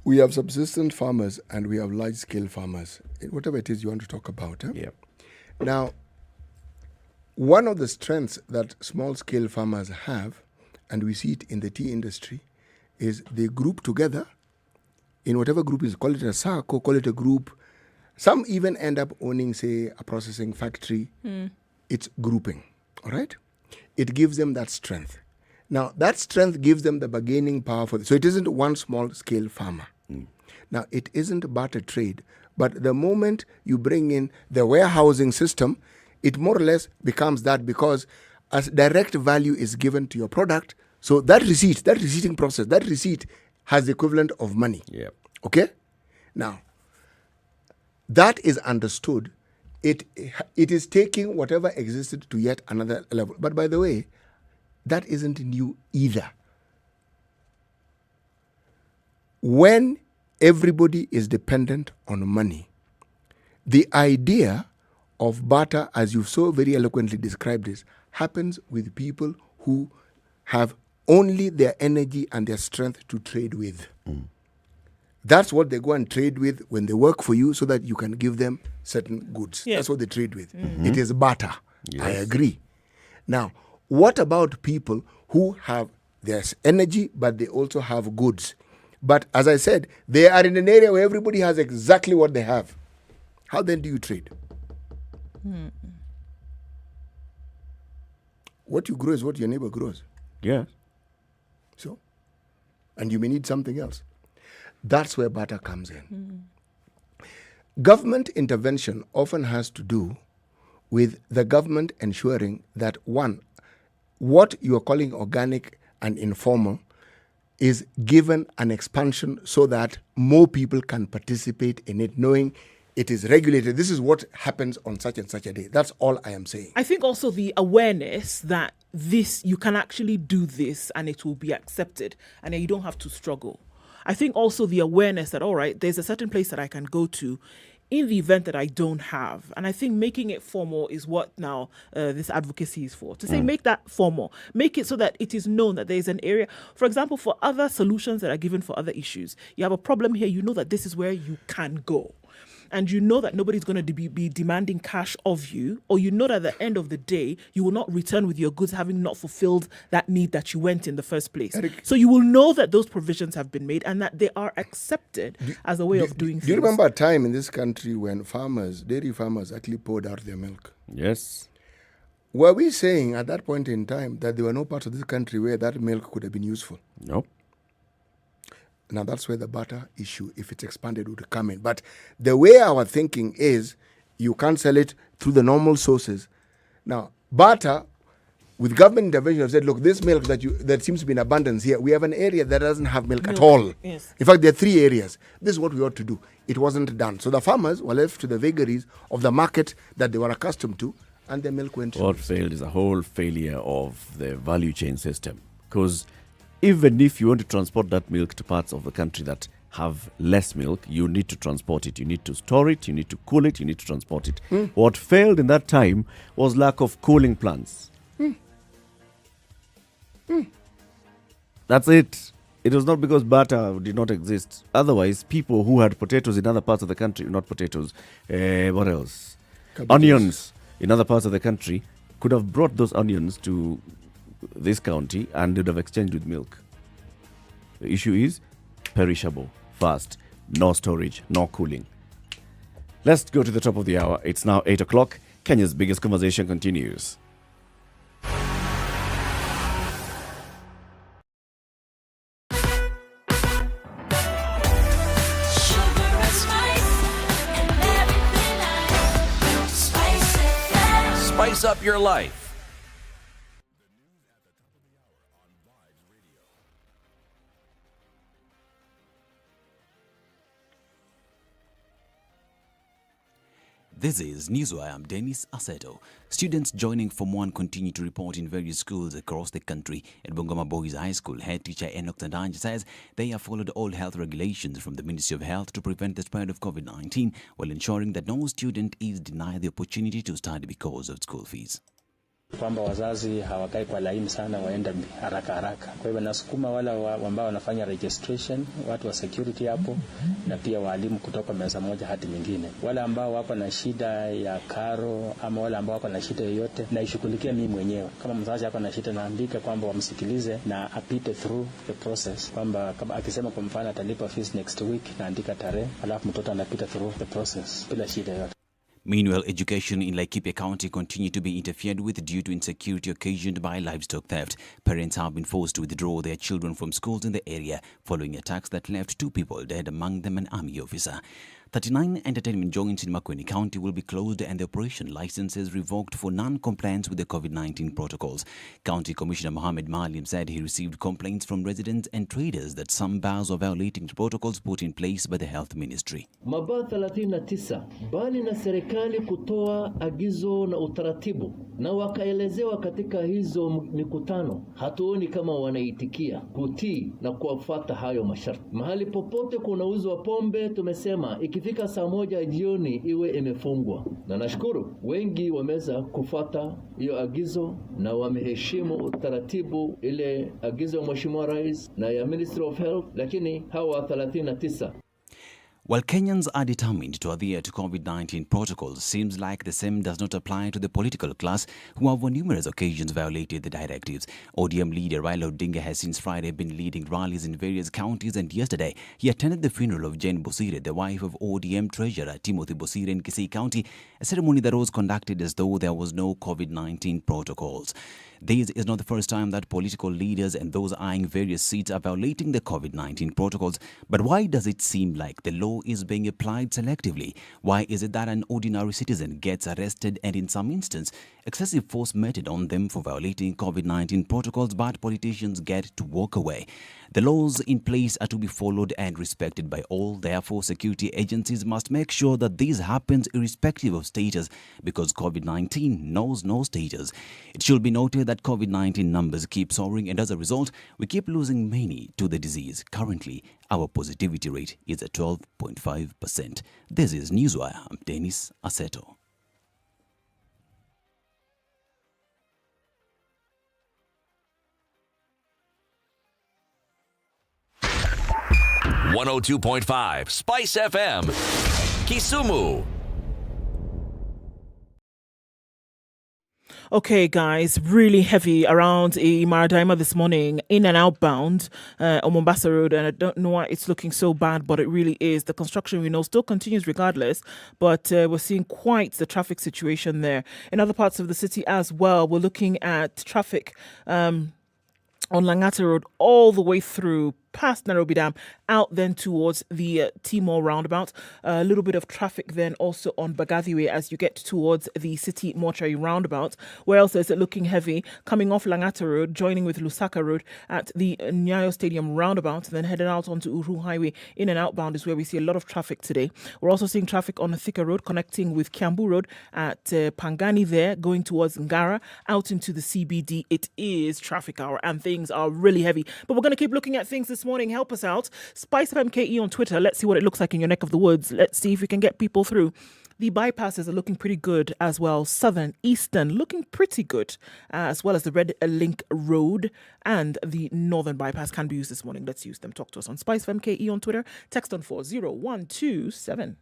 we have subsistence farmers and we have large-scale farmers, whatever it is you want to talk about. Yeah. Now, one of the strengths that small-scale farmers have, and we see it in the tea industry, is they group together in whatever group is, call it a SACCO, call it a group. Some even end up owning, say, a processing factory. It's grouping, all right? It gives them that strength. Now, that strength gives them the bargaining power for this. So it isn't one small-scale farmer. Now, it isn't barter trade, but the moment you bring in the warehousing system, it more or less becomes that, because as direct value is given to your product, so that receipt, that receipting process, that receipt has the equivalent of money. Yeah. Okay? Now, that is understood. It is taking whatever existed to yet another level. But by the way, that isn't new either. When everybody is dependent on money, the idea of barter, as you've so very eloquently described this, happens with people who have only their energy and their strength to trade with. That's what they go and trade with when they work for you, so that you can give them certain goods. Yeah. That's what they trade with. It is barter. Yes. I agree. Now, what about people who have their energy, but they also have goods? But as I said, they are in an area where everybody has exactly what they have. How then do you trade? What you grow is what your neighbor grows. Yeah. So, and you may need something else. That's where barter comes in. Government intervention often has to do with the government ensuring that, one, what you are calling organic and informal is given an expansion so that more people can participate in it, knowing it is regulated. This is what happens on such and such a day. That's all I am saying. I think also the awareness that you can actually do this and it will be accepted and you don't have to struggle. I think also the awareness that, all right, there's a certain place that I can go to in the event that I don't have. And I think making it formal is what now this advocacy is for. To say, make that formal. Make it so that it is known that there is an area. For example, for other solutions that are given for other issues, you have a problem here, you know that this is where you can go. And you know that nobody's going to be demanding cash of you, or you know that at the end of the day, you will not return with your goods having not fulfilled that need that you went in the first place. Eric, so you will know that those provisions have been made and that they are accepted as a way of doing things. Do you remember a time in this country when dairy farmers actually poured out their milk? Yes. Were we saying at that point in time that there were no parts of this country where that milk could have been useful? No. Now, that's where the butter issue, if it's expanded, would come in. But the way our thinking is, you can't sell it through the normal sources. Now, butter, with government intervention, have said, look, this milk that seems to be in abundance here, we have an area that doesn't have milk at all. Yes. In fact, there are 3 areas. This is what we ought to do. It wasn't done. So the farmers were left to the vagaries of the market that they were accustomed to, and their milk went. What failed is a whole failure of the value chain system. Because even if you want to transport that milk to parts of the country that have less milk, you need to transport it. You need to store it. You need to cool it. You need to transport it. What failed in that time was lack of cooling plants. That's it. It was not because butter did not exist. Otherwise, people who had potatoes in other parts of the country, not potatoes, what else? Cabbages. Onions in other parts of the country could have brought those onions to this county and would have exchanged with milk. The issue is perishable, fast, no storage, no cooling. Let's go to the top of the hour. It's now 8 o'clock. Kenya's biggest conversation continues. Spice up your life. This is Newswire. I'm Dennis Aseto. Students joining Form 1 continue to report in various schools across the country. At Bungoma Boys High School, head teacher Enoch Tandanja says they have followed all health regulations from the Ministry of Health to prevent the spread of COVID-19 while ensuring that no student is denied the opportunity to study because of school fees. Kwamba wazazi hawakai kwa laini sana, waenda haraka haraka. Kwa hivyo nasukuma wale ambao wanafanya registration, watu wa security hapo, na pia walimu kutoka meza moja hadi nyingine. Wale ambao wako na shida ya karo ama wale ambao wako na shida yoyote, na ishughulikia mimi mwenyewe. Kama mzazi wako na shida, naandika kwamba wamsikilize na apite through the process. Kwamba kama akisema kwa mfano atalipa fees next week, naandika tarehe, alafu mtoto anapita through the process bila shida yoyote. Meanwhile, education in Laikipia County continued to be interfered with due to insecurity occasioned by livestock theft. Parents have been forced to withdraw their children from schools in the area following attacks that left 2 people dead, among them an army officer. 39 entertainment joints in Makueni County will be closed and the operation licenses revoked for non-compliance with the COVID-19 protocols. County Commissioner Mohamed Malim said he received complaints from residents and traders that some bars are violating the protocols put in place by the Health Ministry. Mabaa 39 bali na serikali kutoa agizo na utaratibu na wakaelezewa katika hizo mikutano, hatuoni kama wanaitikia kutii na kufuata hayo masharti. Mahali popote kunauzwa pombe, tumesema ikifika saa 1 jioni iwe imefungwa, na nashukuru wengi wameweza kufuata hiyo agizo na wameheshimu utaratibu ile agizo ya Mheshimiwa Rais na ya Ministry of Health, lakini hawa 39. While Kenyans are determined to adhere to COVID-19 protocols, seems like the same does not apply to the political class who have on numerous occasions violated the directives. ODM leader Raila Odinga has since Friday been leading rallies in various counties, and yesterday he attended the funeral of Jane Bosire, the wife of ODM treasurer Timothy Bosire in Kisii County, a ceremony that was conducted as though there was no COVID-19 protocols. This is not the first time that political leaders and those eyeing various seats are violating the COVID-19 protocols. But why does it seem like the law is being applied selectively? Why is it that an ordinary citizen gets arrested and in some instances excessive force meted on them for violating COVID-19 protocols, but politicians get to walk away? The laws in place are to be followed and respected by all. Therefore, security agencies must make sure that this happens irrespective of status, because COVID-19 knows no status. It should be noted that COVID-19 numbers keep soaring, and as a result, we keep losing many to the disease. Currently, our positivity rate is at 12.5%. This is Newswire. I'm Dennis Aseto. .5 Spice FM, Kisumu. Okay, guys, really heavy around Maradaima this morning, in and outbound on Mombasa Road, and I don't know why it's looking so bad, but it really is. The construction, we know, still continues regardless, but we're seeing quite the traffic situation there. In other parts of the city as well, we're looking at traffic on Langata Road all the way through past Nairobi Dam, out then towards the Timor roundabout. A little bit of traffic then also on Bagathi Way as you get towards the City Mortuary roundabout. Where else is it looking heavy? Coming off Langata Road, joining with Lusaka Road at the Nyayo Stadium roundabout, then headed out onto Uhuru Highway. In and outbound is where we see a lot of traffic today. We're also seeing traffic on Thika Road connecting with Kiambu Road at Pangani there, going towards Ngara, out into the CBD. It is traffic hour and things are really heavy. But we're going to keep looking at things this morning. Help us out. SpiceFM KE on Twitter. Let's see what it looks like in your neck of the woods. Let's see if we can get people through. The bypasses are looking pretty good as well. Southern, Eastern looking pretty good, as well as the Red Link Road and the Northern bypass can be used this morning. Let's use them. Talk to us on SpiceFM KE on Twitter. Text on 40127.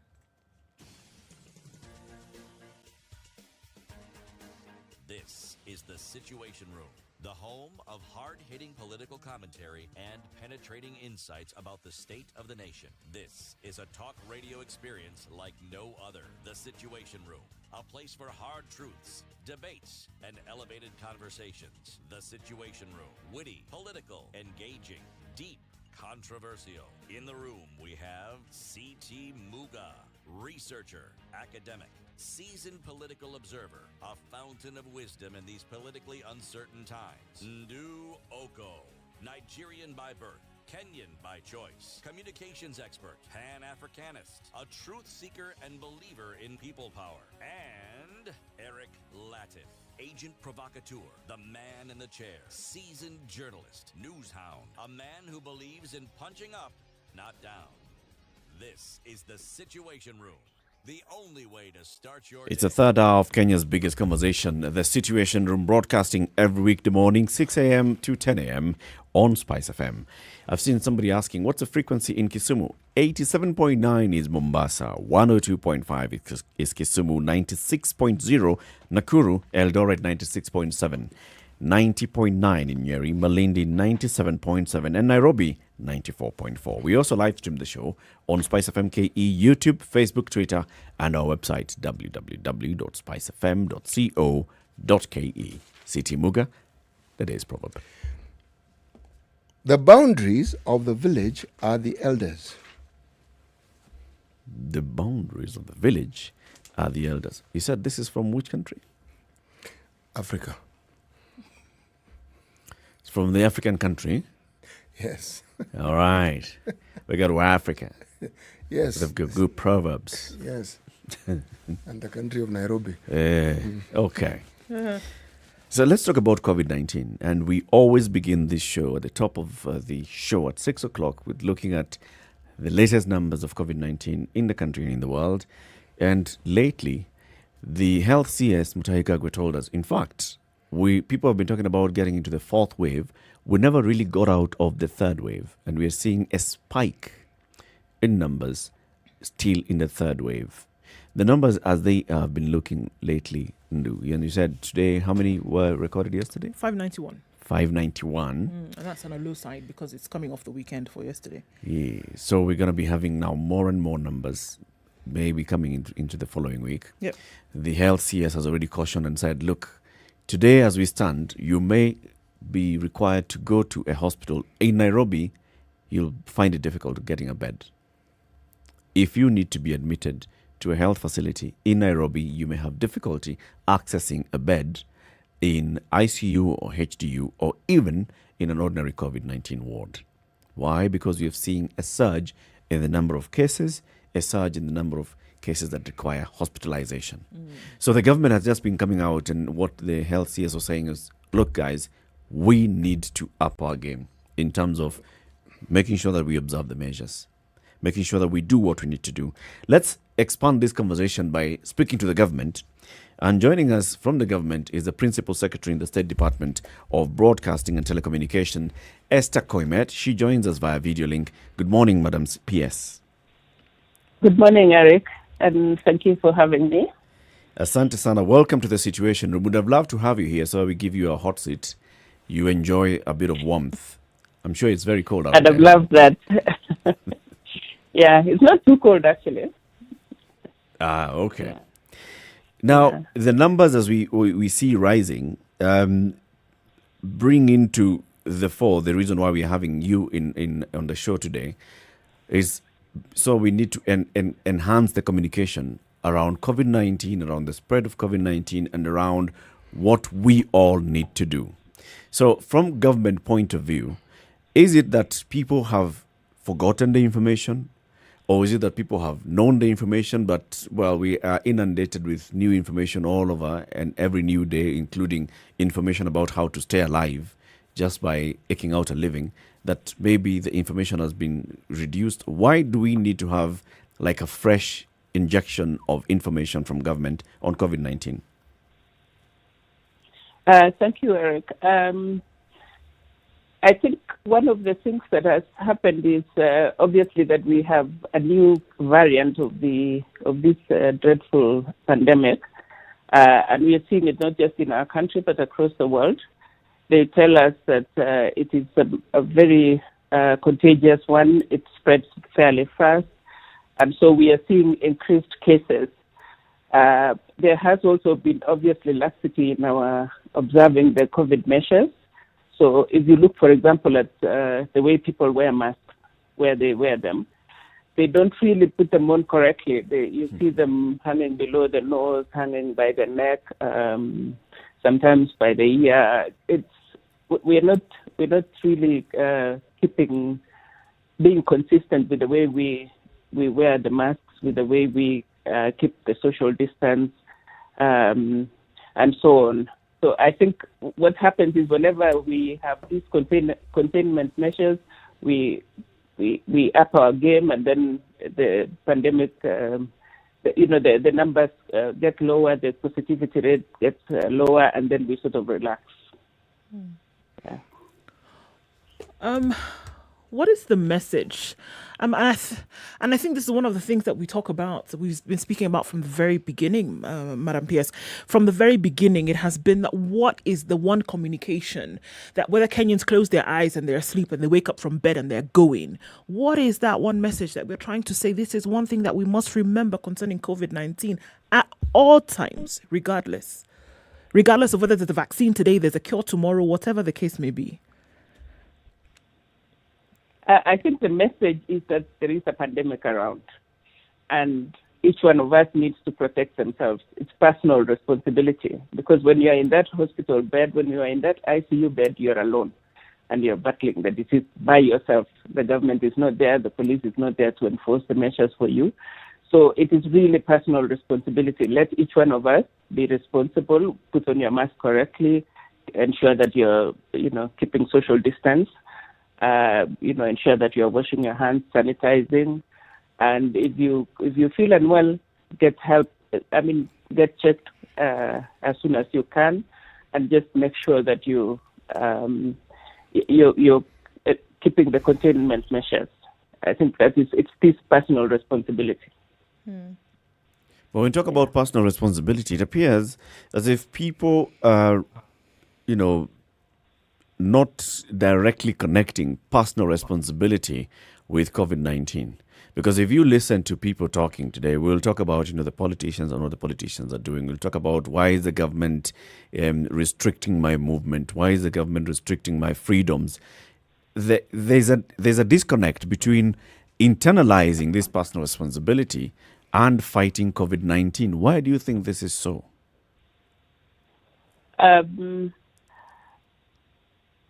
This is the Situation Room, the home of hard-hitting political commentary and penetrating insights about the state of the nation. This is a talk radio experience like no other. The Situation Room, a place for hard truths, debates, and elevated conversations. The Situation Room, witty, political, engaging, deep, controversial. In the room, we have C.T. Muga, researcher, academic, seasoned political observer, a fountain of wisdom in these politically uncertain times. Ndu Oko, Nigerian by birth, Kenyan by choice, communications expert, Pan-Africanist, a truth seeker and believer in people power, and Eric Latif, agent provocateur, the man in the chair, seasoned journalist, news hound, a man who believes in punching up, not down. This is the Situation Room. The only way to start your It's the third hour of Kenya's biggest conversation, the Situation Room, broadcasting every weekday morning, 6 a.m. to 10 a.m. on Spice FM. I've seen somebody asking, what's the frequency in Kisumu? 87.9 is Mombasa, 102.5 is Kisumu, 96.0 Nakuru, Eldoret 96.7, 90.9 in Nyeri, Malindi 97.7, and Nairobi 94.4. We also live stream the show on SpiceFM KE, YouTube, Facebook, Twitter, and our website www.spicefm.co.ke. CT Muga, the day's proverb. The boundaries of the village are the elders. The boundaries of the village are the elders. You said this is from which country? Africa. It's from the African country? Yes. All right. We go to Africa. Yes. We've got good proverbs. Yes. And the country of Nairobi. Okay. So let's talk about COVID-19. And we always begin this show at the top of the show at 6 o'clock with looking at the latest numbers of COVID-19 in the country and in the world. And lately, the health CS, Muthui, told us, in fact, people have been talking about getting into the fourth wave. We never really got out of the third wave. And we are seeing a spike in numbers still in the third wave. The numbers as they have been looking lately, and you said today, how many were recorded yesterday? 591. 591. And that's on a low side because it's coming off the weekend for yesterday. Yeah. So we're going to be having now more and more numbers, maybe coming into the following week. Yep. The health CS has already cautioned and said, look, Today, as we stand, you may be required to go to a hospital. In Nairobi, you'll find it difficult getting a bed. If you need to be admitted to a health facility in Nairobi, you may have difficulty accessing a bed in ICU or HDU or even in an ordinary COVID-19 ward. Why? Because we have seen a surge in the number of cases, a surge in the number of cases that require hospitalization. So the government has just been coming out, and what the health CS was saying is, look guys, we need to up our game in terms of making sure that we observe the measures, making sure that we do what we need to do. Let's expand this conversation by speaking to the government. And joining us from the government is the Principal Secretary in the State Department of Broadcasting and Telecommunication, Esther Koimet. She joins us via video link. Good morning, Madam PS. Good morning, Eric, and thank you for having me. Asante sana. Welcome to the Situation Room. Would have loved to have you here, so we give you a hot seat. You enjoy a bit of warmth. I'm sure it's very cold out there. I'd have loved that. Yeah, it's not too cold, actually. Okay. Yeah. Now, the numbers as we see rising bring into the fore the reason why we're having you in on the show today is so we need to enhance the communication around COVID-19, around the spread of COVID-19, and around what we all need to do. So from government point of view, is it that people have forgotten the information? Or is it that people have known the information, but, well, we are inundated with new information all over and every new day, including information about how to stay alive just by eking out a living, that maybe the information has been reduced? Why do we need to have like a fresh injection of information from government on COVID-19? Thank you, Eric. I think one of the things that has happened is obviously that we have a new variant of this dreadful pandemic, and we are seeing it not just in our country but across the world. They tell us that it is a very contagious one. It spreads fairly fast, and so we are seeing increased cases. There has also been obviously laxity in our observing the COVID measures. So if you look, for example, at the way people wear masks, where they wear them, they don't really put them on correctly. You see them hanging below the nose, hanging by the neck, sometimes by the ear. We're not really being consistent with the way we wear the masks, with the way we keep the social distance, and so on. So I think what happens is whenever we have these containment measures, we up our game, and then the pandemic, the numbers get lower, the positivity rate gets lower, and then we sort of relax. Yeah. What is the message? And I think this is one of the things that we talk about, that we've been speaking about from the very beginning, Madam PS. From the very beginning, it has been that what is the one communication that whether Kenyans close their eyes and they're asleep and they wake up from bed and they're going, what is that one message that we're trying to say? This is one thing that we must remember concerning COVID-19 at all times, regardless of whether there's a vaccine today, there's a cure tomorrow, whatever the case may be. I think the message is that there is a pandemic around, and each one of us needs to protect themselves. It's personal responsibility, because when you're in that hospital bed, when you're in that ICU bed, you're alone, and you're battling the disease by yourself. The government is not there, the police is not there to enforce the measures for you. So it is really personal responsibility. Let each one of us be responsible, put on your mask correctly, ensure that you're, keeping social distance. Ensure that you're washing your hands, sanitizing, and if you feel unwell, get help. Get checked as soon as you can, and just make sure that you're keeping the containment measures. I think it's this personal responsibility. When we talk about personal responsibility, it appears as if people are, not directly connecting personal responsibility with COVID-19. Because if you listen to people talking today, we'll talk about, the politicians and what the politicians are doing. We'll talk about why is the government restricting my movement? Why is the government restricting my freedoms? There's a disconnect between internalizing this personal responsibility and fighting COVID-19. Why do you think this is so?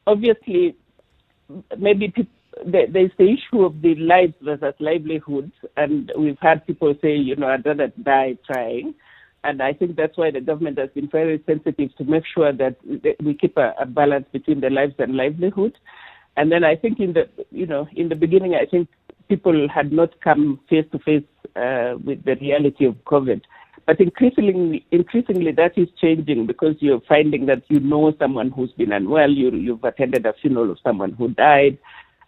Obviously, maybe there's the issue of the lives versus livelihoods, and we've had people say, I'd rather die trying. And I think that's why the government has been very sensitive to make sure that we keep a balance between the lives and livelihood. And then I think in the beginning, I think people had not come face to face with the reality of COVID. But increasingly, that is changing because you're finding that someone who's been unwell, you've attended a funeral of someone who died.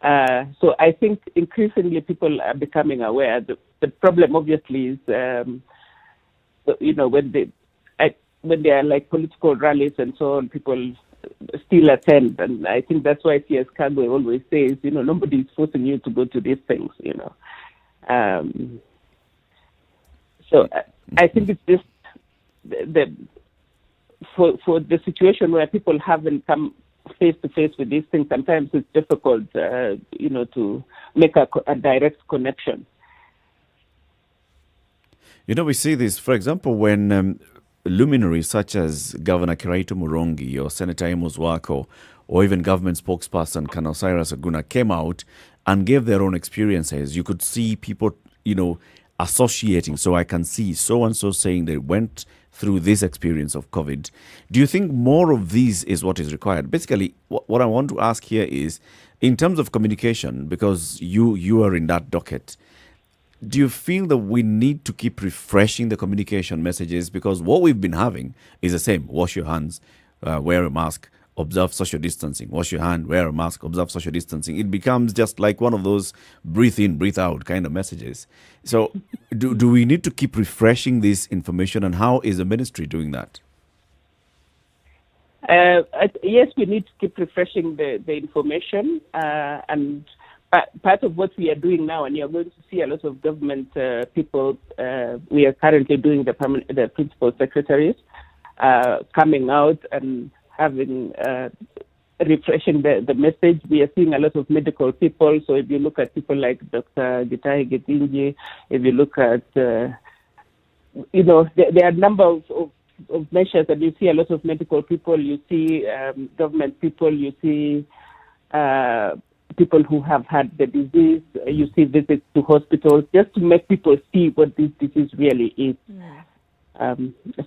So I think increasingly people are becoming aware. The problem obviously is, when they are like political rallies and so on, people still attend. And I think that's why CS Kagwe always says, nobody is forcing you to go to these things, So I think it's just for the situation where people haven't come face to face with these things, sometimes it's difficult, to make a direct connection. We see this, for example, when luminaries such as Governor Kiraitu Murongi or Senator Amos Wako or even government spokesperson Colonel Cyrus Aguna came out and gave their own experiences. You could see people, associating. So I can see so-and-so saying they went through this experience of COVID. Do you think more of these is what is required? Basically, what I want to ask here is, in terms of communication, because you are in that docket, do you feel that we need to keep refreshing the communication messages? Because what we've been having is the same. Wash your hands, wear a mask, observe social distancing. Wash your hand, wear a mask, observe social distancing. It becomes just like one of those breathe in, breathe out kind of messages. So do we need to keep refreshing this information, and how is the ministry doing that? Yes, we need to keep refreshing the information, and part of what we are doing now, and you're going to see a lot of government people, we are currently doing the principal secretaries coming out and having refreshing the message. We are seeing a lot of medical people. So if you look at people like Dr. Gitahi Getinji, if you look at, there are a number of measures, and you see a lot of medical people, you see government people, you see people who have had the disease, you see visits to hospitals, just to make people see what this disease really is.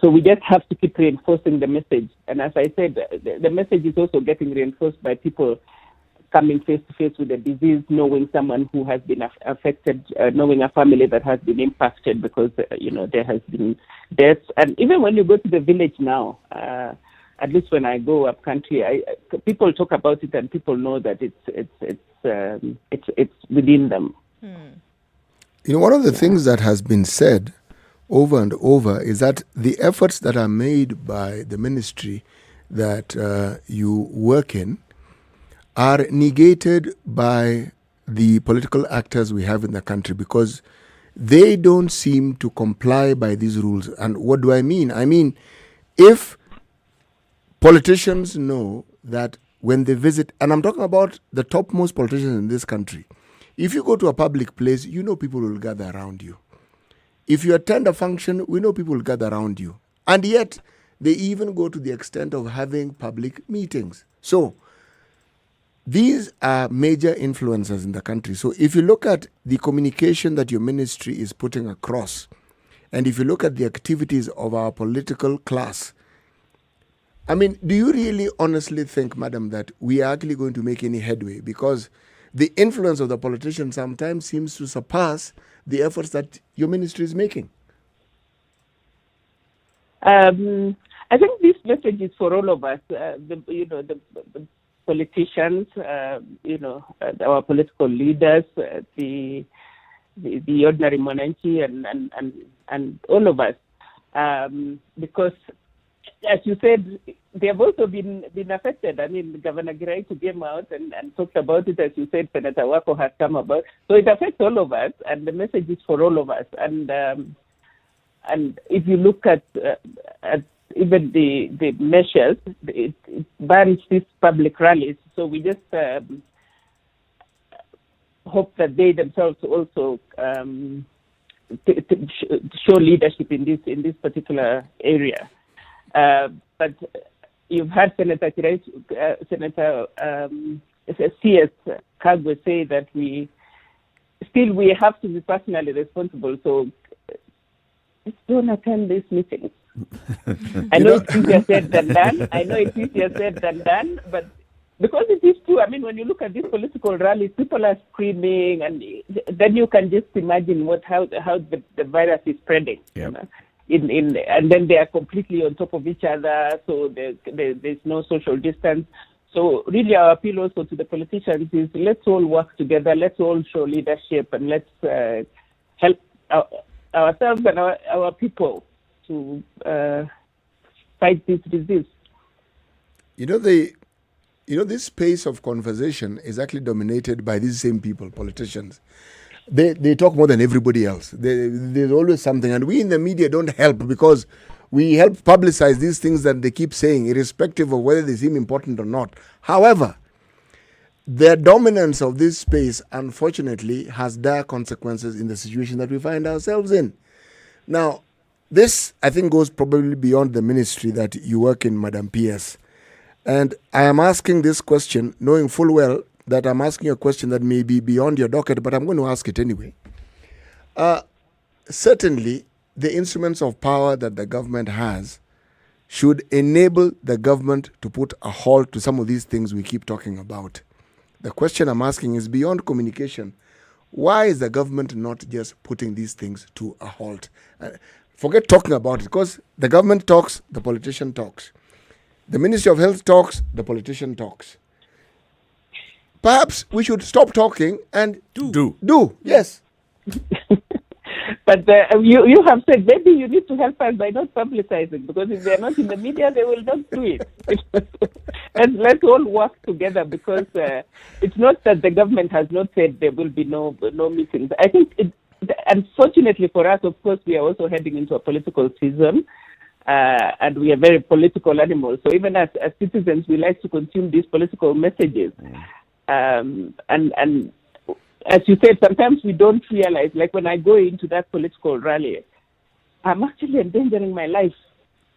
So we just have to keep reinforcing the message. And as I said, the message is also getting reinforced by people coming face to face with the disease, knowing someone who has been affected, knowing a family that has been impacted because, there has been deaths. And even when you go to the village now, at least when I go up country, people talk about it and people know that it's within them. One of the things that has been said over and over is that the efforts that are made by the ministry that you work in are negated by the political actors we have in the country because they don't seem to comply by these rules. And what do I mean? I mean, if politicians know that when they visit, and I'm talking about the topmost politicians in this country, if you go to a public place, people will gather around you. If you attend a function, we know people will gather around you. And yet, they even go to the extent of having public meetings. So, these are major influencers in the country. So, if you look at the communication that your ministry is putting across, and if you look at the activities of our political class, I mean, do you really honestly think, madam, that we are actually going to make any headway? Because the influence of the politicians sometimes seems to surpass the efforts that your ministry is making. I think this message is for all of us. The politicians, our political leaders, the ordinary monarchy, and all of us, because as you said, they have also been affected. I mean, Governor Giraitu came out and talked about it. As you said, Senator Wako has come about. So it affects all of us, and the message is for all of us. And if you look at even the measures, it bans these public rallies. So we just hope that they themselves also show leadership in this particular area. But you've heard Senator C.S. Kagwe say that we have to be personally responsible. So just don't attend these meetings. I know it's easier said than done. But because it is true, I mean, when you look at these political rallies, people are screaming, and then you can just imagine how the virus is spreading. Yep. And then they are completely on top of each other, so there's no social distance. So really our appeal also to the politicians is let's all work together, let's all show leadership, and let's help ourselves and our people to fight this disease. This space of conversation is actually dominated by these same people, politicians. They talk more than everybody else. There's always something, and we in the media don't help because we help publicize these things that they keep saying, irrespective of whether they seem important or not. However, the dominance of this space, unfortunately, has dire consequences in the situation that we find ourselves in. Now, this, I think, goes probably beyond the ministry that you work in, Madam PS. And I am asking this question, knowing full well that I'm asking you a question that may be beyond your docket, but I'm going to ask it anyway. Certainly, the instruments of power that the government has should enable the government to put a halt to some of these things we keep talking about. The question I'm asking is beyond communication. Why is the government not just putting these things to a halt? Forget talking about it, because the government talks, the politician talks. The Ministry of Health talks, the politician talks. Perhaps we should stop talking and do. Yes. But you have said maybe you need to help us by not publicizing, because if they are not in the media, they will not do it. And let's all work together, because it's not that the government has not said there will be no meetings. I think, unfortunately for us, of course, we are also heading into a political season. And we are very political animals. So even as citizens, we like to consume these political messages. And as you said, sometimes we don't realize, like when I go into that political rally, I'm actually endangering my life.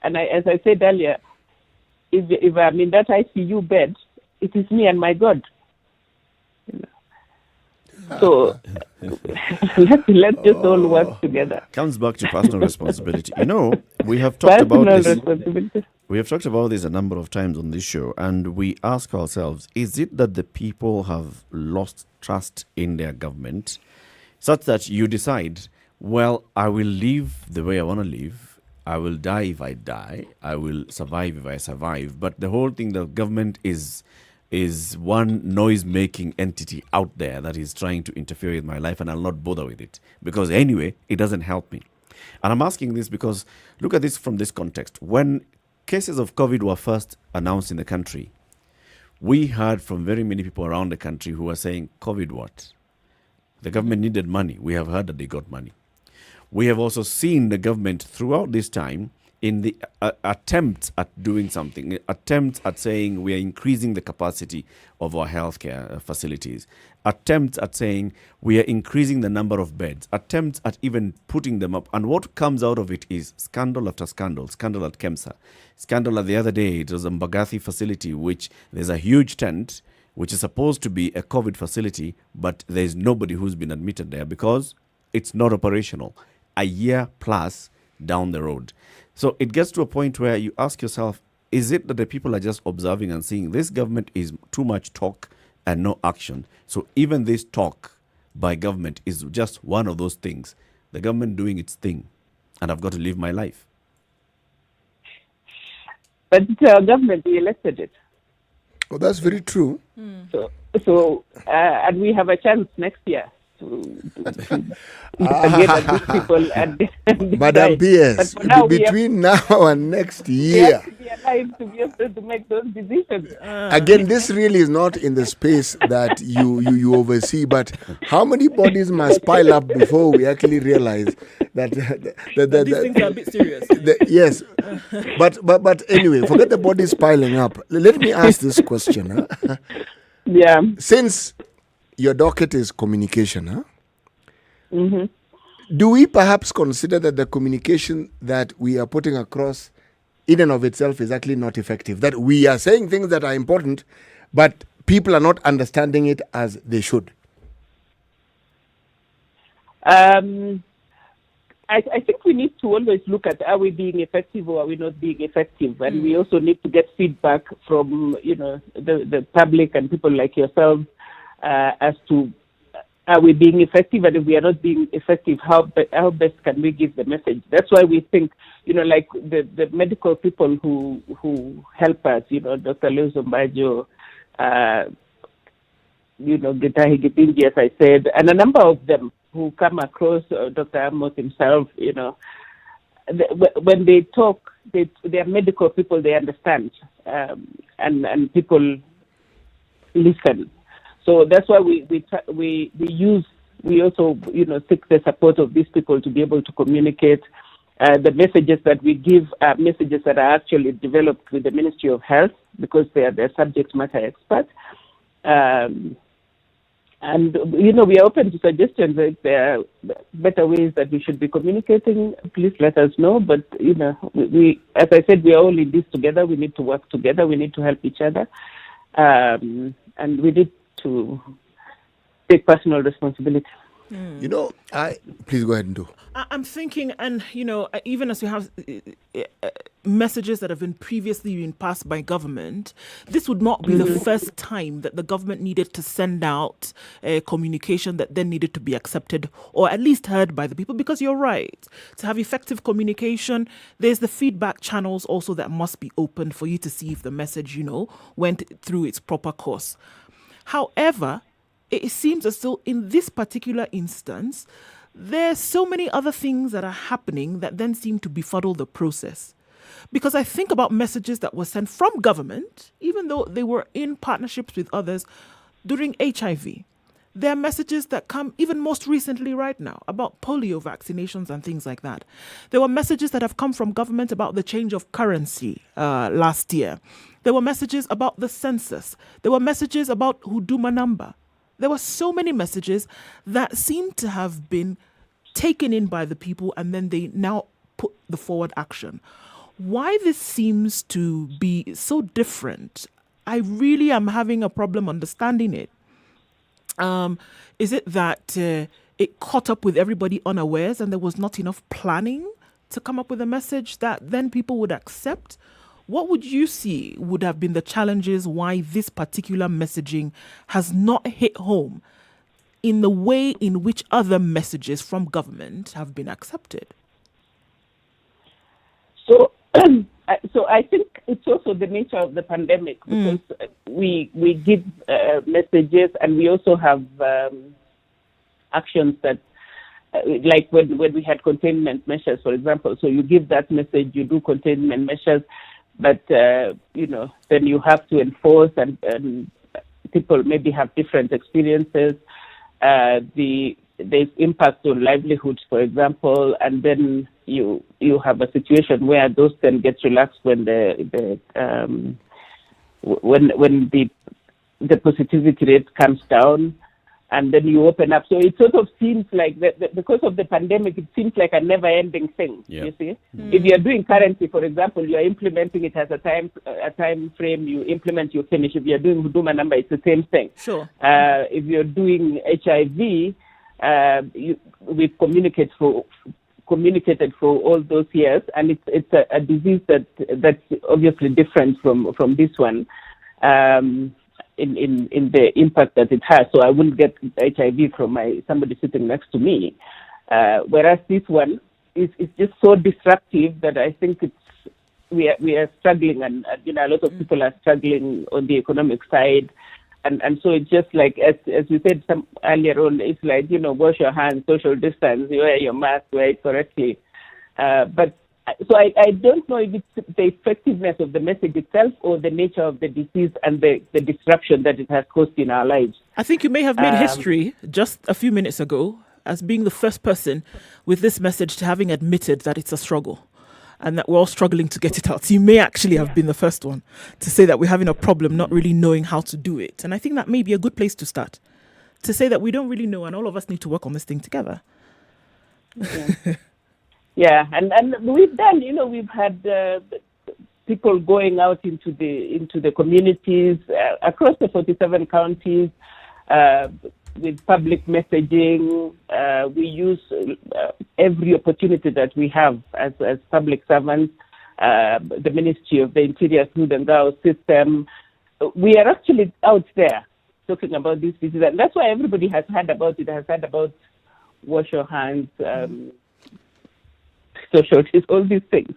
And as I said earlier, if I'm in that ICU bed, it is me and my God. So let's just all work together. Comes back to personal responsibility. We have talked about this. We have talked about this a number of times on this show, and we ask ourselves, is it that the people have lost trust in their government such that you decide, well, I will live the way I want to live, I will die if I die, I will survive if I survive, but the whole thing, the government is one noise-making entity out there that is trying to interfere with my life, and I'll not bother with it because anyway, it doesn't help me. And I'm asking this because look at this from this context. When cases of COVID were first announced in the country, we heard from very many people around the country who were saying, COVID what? The government needed money. We have heard that they got money. We have also seen the government throughout this time in the attempts at doing something, attempts at saying we are increasing the capacity of our healthcare facilities, attempts at saying we are increasing the number of beds, attempts at even putting them up. And what comes out of it is scandal after scandal. Scandal at KEMSA. Scandal at the other day, it was a Mbagathi facility, which there's a huge tent, which is supposed to be a COVID facility, but there's nobody who's been admitted there because it's not operational. A year plus down the road. So it gets to a point where you ask yourself, is it that the people are just observing and seeing this government is too much talk and no action? So even this talk by government is just one of those things. The government doing its thing, and I've got to live my life. But it's our government, we elected it. Oh, that's very true. So and we have a chance next year again at these people and Madam PS, But for now, between now and next we year. have to be alive to be able to make those decisions. Again, this really is not in the space that you oversee, but how many bodies must pile up before we actually realize that These things are a bit serious. yes, but anyway, forget the bodies piling up. Let me ask this question. Huh? Yeah. Since your docket is communication, huh? Mm-hmm. Do we perhaps consider that the communication that we are putting across in and of itself is actually not effective? That we are saying things that are important, but people are not understanding it as they should? I think we need to always look at, are we being effective or are we not being effective? And we also need to get feedback from, the public and people like yourselves as to, are we being effective? And if we are not being effective, how best can we give the message? That's why we think, like the medical people who help us, Dr. Leo Zombajo, Gitahi Gipinji, as I said, and a number of them who come across, Dr. Amos himself, when they talk, they are medical people, they understand, and people listen. So that's why we also seek the support of these people to be able to communicate. The messages that we give are messages that are actually developed with the Ministry of Health because they are the subject matter experts. And we are open to suggestions. If there are better ways that we should be communicating, please let us know. But we, as I said, we are all in this together. We need to work together. We need to help each other, and we need to take personal responsibility. Please go ahead and do. I'm thinking, and even as we have messages that have been previously been passed by government, this would not be the first time that the government needed to send out a communication that then needed to be accepted or at least heard by the people. Because you're right, to have effective communication, there's the feedback channels also that must be opened for you to see if the message, went through its proper course. However, it seems as though in this particular instance, there's so many other things that are happening that then seem to befuddle the process. Because I think about messages that were sent from government, even though they were in partnerships with others during HIV. There are messages that come even most recently right now about polio vaccinations and things like that. There were messages that have come from government about the change of currency last year. There were messages about the census. There were messages about Huduma number. There were so many messages that seem to have been taken in by the people and then they now put the forward action. Why this seems to be so different, I really am having a problem understanding it. Is it that it caught up with everybody unawares and there was not enough planning to come up with a message that then people would accept? What would you see would have been the challenges why this particular messaging has not hit home in the way in which other messages from government have been accepted? So I think it's also the nature of the pandemic because we give messages and we also have actions that, like when we had containment measures, for example. So you give that message, you do containment measures, but then you have to enforce and people maybe have different experiences. There's impact on livelihoods, for example, and then you have a situation where those then get relaxed when the positivity rate comes down, and then you open up. So it sort of seems like because of the pandemic, it seems like a never-ending thing. You see, if you're doing currency, for example, you are implementing it as a time frame. You implement, you finish. If you're doing Huduma number, it's the same thing. Sure. If you're doing HIV, we've communicated for all those years, and it's a disease that's obviously different from this one. In the impact that it has. So I wouldn't get HIV from somebody sitting next to me. Whereas this one is just so disruptive that I think we are struggling, and a lot of people are struggling on the economic side. And so it's just like, as we said some earlier on, it's like, wash your hands, social distance, you wear your mask, wear it correctly. But so I don't know if it's the effectiveness of the message itself or the nature of the disease and the disruption that it has caused in our lives. I think you may have made history just a few minutes ago as being the first person with this message to having admitted that it's a struggle and that we're all struggling to get it out. So you may actually have been the first one to say that we're having a problem not really knowing how to do it. And I think that may be a good place to start, to say that we don't really know and all of us need to work on this thing together. Yeah, and we've done, we've had people going out into the communities across the 47 counties with public messaging. We use every opportunity that we have as public servants, the Ministry of the Interior through the Ngao system. We are actually out there talking about this disease, and that's why everybody has heard about it, has heard about wash your hands, social distance, all these things.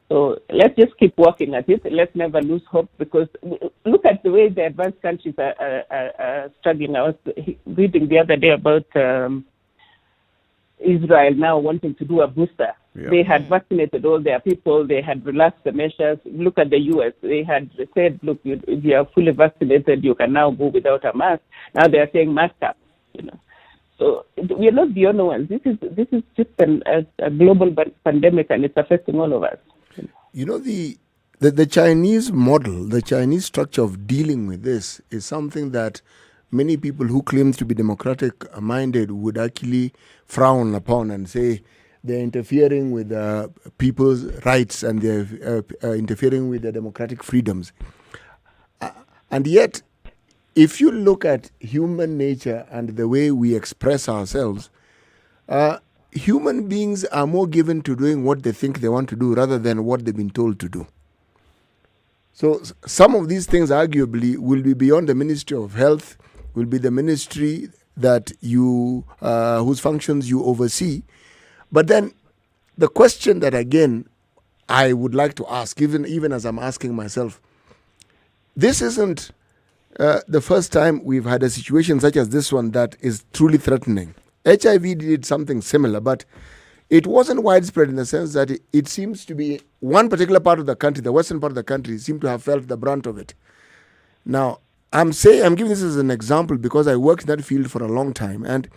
So let's just keep working at it. Let's never lose hope, because look at the way the advanced countries are struggling. I was reading the other day about Israel now wanting to do a booster. Yeah. They had vaccinated all their people. They had relaxed the measures. Look at the U.S. They had said, look, if you are fully vaccinated, you can now go without a mask. Now they are saying mask up, So we are not the only ones. This is just a global pandemic, and it's affecting all of us. The Chinese model, the Chinese structure of dealing with this is something that many people who claim to be democratic-minded would actually frown upon and say they're interfering with people's rights and they're interfering with their democratic freedoms. And yet, if you look at human nature and the way we express ourselves, human beings are more given to doing what they think they want to do rather than what they've been told to do. So some of these things arguably will be beyond the Ministry of Health, will be the ministry that you, whose functions you oversee. But then the question that again I would like to ask, even as I'm asking myself, this isn't the first time we've had a situation such as this one that is truly threatening. HIV did something similar, but it wasn't widespread in the sense that it seems to be one particular part of the country, the western part of the country, seemed to have felt the brunt of it. Now, I'm giving this as an example because I worked in that field for a long time, and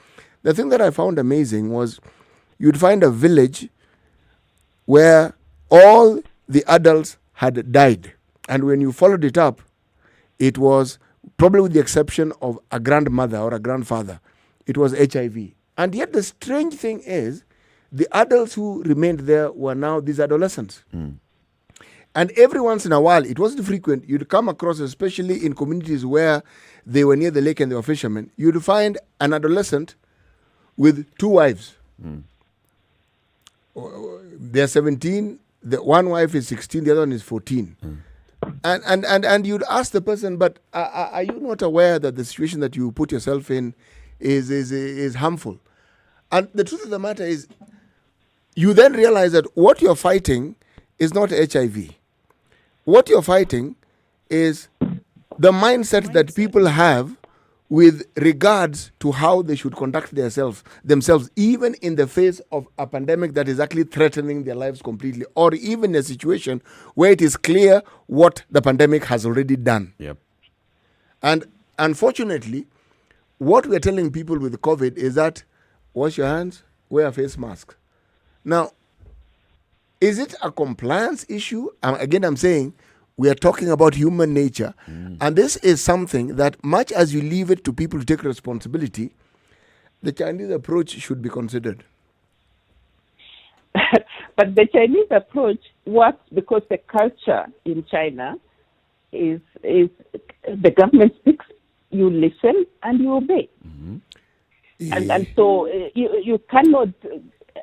the thing that I found amazing was you'd find a village where all the adults had died, and when you followed it up, it was probably with the exception of a grandmother or a grandfather. It was HIV. And yet the strange thing is, the adults who remained there were now these adolescents. And every once in a while, it wasn't frequent, you'd come across, especially in communities where they were near the lake and they were fishermen, you'd find an adolescent with two wives. They're 17, the one wife is 16, the other one is 14. And you'd ask the person, but are you not aware that the situation that you put yourself in is harmful? And the truth of the matter is, you then realize that what you're fighting is not HIV. What you're fighting is the mindset that people have with regards to how they should conduct themselves, even in the face of a pandemic that is actually threatening their lives completely, or even a situation where it is clear what the pandemic has already done. Yep. And unfortunately, what we're telling people with COVID is that wash your hands, wear a face mask. Now, is it a compliance issue? Again, I'm saying we are talking about human nature. And this is something that, much as you leave it to people to take responsibility, the Chinese approach should be considered. But the Chinese approach works because the culture in China is the government speaks, you listen, and you obey. And so you cannot,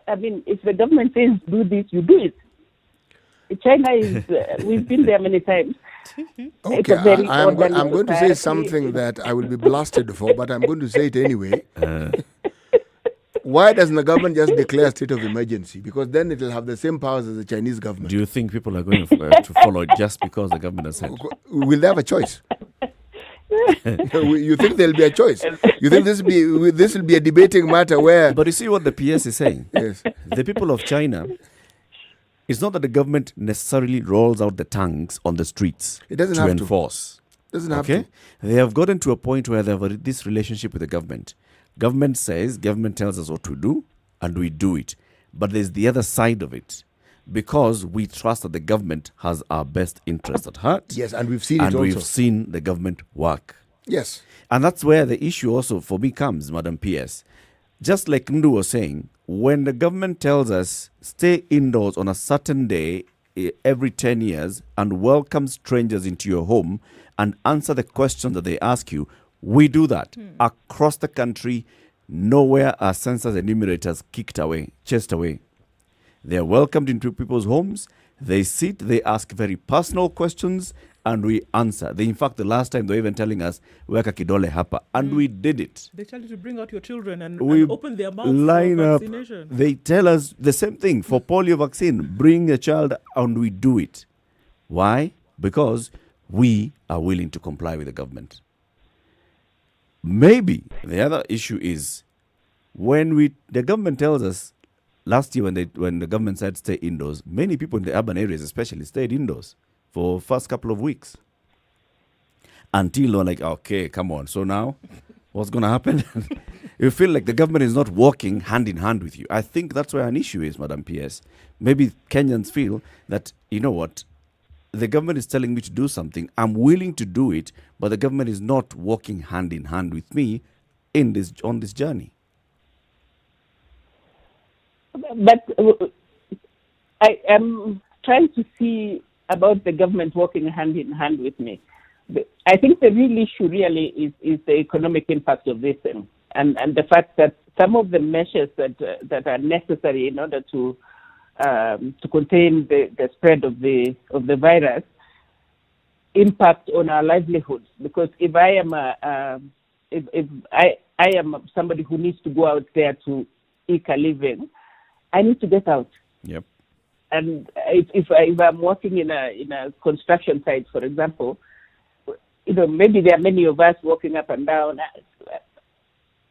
if the government says do this, you do it. China is, we've been there many times. Okay, I'm going to say something that I will be blasted for, but I'm going to say it anyway. Why doesn't the government just declare a state of emergency? Because then it will have the same powers as the Chinese government. Do you think people are going to follow it just because the government has said? Will they have a choice? You think there'll be a choice? You think this will be a debating matter where? But you see what the PS is saying. Yes. The people of China. It's not that the government necessarily rolls out the tanks on the streets It doesn't to have enforce. Doesn't have Okay, to. they have gotten to a point where they have this relationship with the government. Government tells us what to do, and we do it. But there's the other side of it, because we trust that the government has our best interest at heart. Yes, and we've seen it and also. we've seen the government work. Yes. And that's where the issue also for me comes, Madam PS. Just like Ndu was saying, when the government tells us stay indoors on a certain day every 10 years and welcome strangers into your home and answer the questions that they ask you, we do that across the country. Nowhere are census enumerators chased away. They are welcomed into people's homes. They sit, they ask very personal questions, and we answer. In fact, the last time they were even telling us, weka kidole hapa, and we did it. They tell you to bring out your children and open their mouths line for up. vaccination. They tell us the same thing for polio vaccine. Bring a child, and we do it. Why? Because we are willing to comply with the government. Maybe the other issue is when the government tells us last year when the government said stay indoors, many people in the urban areas especially stayed indoors for first couple of weeks until they're like, okay, come on. So now what's going to happen? You feel like the government is not working hand in hand with you. I think that's where an issue is, Madam PS. Maybe Kenyans feel that, you know what, the government is telling me to do something. I'm willing to do it, but the government is not working hand in hand with me on this journey. But I am trying to see about the government working hand in hand with me. I think the real issue really is the economic impact of this thing, and the fact that some of the measures that are necessary in order to contain the spread of the virus impact on our livelihoods. Because if I am if I am somebody who needs to go out there to eke a living, I need to get out. Yep. And if I'm working in a construction site, for example, maybe there are many of us walking up and down.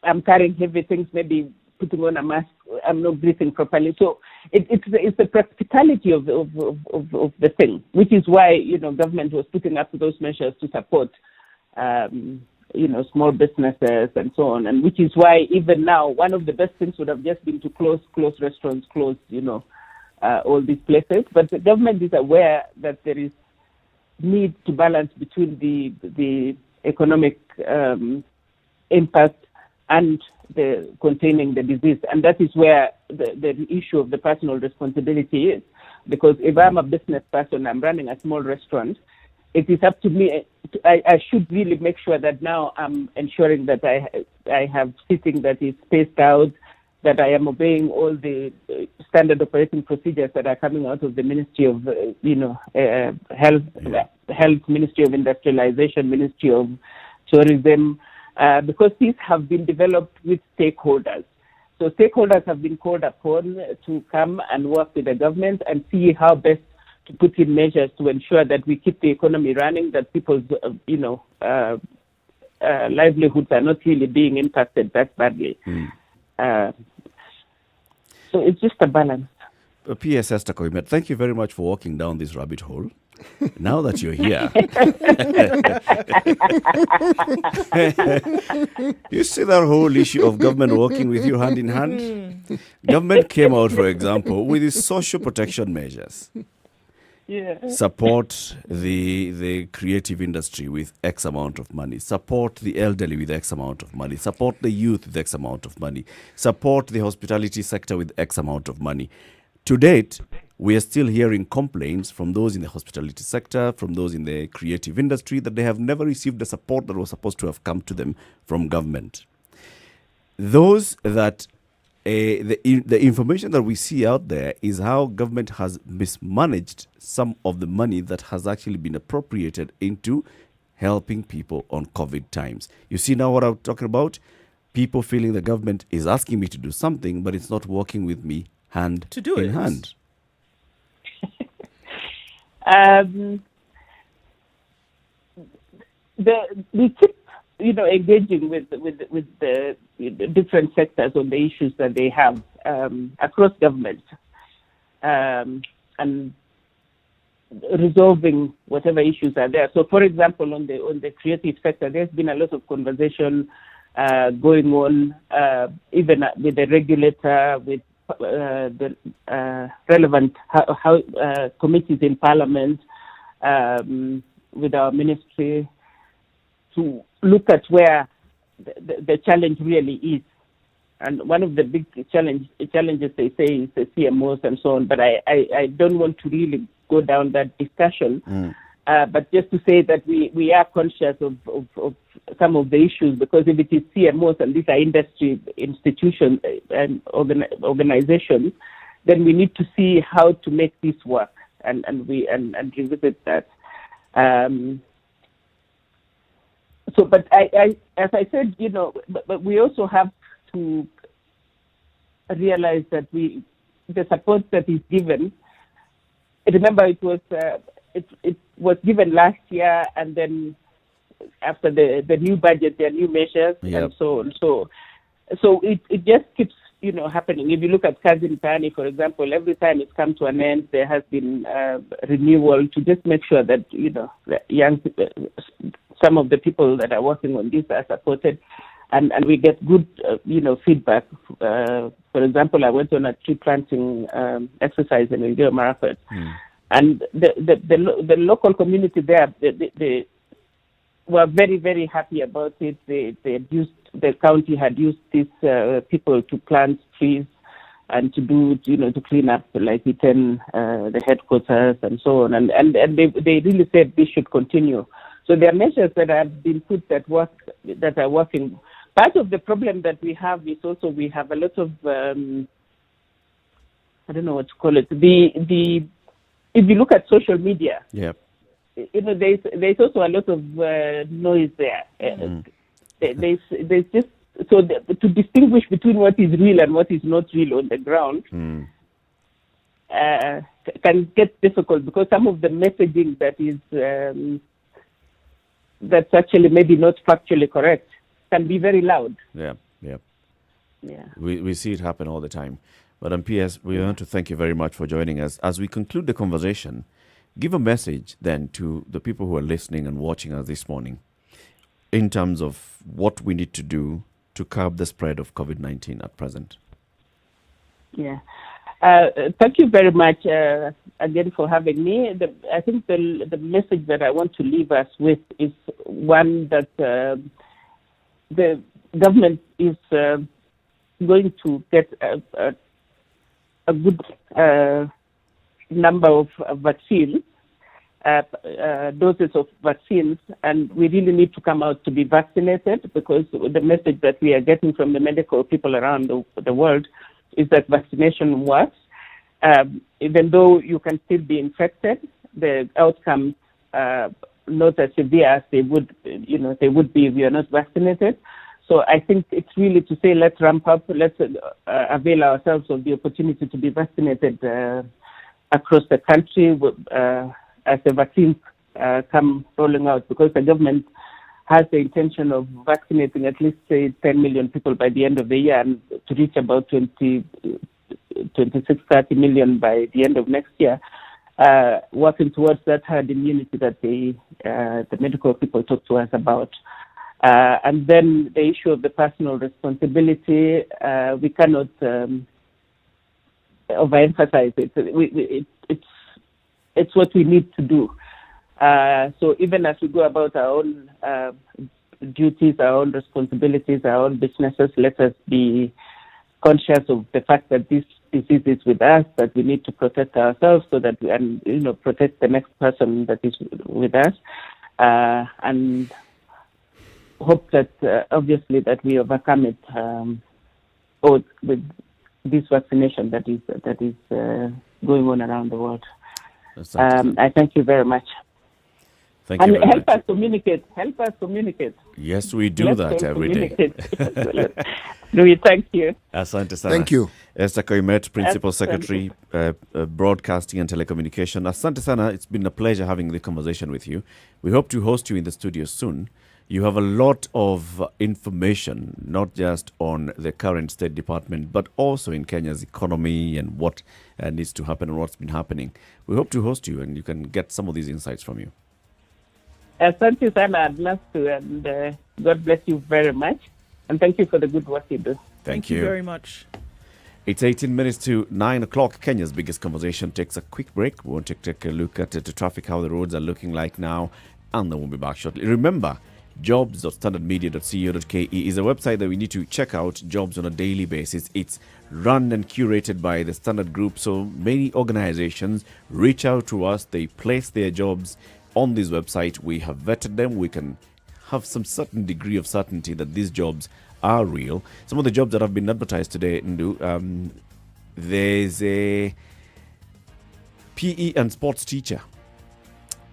I'm carrying heavy things, maybe putting on a mask. I'm not breathing properly. So it's the practicality of the thing, which is why government was putting up those measures to support small businesses and so on, and which is why even now one of the best things would have just been to close restaurants, close all these places. But the government is aware that there is need to balance between the economic impact and the containing the disease, and that is where the issue of the personal responsibility is. Because if I'm a business person, I'm running a small restaurant, it is up to me. I should really make sure that now I'm ensuring that I have seating that is spaced out, that I am obeying all the standard operating procedures that are coming out of the Ministry of Health, Ministry of Industrialization, Ministry of Tourism, because these have been developed with stakeholders. So stakeholders have been called upon to come and work with the government and see how best to put in measures to ensure that we keep the economy running, that people's livelihoods are not really being impacted that badly. So it's just a balance. P.S. Esther Koimet, thank you very much for walking down this rabbit hole. Now that you're here, you see that whole issue of government working with you hand in hand? Government came out, for example, with these social protection measures. Yeah. Support the creative industry with X amount of money. Support the elderly with X amount of money. Support the youth with X amount of money. Support the hospitality sector with X amount of money. To date, we are still hearing complaints from those in the hospitality sector, from those in the creative industry, that they have never received the support that was supposed to have come to them from government. Those that the information that we see out there is how government has mismanaged some of the money that has actually been appropriated into helping people on COVID times. You see now what I'm talking about? People feeling the government is asking me to do something, but it's not working with me hand to do in it. hand. We keep engaging with the different sectors on the issues that they have across government, and resolving whatever issues are there. So, for example, on the creative sector, there's been a lot of conversation going on, even with the regulator, with the relevant committees in Parliament, with our ministry, to look at where the challenge really is. And one of the big challenges they say is the CMOs and so on, but I don't want to really go down that discussion. But just to say that we are conscious of some of the issues, because if it is CMOs and these are industry institutions and organizations, then we need to see how to make this work and revisit that. But I as I said, but we also have to realize that the support that is given. Remember, it was given last year, and then after the new budget, there are new measures, and so on. So it just keeps happening. If you look at Cousin Pani, for example, every time it's come to an end, there has been renewal to just make sure that some of the people that are working on this are supported, and we get good feedback. For example, I went on a tree planting exercise in Elgeyo Marakwet, and the local community there, they were very, very happy about it. The county had used these people to plant trees and to do, to clean up like the headquarters and so on. And they really said this should continue. So there are measures that have been put that are working. Part of the problem that we have is also we have a lot of I don't know what to call it. If you look at social media, there's also a lot of noise there. There's just to distinguish between what is real and what is not real on the ground can get difficult, because some of the messaging that is that's actually maybe not factually correct can be very loud. Yeah. We see it happen all the time. But PS, we want to thank you very much for joining us. As we conclude the conversation, give a message then to the people who are listening and watching us this morning in terms of what we need to do to curb the spread of COVID-19 at present. Yeah. Thank you very much again for having me. I think the message that I want to leave us with is one that the government is going to get a good number of vaccines, doses of vaccines, and we really need to come out to be vaccinated, because the message that we are getting from the medical people around the world is that vaccination works. Even though you can still be infected, the outcomes are not as severe as they would be if you are not vaccinated. So I think it's really to say, let's ramp up, let's avail ourselves of the opportunity to be vaccinated across the country as the vaccines come rolling out, because the government has the intention of vaccinating at least, say, 10 million people by the end of the year, and to reach about 26, 30 million by the end of next year, working towards that herd immunity that the medical people talk to us about. And then the issue of the personal responsibility, we cannot overemphasize it. It's what we need to do. So even as we go about our own duties, our own responsibilities, our own businesses, let us be conscious of the fact that this disease is with us, that we need to protect ourselves so that protect the next person that is with us, and hope that obviously that we overcome it with this vaccination that is going on around the world. I thank you very much. Thank you. And help us communicate. Help us communicate. Yes, we do that every day. We thank you. Asante sana. Thank you. Esther Koimet, Principal Secretary, Broadcasting and Telecommunication. Asante sana. It's been a pleasure having the conversation with you. We hope to host you in the studio soon. You have a lot of information, not just on the current State Department, but also in Kenya's economy and what needs to happen and what's been happening. We hope to host you and you can get some of these insights from you. Thank you, Sana. I'd love to, and God bless you very much. And thank you for the good work you do. Thank you very much. It's 18 minutes to 9 o'clock. Kenya's biggest conversation takes a quick break. We want to take a look at the traffic, how the roads are looking like now, and then we'll be back shortly. Remember, jobs.standardmedia.co.ke is a website that we need to check out jobs on a daily basis. It's run and curated by the Standard Group, so many organizations reach out to us. They place their jobs on this website. We have vetted them. We can have some certain degree of certainty that these jobs are real. Some of the jobs that have been advertised today, Ndu, there's a PE and sports teacher.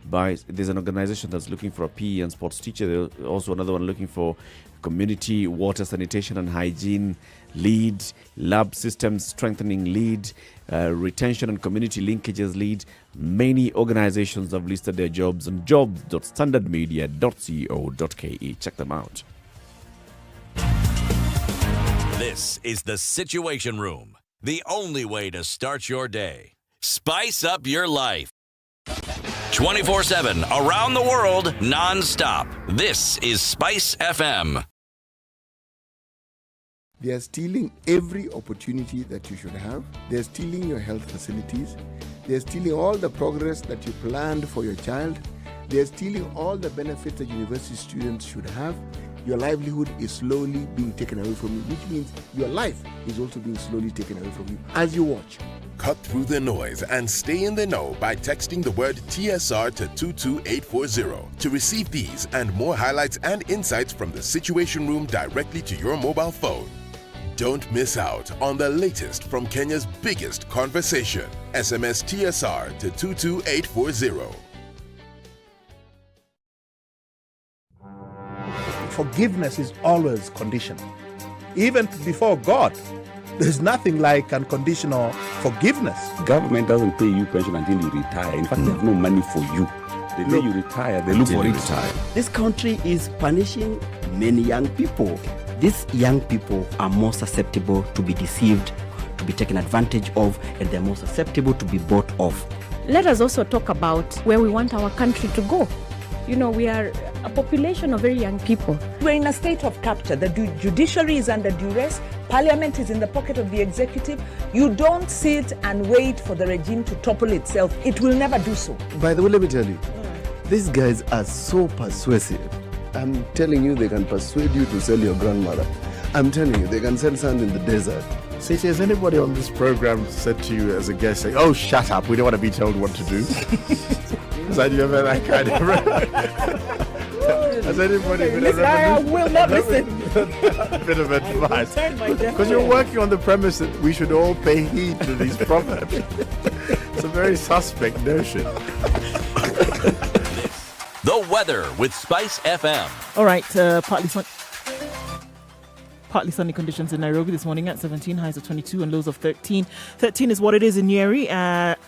There's an organization that's looking for a PE and sports teacher. There's also another one looking for community water sanitation and hygiene lead, lab systems strengthening lead, retention and community linkages lead. Many organizations have listed their jobs on jobs.standardmedia.co.ke. Check them out. This is the Situation Room, the only way to start your day. Spice up your life. 24/7, around the world, non-stop. This is SpiceFM. They are stealing every opportunity that you should have. They are stealing your health facilities. They are stealing all the progress that you planned for your child. They are stealing all the benefits that university students should have. Your livelihood is slowly being taken away from you, which means your life is also being slowly taken away from you as you watch. Cut through the noise and stay in the know by texting the word TSR to 22840 to receive these and more highlights and insights from the Situation Room directly to your mobile phone. Don't miss out on the latest from Kenya's biggest conversation. SMS TSR to 22840. Forgiveness is always conditional. Even before God, there's nothing like unconditional forgiveness. Government doesn't pay you pension until you retire. In fact, they have no money for you. The day you retire, they look for it. This country is punishing many young people. These young people are more susceptible to be deceived, to be taken advantage of, and they're more susceptible to be bought off. Let us also talk about where we want our country to go. You know, we are a population of very young people. We're in a state of capture. The judiciary is under duress. Parliament is in the pocket of the executive. You don't sit and wait for the regime to topple itself. It will never do so. By the way, let me tell you, these guys are so persuasive. I'm telling you, they can persuade you to sell your grandmother. I'm telling you, they can sell sand in the desert. Say, has anybody on this program said to you as a guest, say, "Oh, shut up, we don't want to be told what to do"? Has you ever that kind of... Has anybody been I will not listen. bit of advice? Because you're working on the premise that we should all pay heed to these proverbs. It's a very suspect notion. The weather with Spice FM. All right, partly sunny conditions in Nairobi this morning at 17, highs of 22 and lows of 13. 13 is what it is in Nyeri at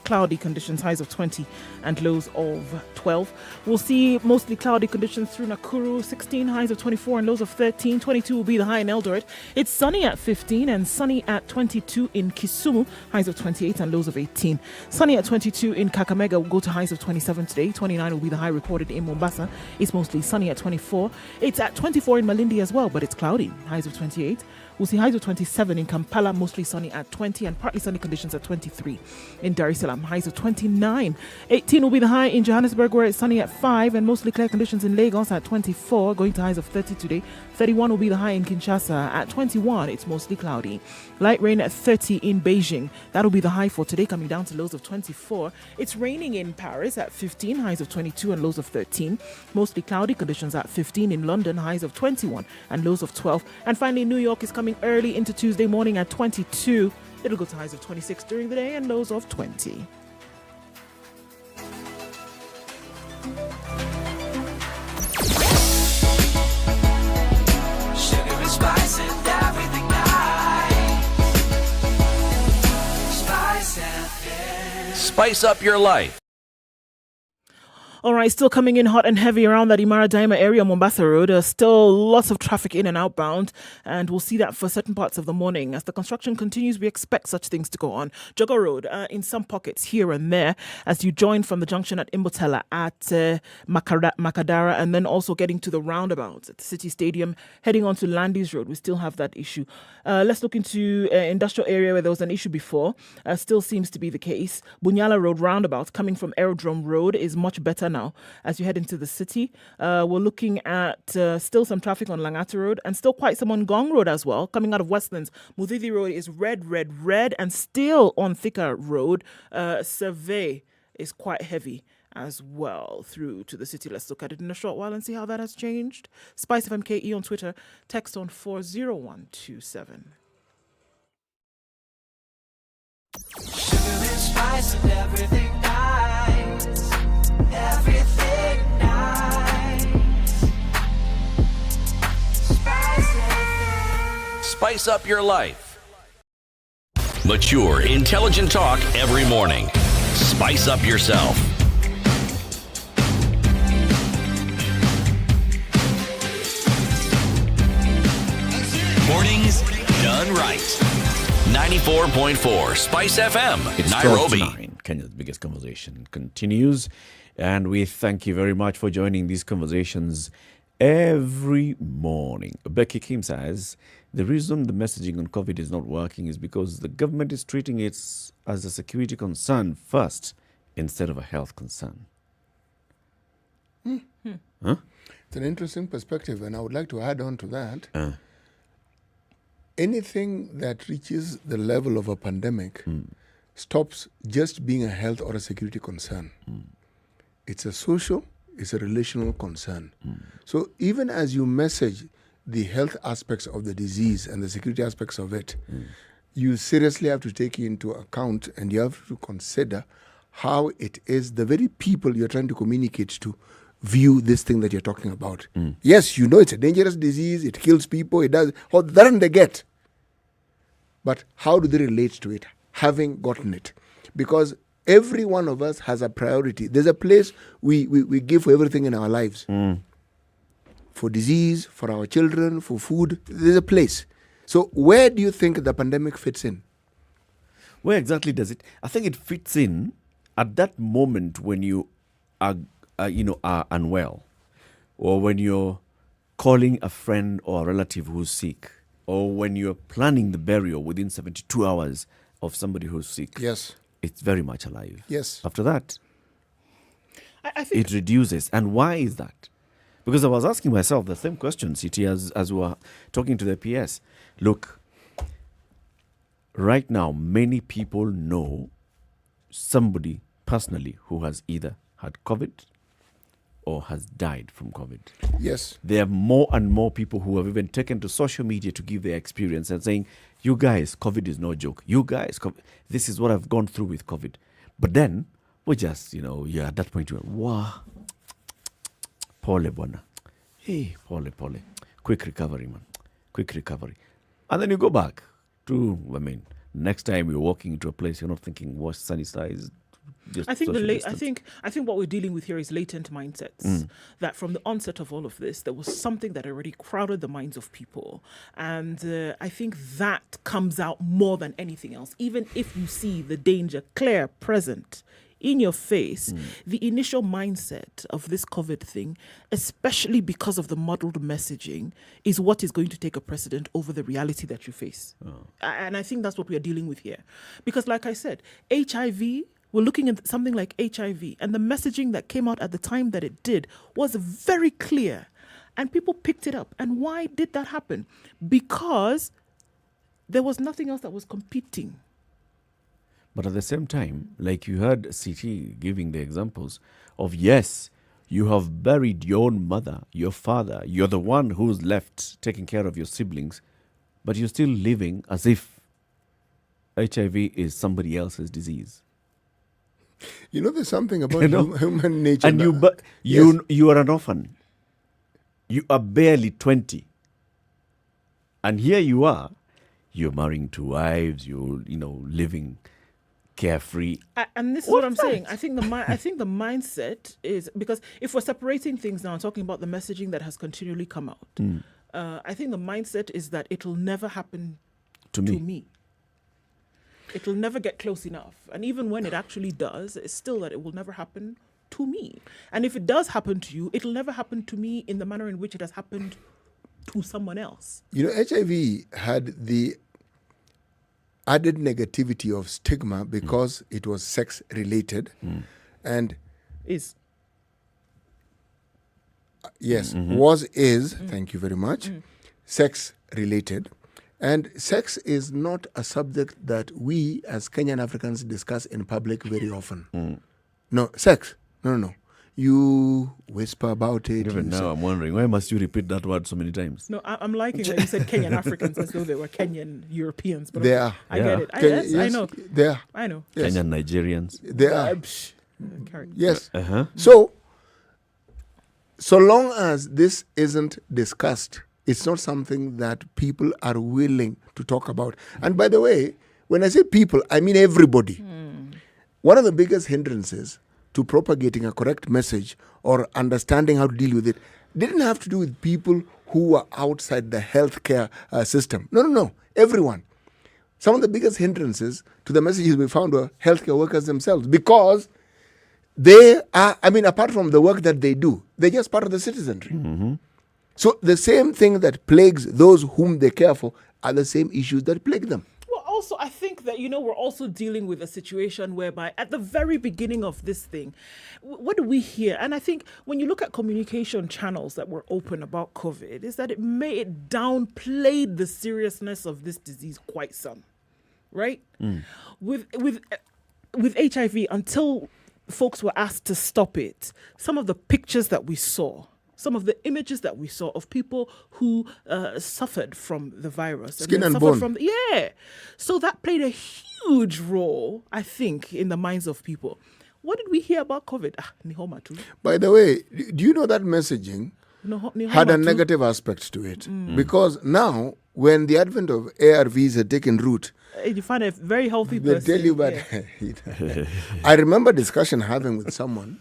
cloudy conditions, highs of 20 and lows of 12. We'll see mostly cloudy conditions through Nakuru, 16, highs of 24 and lows of 13. 22 will be the high in Eldoret. It's sunny at 15 and sunny at 22 in Kisumu, highs of 28 and lows of 18. Sunny at 22 in Kakamega will go to highs of 27 today. 29 will be the high recorded in Mombasa. It's mostly sunny at 24. It's at 24 in Malindi as well, but it's cloudy, highs of 28. We'll see highs of 27 in Kampala, mostly sunny at 20 and partly sunny conditions at 23. In Dar es Salaam, highs of 29. 18 will be the high in Johannesburg, where it's sunny at 5 and mostly clear conditions in Lagos at 24, going to highs of 30 today. 31 will be the high in Kinshasa. At 21, it's mostly cloudy. Light rain at 30 in Beijing. That'll be the high for today, coming down to lows of 24. It's raining in Paris at 15, highs of 22 and lows of 13. Mostly cloudy conditions at 15 in London, highs of 21 and lows of 12. And finally, New York is coming early into Tuesday morning at 22. It'll go to highs of 26 during the day and lows of 20. Sugar and spice and everything nice. Spice FM. Spice up your life. All right, still coming in hot and heavy around that Imara Daima area, Mombasa Road. Still lots of traffic in and outbound, and we'll see that for certain parts of the morning. As the construction continues, we expect such things to go on. Jogger Road, in some pockets here and there, as you join from the junction at Imbotella at Makadara, and then also getting to the roundabouts at the City Stadium, heading on to Landys Road. We still have that issue. Let's look into industrial area where there was an issue before. Still seems to be the case. Bunyala Road roundabout coming from Aerodrome Road is much better now as you head into the city. We're looking at still some traffic on Langata Road and still quite some on Gong Road as well. Coming out of Westlands, Muthui Road is red, and still on Thika Road. Survey is quite heavy as well through to the city. Let's look at it in a short while and see how that has changed. SpiceFM KE on Twitter, text on 40127. Sugar and spice and everything nice. Everything nice. Spice up your life. Mature, intelligent talk every morning. Spice up yourself. Mornings done right. 94.4 Spice FM, It's Nairobi. 12:09. Kenya's biggest conversation continues, and we thank you very much for joining these conversations every morning. Becky Kim says the reason the messaging on COVID is not working is because the government is treating it as a security concern first instead of a health concern. Huh? It's an interesting perspective, and I would like to add on to that. Anything that reaches the level of a pandemic stops just being a health or a security concern. It's a social, it's a relational concern. So even as you message the health aspects of the disease and the security aspects of it, you seriously have to take into account and you have to consider how it is the very people you're trying to communicate to view this thing that you're talking about. Yes, you know it's a dangerous disease, it kills people, it does, that they get. But how do they relate to it, having gotten it? Because every one of us has a priority. There's a place we give for everything in our lives. For disease, for our children, for food, there's a place. So where do you think the pandemic fits in? Where exactly does it? I think it fits in at that moment when you are unwell, or when you're calling a friend or a relative who's sick, or when you're planning the burial within 72 hours of somebody who's sick. Yes. It's very much alive. Yes. After that, I think it reduces. And why is that? Because I was asking myself the same question, CT, as we were talking to the PS. Look, right now, many people know somebody personally who has either had COVID or has died from COVID. Yes. There are more and more people who have even taken to social media to give their experience and saying, you guys, COVID is no joke. You guys, this is what I've gone through with COVID. But then, we just, at that point, you went, wow, pole bwana. Hey, pole. Quick recovery, man. Quick recovery. And then you go back to, next time you're walking into a place, you're not thinking, wash, sanitize. I think what we're dealing with here is latent mindsets. That from the onset of all of this, there was something that already crowded the minds of people, and I think that comes out more than anything else. Even if you see the danger clear, present in your face, the initial mindset of this COVID thing, especially because of the muddled messaging, is what is going to take a precedent over the reality that you face. And I think that's what we are dealing with here, because, like I said, HIV. We're looking at something like HIV, and the messaging that came out at the time that it did was very clear, and people picked it up. And why did that happen? Because there was nothing else that was competing. But at the same time, like you heard CT giving the examples of, yes, you have buried your own mother, your father, you're the one who's left taking care of your siblings, but you're still living as if HIV is somebody else's disease. There's something about human nature. And you are an orphan. You are barely 20. And here you are. You're marrying 2 wives. You're, living carefree. And this is what I'm saying. I think the mindset is, because if we're separating things now and talking about the messaging that has continually come out, I think the mindset is that it'll never happen to me. It'll never get close enough. And even when it actually does, it's still that it will never happen to me. And if it does happen to you, it'll never happen to me in the manner in which it has happened to someone else. You know, HIV had the added negativity of stigma because it was sex related and is thank you very much, sex related. And sex is not a subject that we as Kenyan Africans discuss in public very often. No, sex. No. You whisper about it. Even now, I'm wondering, why must you repeat that word so many times? No, I'm liking that you said Kenyan Africans as though they were Kenyan Europeans. But they are. I get it. I know. They are. I know. Yes. Kenyan Nigerians. They are. Yes. So long as this isn't discussed, it's not something that people are willing to talk about. And by the way, when I say people, I mean everybody. One of the biggest hindrances to propagating a correct message or understanding how to deal with it didn't have to do with people who were outside the healthcare system. No. Everyone. Some of the biggest hindrances to the messages we found were healthcare workers themselves, because they are, apart from the work that they do, they're just part of the citizenry. So the same thing that plagues those whom they care for are the same issues that plague them. Well, also, I think that, we're also dealing with a situation whereby at the very beginning of this thing, what do we hear? And I think when you look at communication channels that were open about COVID, is that it downplayed the seriousness of this disease quite some, right? With HIV, until folks were asked to stop it, some of the pictures that we saw, some of the images that we saw of people who suffered from the virus. Skin and bone. So that played a huge role, I think, in the minds of people. What did we hear about COVID? Nihoma too. By the way, do you know that messaging had a negative aspect to it? Because now, when the advent of ARVs had taken root, you find a very healthy person. They tell you about... I remember discussion having with someone...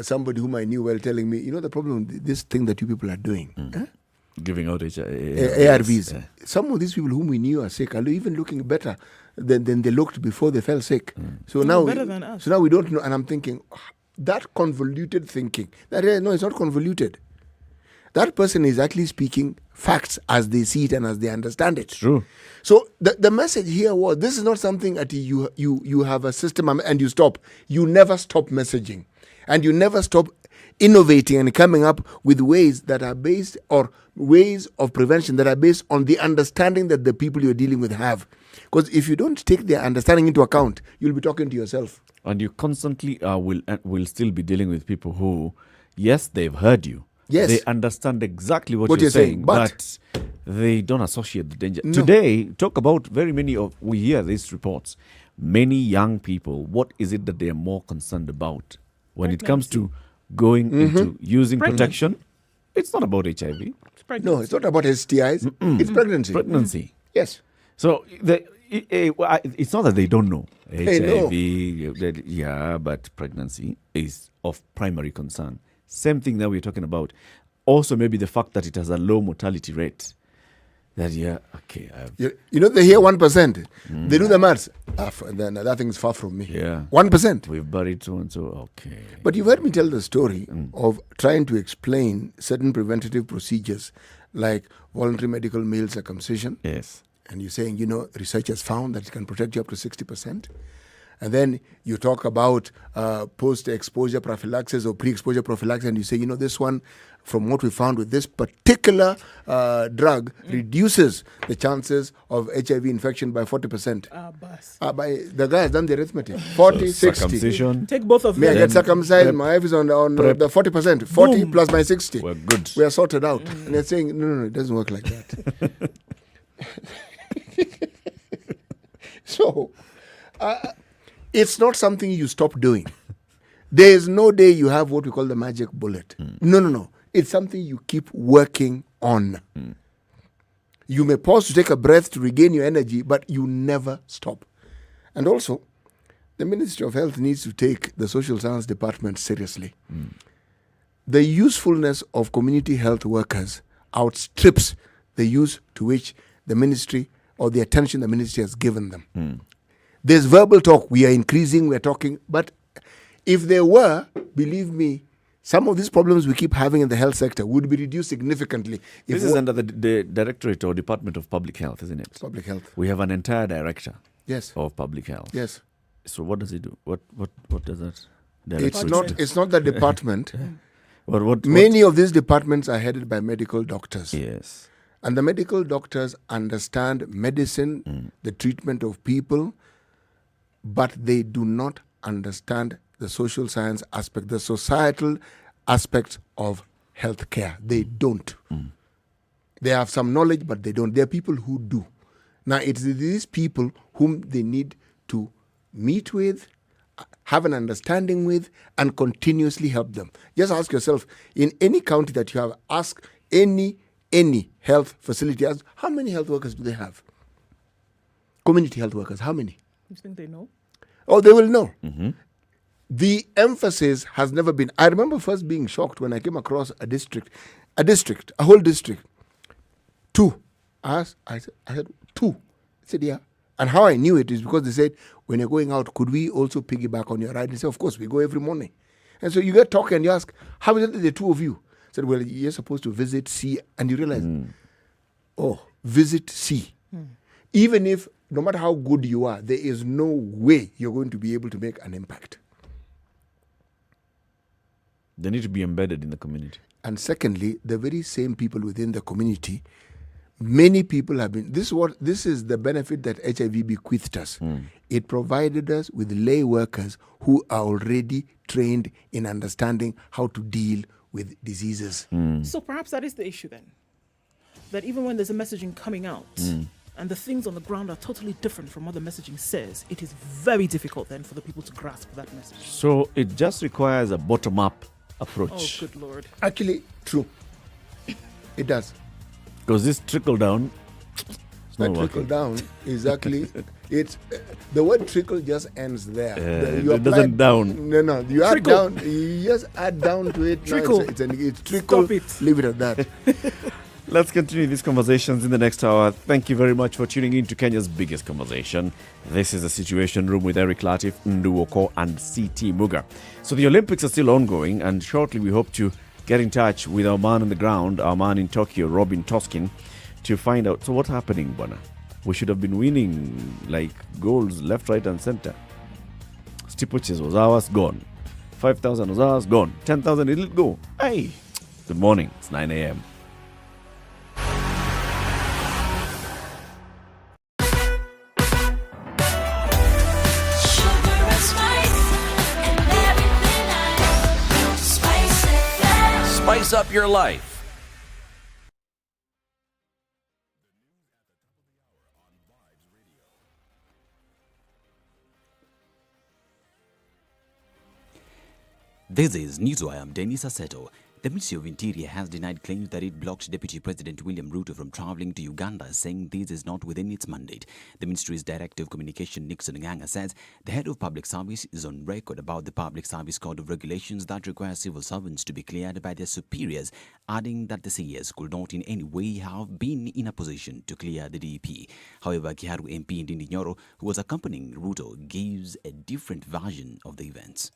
somebody whom I knew well telling me, the problem with this thing that you people are doing. Giving out ARVs. Some of these people whom we knew are sick are even looking better than they looked before they fell sick. So now better than us. So now we don't know. And I'm thinking, that convoluted thinking. No, it's not convoluted. That person is actually speaking facts as they see it and as they understand it. True. So the message here was, this is not something that you have a system and you stop. You never stop messaging. And you never stop innovating and coming up with ways that are based, or ways of prevention that are based on the understanding that the people you're dealing with have. Because if you don't take their understanding into account, you'll be talking to yourself. And you constantly will still be dealing with people who, yes, they've heard you. Yes. They understand exactly what you're saying, but they don't associate the danger. No. Today, talk about we hear these reports. Many young people, what is it that they are more concerned about? When it comes to going into using protection, it's not about HIV. No, it's not about STIs. It's pregnancy. Pregnancy. Yes. So it's not that they don't know HIV. No. But pregnancy is of primary concern. Same thing that we're talking about. Also, maybe the fact that it has a low mortality rate. That they hear 1%. They do the maths. That thing's far from me. Yeah. 1%. We've buried so and so. Okay. But you've heard me tell the story of trying to explain certain preventative procedures like voluntary medical male circumcision. Yes. And you're saying, research has found that it can protect you up to 60%. And then you talk about post-exposure prophylaxis or pre-exposure prophylaxis, and you say, this one, from what we found with this particular drug, reduces the chances of HIV infection by 40%. The guy has done the arithmetic. 40, 60. Circumcision. Take both of them. May I get circumcised? My wife is on the 40%. 40 plus my 60. We're good. We are sorted out. And they're saying, no, it doesn't work like that. So... it's not something you stop doing. There is no day you have what we call the magic bullet. No. It's something you keep working on. You may pause to take a breath to regain your energy, but you never stop. And also, the Ministry of Health needs to take the social science department seriously. The usefulness of community health workers outstrips the use to which the ministry or the attention the ministry has given them. There's verbal talk, we are increasing, we're talking, but if there were, believe me, some of these problems we keep having in the health sector would be reduced significantly. This is under the Directorate or Department of Public Health, isn't it? Public Health. We have an entire director of public health. Yes. So what does he do? What does that It's not the department. What Many of these departments are headed by medical doctors. Yes. And the medical doctors understand medicine, the treatment of people, but they do not understand the social science aspect, the societal aspects of healthcare. They don't. They have some knowledge, but they don't. There are people who do. Now, it's these people whom they need to meet with, have an understanding with, and continuously help them. Just ask yourself, in any county that you have, ask any health facility, ask, how many health workers do they have? Community health workers, how many? You think they know? Oh, they will know. The emphasis has never been. I remember first being shocked when I came across a whole district. 2. I said, 2. I said, yeah. And how I knew it is because they said, when you're going out, could we also piggyback on your ride? They said, of course, we go every morning. And so you get talking and you ask, how is it that the 2 of you? I said, well, you're supposed to visit, see, and you realize, visit, see. Even if, no matter how good you are, there is no way you're going to be able to make an impact. They need to be embedded in the community. And secondly, the very same people within the community, many people have been, this is the benefit that HIV bequeathed us. It provided us with lay workers who are already trained in understanding how to deal with diseases. So perhaps that is the issue then. That even when there's a messaging coming out and the things on the ground are totally different from what the messaging says, it is very difficult then for the people to grasp that message. So it just requires a bottom-up approach. Oh, good Lord. Actually, true. It does. Because this trickle down, it's not trickle working. down is actually, it's the word trickle just ends there. It doesn't down. No, you add Trickle. down, you just add down to it. Trickle. No, it's trickle. Stop it. Leave it at that. Let's continue these conversations in the next hour. Thank you very much for tuning in to Kenya's biggest conversation. This is the Situation Room with Eric Latif, Nduoko, and CT Muga. So the Olympics are still ongoing, and shortly we hope to get in touch with our man on the ground, our man in Tokyo, Robin Toskin, to find out, so what's happening, Bwana? We should have been winning like goals left, right, and center. Steeplechase was ours, gone. 5,000 was ours, gone. 10,000, it'll go. Hey, good morning. It's 9 a.m. Spice up your life. This is Muthui. I am Dennis Aseto. The Ministry of Interior has denied claims that it blocked Deputy President William Ruto from traveling to Uganda, saying this is not within its mandate. The Ministry's Director of Communication, Nixon Nganga, says the head of public service is on record about the Public Service Code of Regulations that require civil servants to be cleared by their superiors, adding that the CS could not in any way have been in a position to clear the DP. However, Kiharu MP Ndindi Nyoro, who was accompanying Ruto, gives a different version of the events.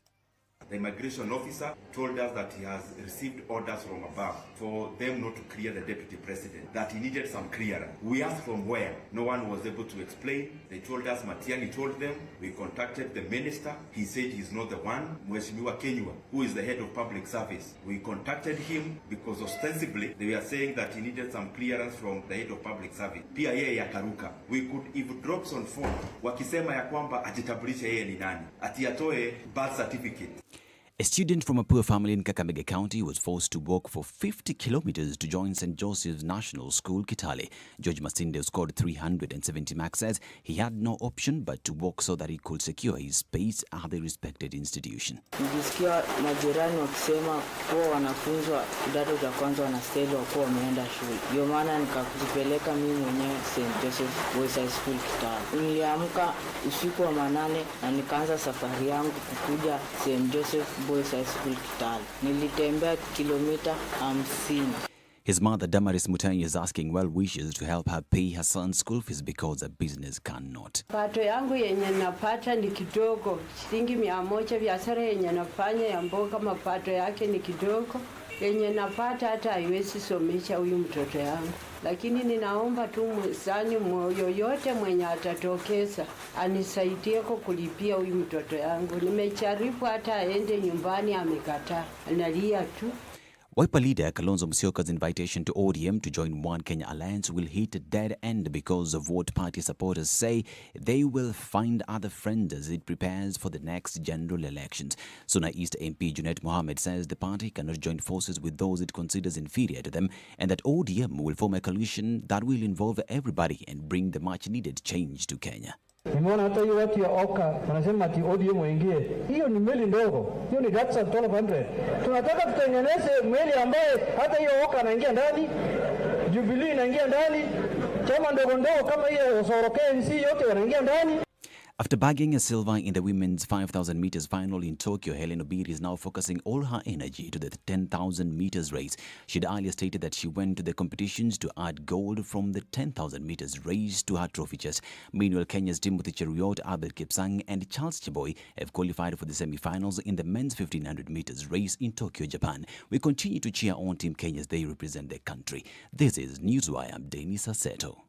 The immigration officer told us that he has received orders from above for them not to clear the deputy president, that he needed some clearance. We asked from where. No one was able to explain. They told us Matiang'i told them. We contacted the minister. He said he's not the one. Mheshimiwa Kenywa, who is the head of public service. We contacted him because ostensibly they were saying that he needed some clearance from the head of public service. Pia yeye yakaruka. We could eavesdrop on phone wakisema ya kwamba ajitambulishe yeye ni nani, ati atoe birth certificate. A student from a poor family in Kakamega County was forced to walk for 50 kilometers to join St. Joseph's National School, Kitale. George Masinde, who scored 370 marks, says he had no option but to walk so that he could secure his space at the respected institution. Nilisikia majirani wakisema kuwa wanafunzi wa kidato cha kwanza wanastahili wakuwa wameenda shule. Ndio maana nikajipeleka mimi mwenyewe St. Joseph Boys High School Kitale. Niliamka usiku wa manane na nikaanza safari yangu kukuja St. Joseph Boys High School Kitale. Nilitembea kilomita 50. His mother, Damaris Muthui, is asking well wishes to help her pay her son's school fees because her business cannot. Pato yangu yenye napata ni kidogo. Shilingi 100 biashara yenye nafanya ya mboga mapato yake ni kidogo. Yenye napata hata haiwezi somesha huyu mtoto yangu. Lakini ninaomba tu msani yoyote mwenye atatokeza anisaidie kulipia huyu mtoto yangu. Nimecharifu hata aende nyumbani amekataa. Analia tu. Wiper leader Kalonzo Musyoka's invitation to ODM to join One Kenya Alliance will hit a dead end because of what party supporters say they will find other friends as it prepares for the next general elections. Suna East MP Junet Mohammed says the party cannot join forces with those it considers inferior to them and that ODM will form a coalition that will involve everybody and bring the much-needed change to Kenya. Nimeona hata hiyo watu ya Oka wanasema ati ODM waingie. Hiyo ni meli ndogo. Hiyo ni Datsun 1200. Tunataka tutengeneze meli ambayo hata hiyo Oka anaingia ndani, Jubilee inaingia ndani, chama ndogo ndogo kama hiyo Osoroke NC yote wanaingia ndani. After bagging a silver in the women's 5,000 meters final in Tokyo, Helen Obiri is now focusing all her energy to the 10,000 meters race. She'd earlier stated that she went to the competitions to add gold from the 10,000 meters race to her trophy chest. Meanwhile, Kenya's Muthui Cheruiyot, Albert Kipsang and Charles Cheboy have qualified for the semi-finals in the men's 1,500 meters race in Tokyo, Japan. We continue to cheer on Team Kenya as they represent their country. This is Newswire. I'm Denis Aseto.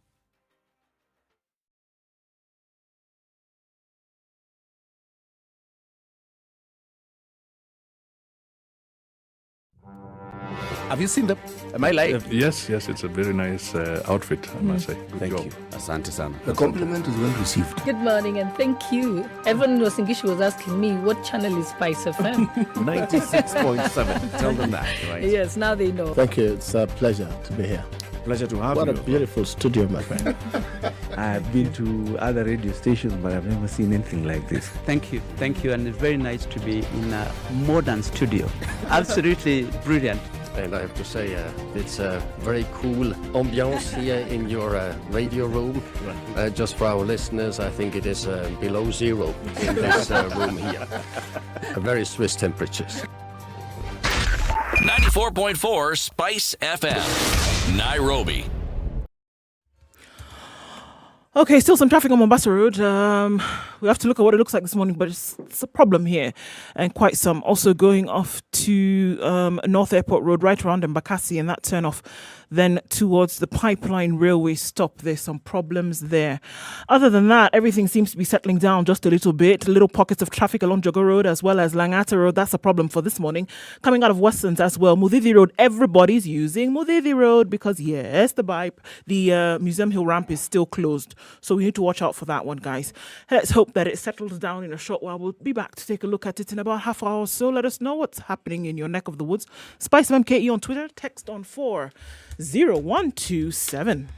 Have you seen them? Am I lying? Yes, it's a very nice outfit, I must say. Good Thank job. you. Asante sana. The compliment is well received. Good morning and thank you. Everyone in Wasingishu was asking me what channel is SpiceFM. 96.7. Tell them that, right? Yes, now they know. Thank you. It's a pleasure to be here. Pleasure to have you. What a beautiful studio, my friend. I've been to other radio stations, but I've never seen anything like this. Thank you, and it's very nice to be in a modern studio. Absolutely brilliant. And I have to say, it's a very cool ambiance here in your radio room. Just for our listeners, I think it is below zero in this room here. Very Swiss temperatures. 94.4 Spice FM, Nairobi. Okay, still some traffic on Mombasa Road. We have to look at what it looks like this morning, but it's a problem here. And quite some. Also going off to North Airport Road, right around Mbakasi, and that turn off then towards the Pipeline Railway stop. There's some problems there. Other than that, everything seems to be settling down just a little bit. Little pockets of traffic along Jogo Road as well as Langata Road. That's a problem for this morning. Coming out of Westlands as well. Muthui Road, everybody's using Muthui Road because, yes, the Museum Hill ramp is still closed. So we need to watch out for that one, guys. Let's hope that it settles down in a short while. We'll be back to take a look at it in about half an hour or so. Let us know what's happening in your neck of the woods. SpiceFM KE on Twitter. Text on 40127.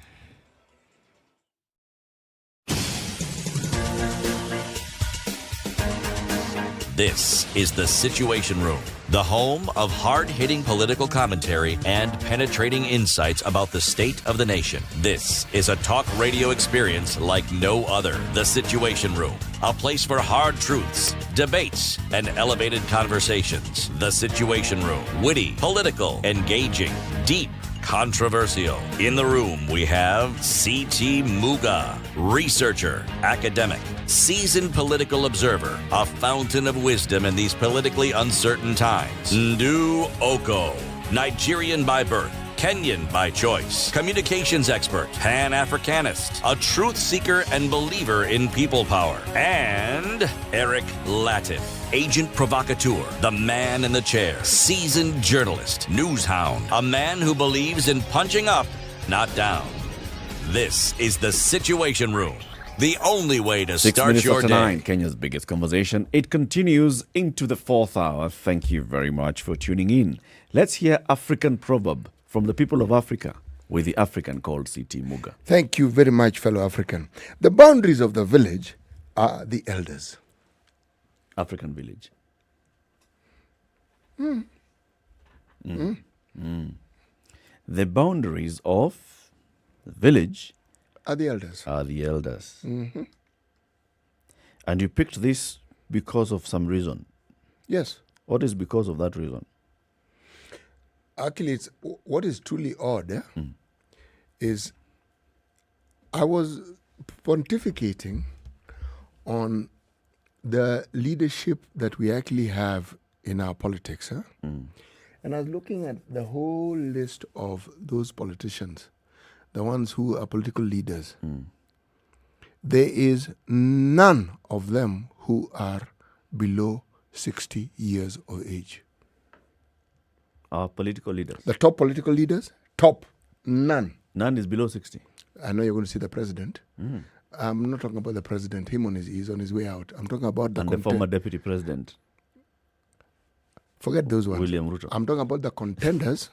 This is The Situation Room, the home of hard-hitting political commentary and penetrating insights about the state of the nation. This is a talk radio experience like no other. The Situation Room, a place for hard truths, debates, and elevated conversations. The Situation Room, witty, political, engaging, deep, controversial. In the room, we have C.T. Muga, researcher, academic, seasoned political observer, a fountain of wisdom in these politically uncertain times. Ndu Oko, Nigerian by birth, Kenyan by choice, communications expert, Pan-Africanist, a truth seeker and believer in people power, and Eric Latif, agent provocateur, the man in the chair, seasoned journalist, news hound, a man who believes in punching up, not down. This is The Situation Room the only way to 6 start minutes your after day. 9, Kenya's biggest conversation. It continues into the 4th hour. Thank you very much for tuning in. Let's hear African proverb from the people of Africa with the African called C.T. Muga. Thank you very much, fellow African. The boundaries of the village are the elders. African village. The boundaries of the village Are the elders. Mhm. And you picked this because of some reason. Yes. What is because of that reason? Actually, it's what is truly odd is I was pontificating on the leadership that we actually have in our politics. And I was looking at the whole list of those politicians, the ones who are political leaders. There is none of them who are below 60 years of age. Our political leaders. The top political leaders, top, none. None is below 60. I know you're going to see the president. I'm not talking about the president. He's on his way out. I'm talking about the former deputy president. Forget those ones. William Ruto. I'm talking about the contenders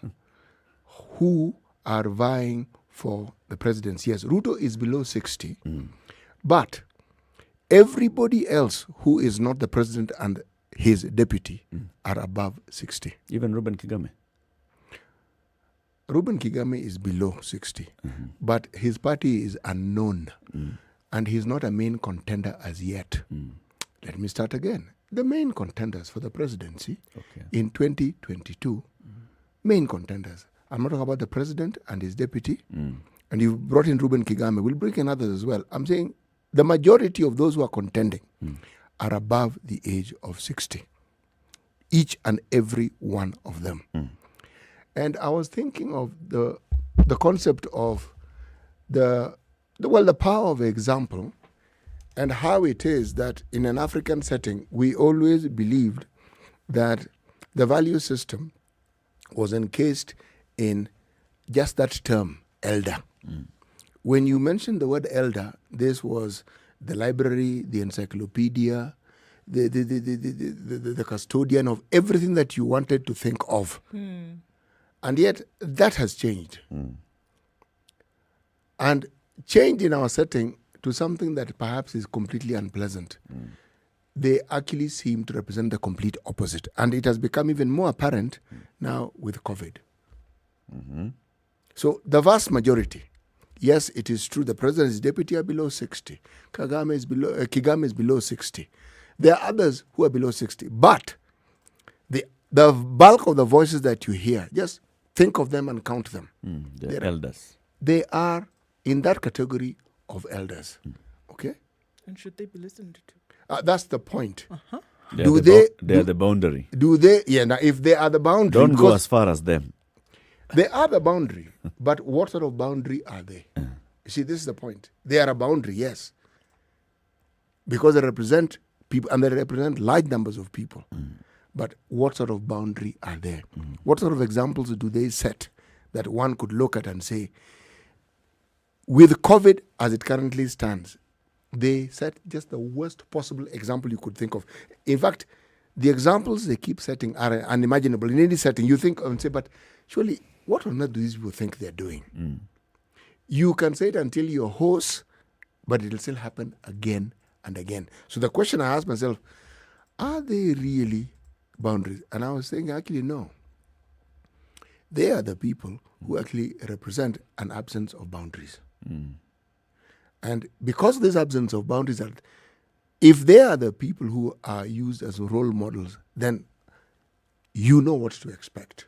who are vying for the presidency. Yes, Ruto is below 60. But everybody else who is not the president and his deputy are above 60. Even Reuben Kigame. Reuben Kigame is below 60. But his party is unknown. And he's not a main contender as yet. Let me start again. The main contenders for the presidency in 2022, main contenders. I'm not talking about the president and his deputy. And you've brought in Reuben Kigame. We'll bring in others as well. I'm saying the majority of those who are contending are above the age of 60. Each and every one of them. And I was thinking of the concept of the power of example, and how it is that in an African setting, we always believed that the value system was encased in just that term, elder. When you mentioned the word elder, this was the library, the encyclopedia, the custodian of everything that you wanted to think of. And yet, that has changed. And changed in our setting to something that perhaps is completely unpleasant. They actually seem to represent the complete opposite. And it has become even more apparent now with COVID. So the vast majority, yes, it is true, the president's deputy are below 60. Kigame is below 60. There are others who are below 60. But the bulk of the voices that you hear, just think of them and count them. The elders. They are in that category of elders. Okay? And should they be listened to? That's the point. They are the boundary. Do they? Yeah, now if they are the boundary. Don't go as far as them. They are the boundary. But what sort of boundary are they? You see, this is the point. They are a boundary, yes. Because they represent people, and they represent large numbers of people. But what sort of boundary are there? What sort of examples do they set that one could look at and say, with COVID as it currently stands, they set just the worst possible example you could think of. In fact, the examples they keep setting are unimaginable. In any setting, you think and say, but surely, what on earth do these people think they're doing? You can say it until you're hoarse, but it'll still happen again and again. So the question I asked myself, are they really boundaries? And I was saying, actually, no. They are the people who actually represent an absence of boundaries. And because of this absence of boundaries, if they are the people who are used as role models, then you know what to expect.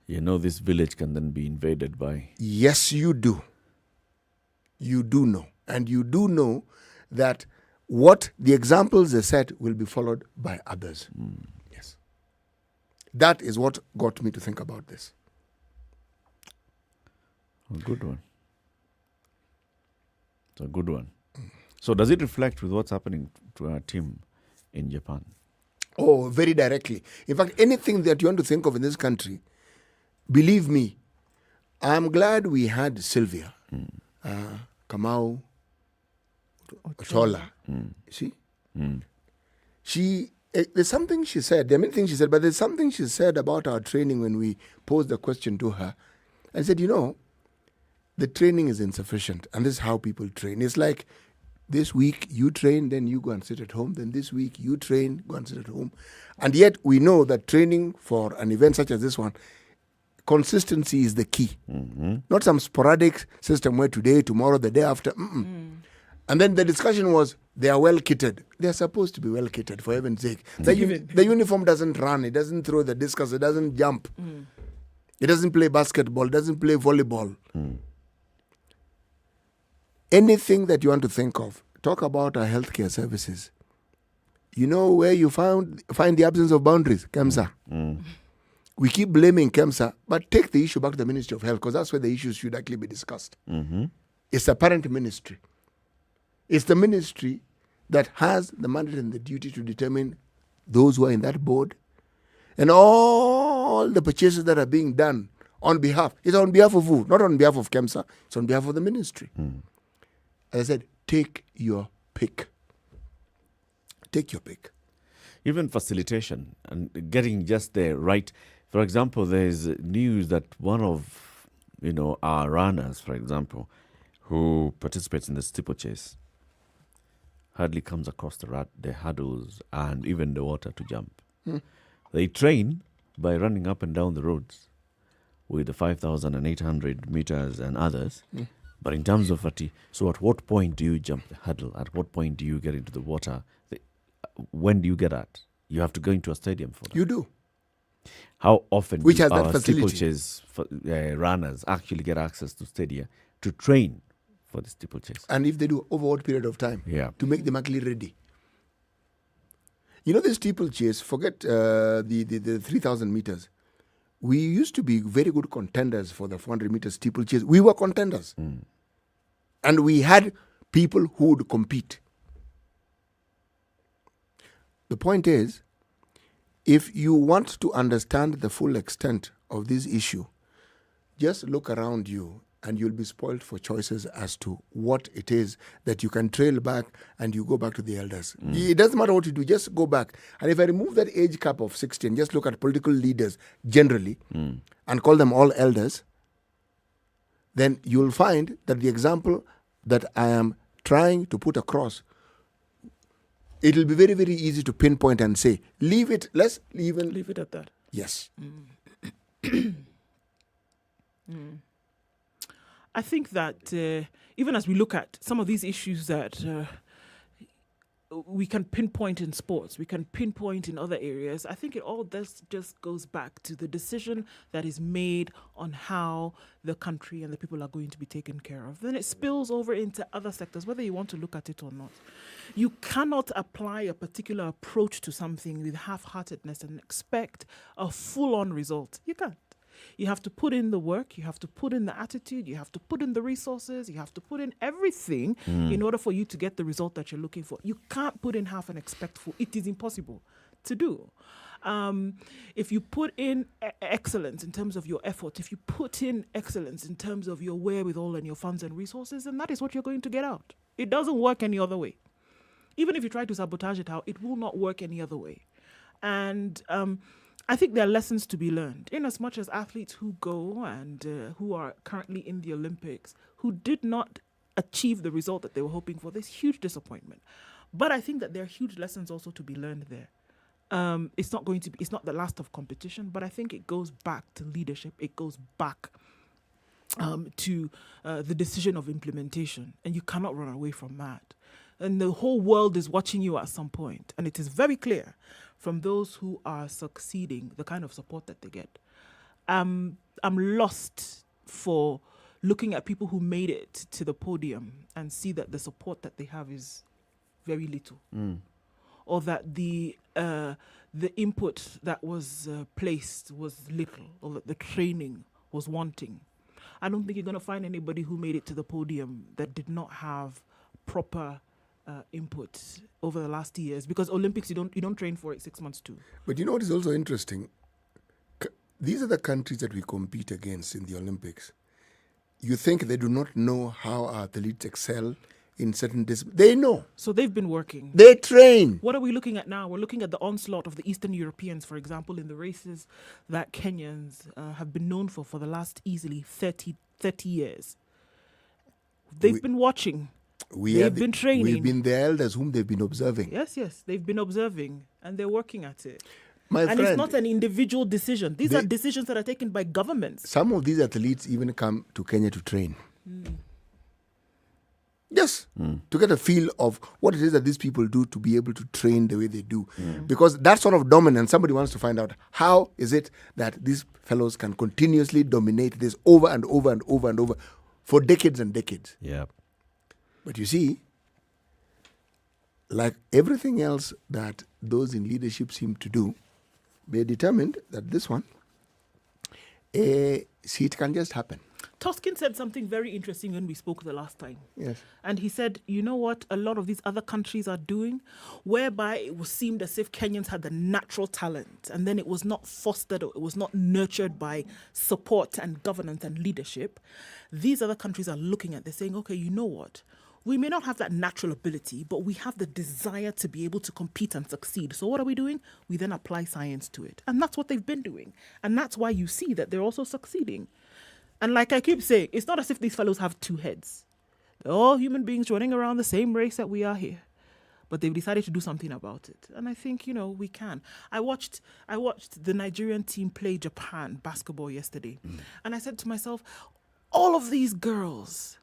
You know this village can then be invaded by... Yes, you do. You do know. And you do know that what the examples they set will be followed by others. Yes. That is what got me to think about this. A good one. It's a good one. So does it reflect with what's happening to our team in Japan? Oh, very directly. In fact, anything that you want to think of in this country, believe me, I'm glad we had Sylvia, Kamau, Ochola. See? There's something she said. There are many things she said, but there's something she said about our training when we posed the question to her. I said, the training is insufficient, and this is how people train. It's like this week you train, then you go and sit at home. Then this week you train, go and sit at home. And yet we know that training for an event such as this one, consistency is the key. Not some sporadic system where today, tomorrow, the day after. And then the discussion was, they are well kitted. They are supposed to be well kitted, for heaven's sake. The uniform doesn't run, it doesn't throw the discus, it doesn't jump. It doesn't play basketball, it doesn't play volleyball. Anything that you want to think of, talk about our healthcare services. You know where you find the absence of boundaries? KEMSA. We keep blaming KEMSA, but take the issue back to the Ministry of Health, because that's where the issues should actually be discussed. It's the parent ministry. It's the ministry that has the mandate and the duty to determine those who are in that board and all the purchases that are being done on behalf. It's on behalf of who? Not on behalf of KEMSA. It's on behalf of the ministry. As I said, take your pick. Take your pick. Even facilitation and getting just the right. For example, there's news that one of our runners, for example, who participates in the steeplechase, hardly comes across the hurdles and even the water to jump. They train by running up and down the roads with the 5,800 meters and others. But in terms of fatigue, so at what point do you jump the hurdle? At what point do you get into the water? When do you get at? You have to go into a stadium for that. You do. How often Which do has that our facility? steeplechase runners actually get access to stadia to train for the steeplechase? And if they do, over what period of time? Yeah. To make them actually ready. The steeplechase, forget the 3,000 meters. We used to be very good contenders for the 400 meter steeplechase. We were contenders. And we had people who would compete. The point is, if you want to understand the full extent of this issue, just look around you and you'll be spoiled for choices as to what it is that you can trail back and you go back to the elders. It doesn't matter what you do, just go back. And if I remove that age cap of 60 and just look at political leaders generally and call them all elders, then you'll find that the example that I am trying to put across, it'll be very, very easy to pinpoint and say, leave it, let's leave it at that. Yes. I think that even as we look at some of these issues that we can pinpoint in sports, we can pinpoint in other areas, I think it all just goes back to the decision that is made on how the country and the people are going to be taken care of. Then it spills over into other sectors, whether you want to look at it or not. You cannot apply a particular approach to something with half-heartedness and expect a full-on result. You can't. You have to put in the work, you have to put in the attitude, you have to put in the resources, you have to put in everything in order for you to get the result that you're looking for. You can't put in half and expect full. It is impossible to do. If you put in excellence in terms of your effort, if you put in excellence in terms of your wherewithal and your funds and resources, then that is what you're going to get out. It doesn't work any other way. Even if you try to sabotage it out, it will not work any other way. And I think there are lessons to be learned, in as much as athletes who go and who are currently in the Olympics, who did not achieve the result that they were hoping for. There's huge disappointment. But I think that there are huge lessons also to be learned there. It's not the last of competition, but I think it goes back to leadership. It goes back to the decision of implementation. And you cannot run away from that. And the whole world is watching you at some point. And it is very clear from those who are succeeding, the kind of support that they get. I'm lost for looking at people who made it to the podium and see that the support that they have is very little. Or that the input that was placed was little, or that the training was wanting. I don't think you're going to find anybody who made it to the podium that did not have proper input over the last years, because Olympics you don't train for it 6 months too. But you know what is also interesting? These are the countries that we compete against in the Olympics. You think they do not know how our athletes excel in certain disciplines. They know. So they've been working. They train. What are we looking at now? We're looking at the onslaught of the Eastern Europeans, for example, in the races that Kenyans have been known for the last easily 30 years. They've been watching. They've been training. We've been the elders whom they've been observing. Yes. They've been observing and they're working at it. And it's not an individual decision. These are decisions that are taken by governments. Some of these athletes even come to Kenya to train. Yes, to get a feel of what it is that these people do to be able to train the way they do. Because that sort of dominance, somebody wants to find out how is it that these fellows can continuously dominate this over and over and over and over for decades and decades. Yeah. But you see, like everything else that those in leadership seem to do, they're determined that this one, see, it can just happen. Toskin said something very interesting when we spoke the last time. Yes. And he said, you know what a lot of these other countries are doing, whereby it was seemed as if Kenyans had the natural talent and then it was not fostered or it was not nurtured by support and governance and leadership. These other countries are looking at, they're saying, okay, you know what? We may not have that natural ability, but we have the desire to be able to compete and succeed. So what are we doing? We then apply science to it. And that's what they've been doing. And that's why you see that they're also succeeding. And like I keep saying, it's not as if these fellows have two heads. They're all human beings running around the same race that we are here. But they've decided to do something about it. And I think, we can. I watched the Nigerian team play Japan basketball yesterday. And I said to myself, all of these girls,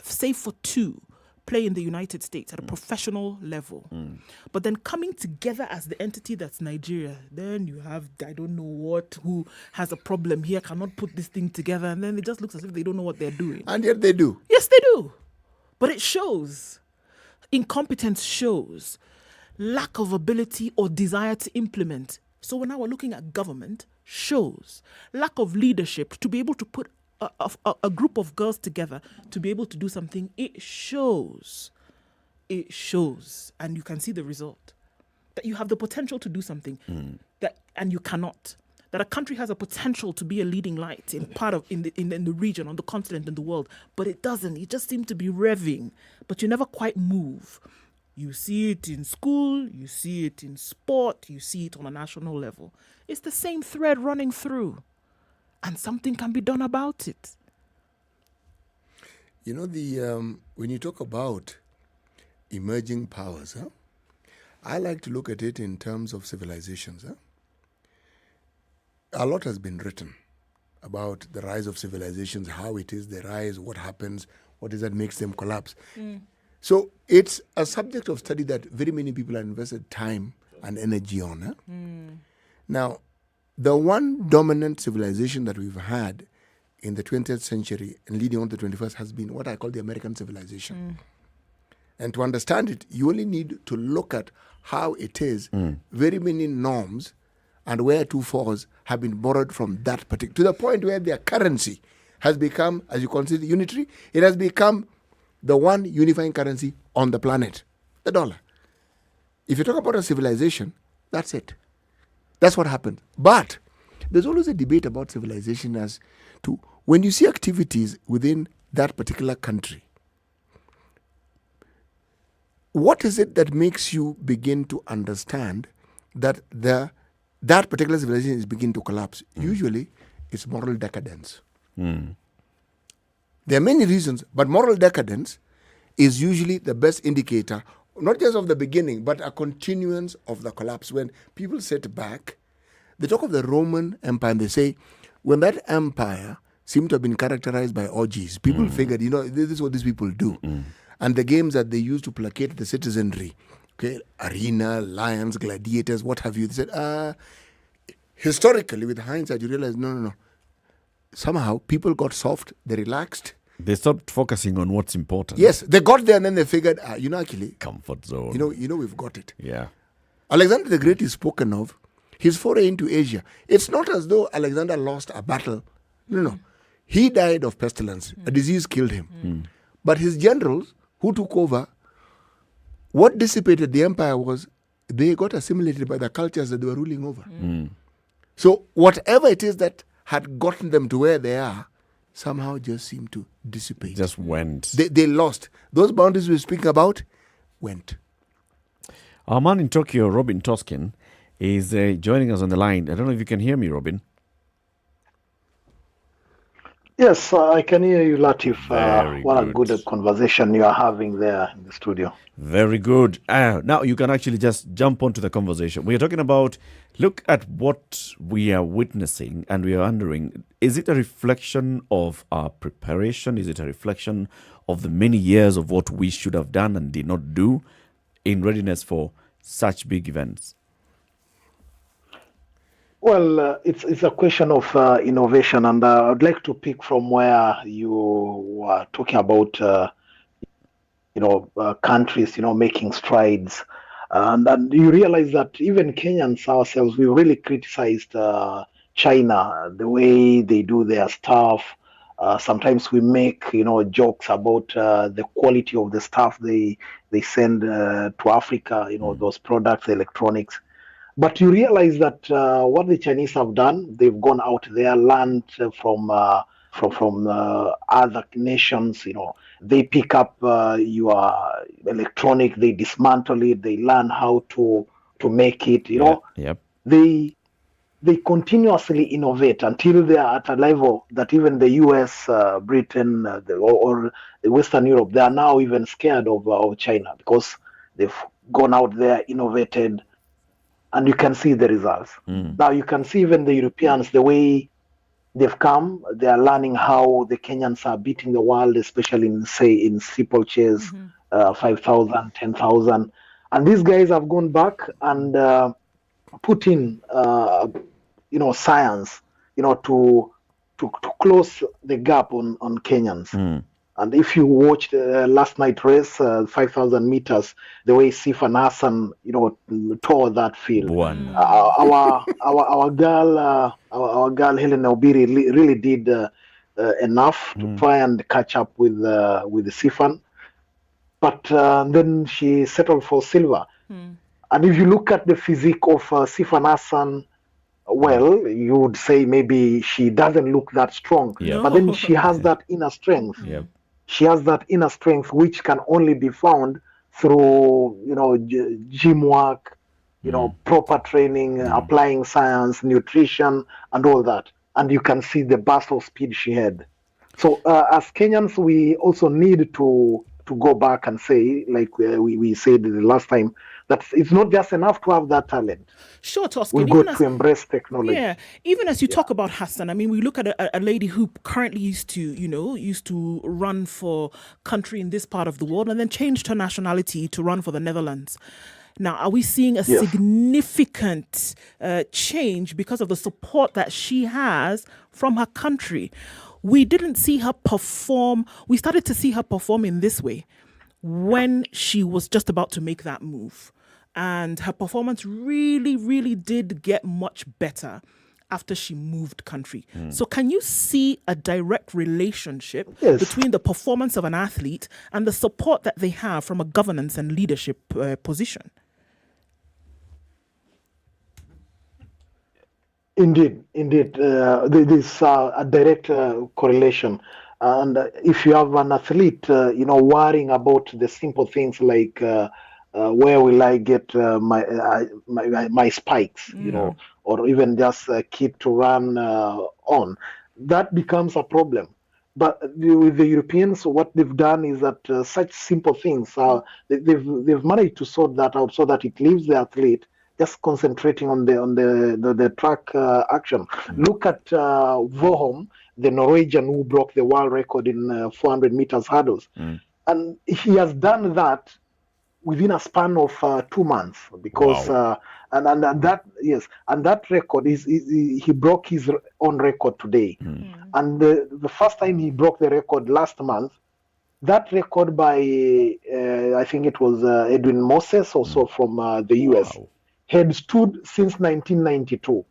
save for two, play in the United States at a professional level. But then coming together as the entity that's Nigeria, then you have, I don't know what, who has a problem here, cannot put this thing together, and then it just looks as if they don't know what they're doing. And yet they do. Yes, they do. But it shows. Incompetence shows. Lack of ability or desire to implement. So when now we're looking at government, shows. Lack of leadership to be able to put a group of girls together to be able to do something. It shows. And you can see the result. That you have the potential to do something and you cannot. That a country has a potential to be a leading light in the region, on the continent, in the world, but it doesn't. It just seems to be revving, but you never quite move. You see it in school, you see it in sport, you see it on a national level. It's the same thread running through. And something can be done about it. When you talk about emerging powers, I like to look at it in terms of civilizations. A lot has been written about the rise of civilizations, how it is they rise, what happens, what is that makes them collapse. So it's a subject of study that very many people have invested time and energy on. Now, the one dominant civilization that we've had in the 20th century and leading on to the 21st has been what I call the American civilization. And to understand it, you only need to look at how it is very many norms and wheretofores have been borrowed from that particular, to the point where their currency has become, as you consider unitary, it has become the one unifying currency on the planet, the dollar. If you talk about a civilization, that's it. That's what happened. But there's always a debate about civilization as to when you see activities within that particular country, what is it that makes you begin to understand that that particular civilization is beginning to collapse? Usually, it's moral decadence. There are many reasons, but moral decadence is usually the best indicator, not just of the beginning, but a continuance of the collapse. When people sit back, they talk of the Roman Empire and they say, when that empire seemed to have been characterized by orgies, people figured, this is what these people do. And the games that they used to placate the citizenry, okay, arena, lions, gladiators, what have you. They said, historically, with hindsight, you realize, no. Somehow, people got soft, they relaxed. They stopped focusing on what's important. Yes, they got there and then they figured, actually, comfort zone. We've got it. Yeah. Alexander the Great is spoken of. His foray into Asia. It's not as though Alexander lost a battle. No. He died of pestilence. A disease killed him. But his generals who took over, what dissipated the empire was they got assimilated by the cultures that they were ruling over. So whatever it is that had gotten them to where they are somehow just seemed to dissipate. Just went. They lost. Those boundaries we were speaking about went. Our man in Tokyo, Robin Toskin, is joining us on the line. I don't know if you can hear me, Robin. Yes, I can hear you, Latif. Very What good. a good conversation you are having there in the studio. Very good. Now you can actually just jump onto the conversation. We are talking about, look at what we are witnessing, and we are wondering, is it a reflection of our preparation? Is it a reflection of the many years of what we should have done and did not do in readiness for such big events? Well, it's a question of innovation, and I'd like to pick from where you were talking about, countries, making strides, and you realize that even Kenyans ourselves, we really criticized China, the way they do their stuff. Sometimes we make, jokes about the quality of the stuff they send to Africa, those products, electronics. But you realize that what the Chinese have done, they've gone out there, learned from other nations. They pick up your electronic, they dismantle it, they learn how to make it. Yep. They continuously innovate until they are at a level that even the U.S., Britain, or Western Europe, they are now even scared of China because they've gone out there, innovated. And you can see the results. Now you can see even the Europeans, the way they've come, they are learning how the Kenyans are beating the world, especially in steeplechase, 5,000, 10,000. And these guys have gone back and put in, science, to close the gap on Kenyans. And if you watched last night's race, 5,000 meters, the way Sifan Hassan, tore that field. Our girl Helen Obiri really did enough to try and catch up with Sifan, but then she settled for silver. And if you look at the physique of Sifan Hassan, well, you would say maybe she doesn't look that strong, but then she has that inner strength. She has that inner strength which can only be found through, gym work, proper training, applying science, nutrition, and all that. And you can see the burst of speed she had. So as Kenyans, we also need to go back and say, like we said the last time, that it's not just enough to have that talent. Sure, Toskin. We've got to embrace technology. Yeah, even as you talk about Hassan, I mean, we look at a lady who currently used to run for country in this part of the world and then changed her nationality to run for the Netherlands. Now, are we seeing a significant change because of the support that she has from her country? We didn't see her perform. We started to see her perform in this way when she was just about to make that move. And her performance really, really did get much better after she moved country. So can you see a direct relationship between the performance of an athlete and the support that they have from a governance and leadership position? Indeed. There's a direct correlation. And if you have an athlete, worrying about the simple things like where will I get my spikes, or even just keep to run on, that becomes a problem. But with the Europeans, what they've done is that such simple things, they've managed to sort that out so that it leaves the athlete just concentrating on the track action. Look at Voholm, the Norwegian who broke the world record in 400 meters hurdles. And he has done that within a span of 2 months because and that record is he broke his own record today. And the first time he broke the record last month, that record by I think it was Edwin Moses also from the US had stood since 1992.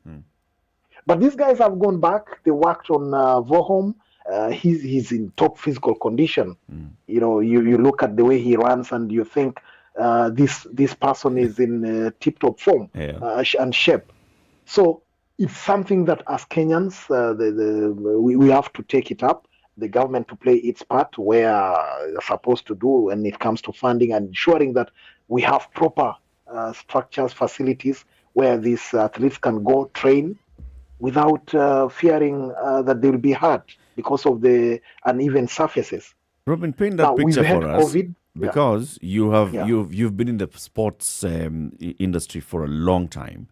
But these guys have gone back. They worked on Voholm. He's in top physical condition. You look at the way he runs and you think this person is in tip-top form and shape. So it's something that as Kenyans we have to take it up the government to play its part where they're supposed to do when it comes to funding and ensuring that we have proper structures, facilities where these athletes can go train without fearing that they will be hurt because of the uneven surfaces. Robin, paint that Now, we've picture had for us, COVID. because you've been in the sports industry for a long time.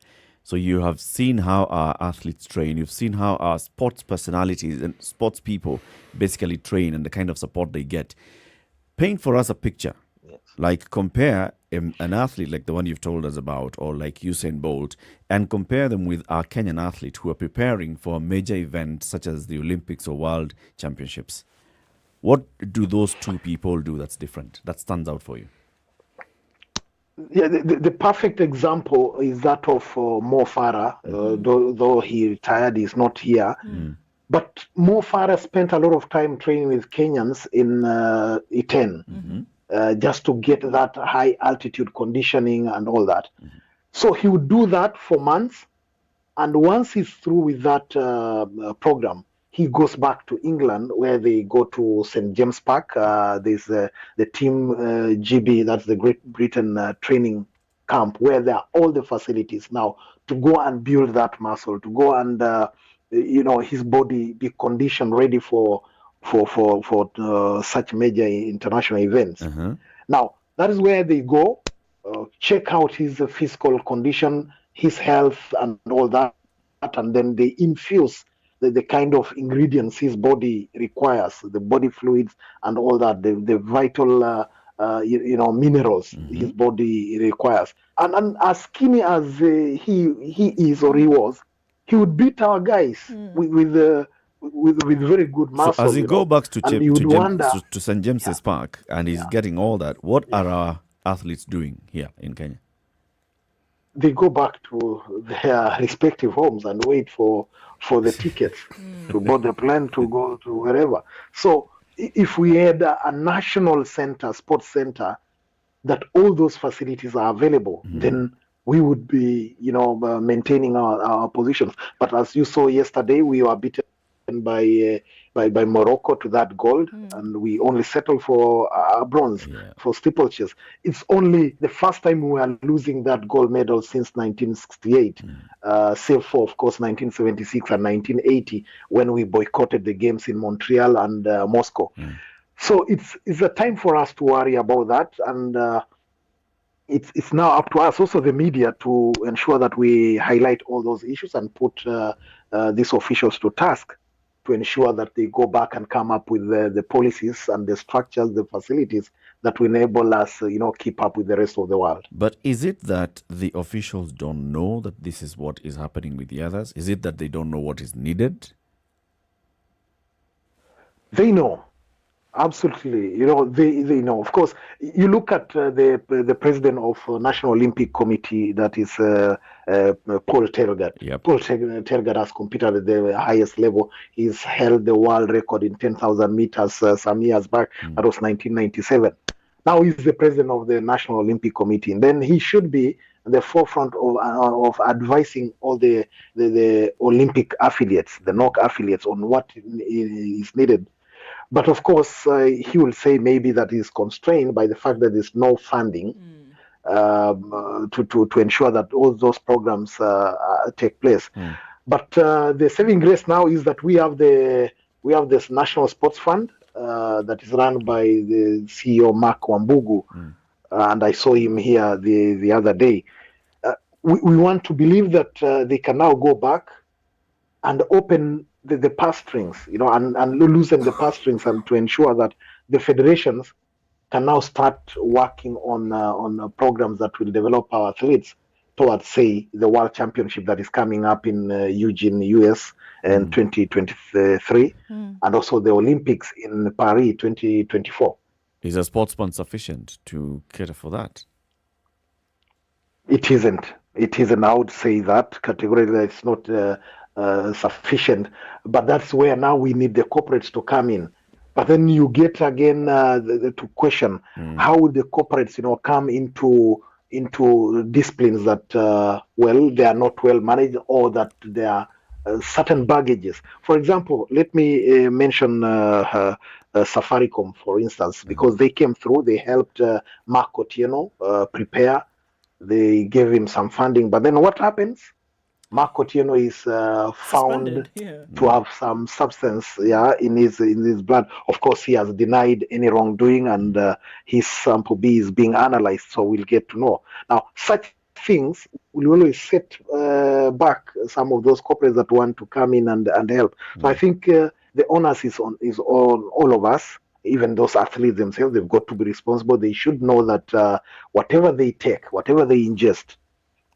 So you have seen how our athletes train. You've seen how our sports personalities and sports people basically train and the kind of support they get. Paint for us a picture. Yes. Like compare an athlete like the one you've told us about, or like Usain Bolt, and compare them with our Kenyan athletes who are preparing for a major event such as the Olympics or World Championships. What do those two people do that's different, that stands out for you? Yeah, the perfect example is that of Mo Farah, though he retired, he's not here. But Mo Farah spent a lot of time training with Kenyans in Iten, just to get that high altitude conditioning and all that. So he would do that for months, and once he's through with that program, he goes back to England, where they go to St. James Park. There's the Team GB, that's the Great Britain training camp, where there are all the facilities now to go and build that muscle, to go and, his body be conditioned ready for such major international events. Now, that is where they go, check out his physical condition, his health and all that, and then they infuse the kind of ingredients his body requires, the body fluids and all that, the vital minerals his body requires. And as skinny as he is or he was, he would beat our guys with very good muscle. So as you go back to St. James's Park and he's getting all that, what are our athletes doing here in Kenya? They go back to their respective homes and wait for the tickets to board the plane to go to wherever. So if we had a national center, sports center, that all those facilities are available, then we would be, maintaining our positions. But as you saw yesterday, we were beaten by Morocco to that gold, and we only settled for bronze for steeplechase. It's only the first time we are losing that gold medal since 1968, save for, of course, 1976 and 1980 when we boycotted the games in Montreal and Moscow. So it's a time for us to worry about that, and it's now up to us, also the media, to ensure that we highlight all those issues and put these officials to task to ensure that they go back and come up with the policies and the structures, the facilities that will enable us, keep up with the rest of the world. But is it that the officials don't know that this is what is happening with the others? Is it that they don't know what is needed? They know. Absolutely. They know. Of course, you look at the president of National Olympic Committee, that is Paul Tergat. Paul Tergat has competed at the highest level. He's held the world record in 10,000 meters some years back. That was 1997. Now he's the president of the National Olympic Committee. And then he should be at the forefront of advising all the Olympic affiliates, the NOC affiliates, on what is needed. But of course, he will say maybe that he's constrained by the fact that there's no funding to ensure that all those programs take place. But the saving grace now is that we have this National Sports Fund that is run by the CEO Mark Wambugu, and I saw him here the other day. We want to believe that they can now go back and open the purse strings, and loosen the purse strings, and to ensure that the federations can now start working on programs that will develop our athletes towards, say, the World Championship that is coming up in Eugene, US, in 2023, and also the Olympics in Paris 2024. Is a sports fund sufficient to cater for that? It isn't. I would say that categorically it's not sufficient, but that's where now we need the corporates to come in. But then you get again to question how would the corporates, come into disciplines that they are not well managed, or that they are certain baggages. For example, let me mention Safaricom, for instance, because they came through, they helped Mark Otieno prepare, they gave him some funding. But then what happens? Mark Otieno is found to have some substance, in his blood. Of course, he has denied any wrongdoing, and his sample B is being analyzed, so we'll get to know. Now, such things will always set back some of those corporates that want to come in and help. So I think the onus is on all of us. Even those athletes themselves, they've got to be responsible. They should know that whatever they take, whatever they ingest,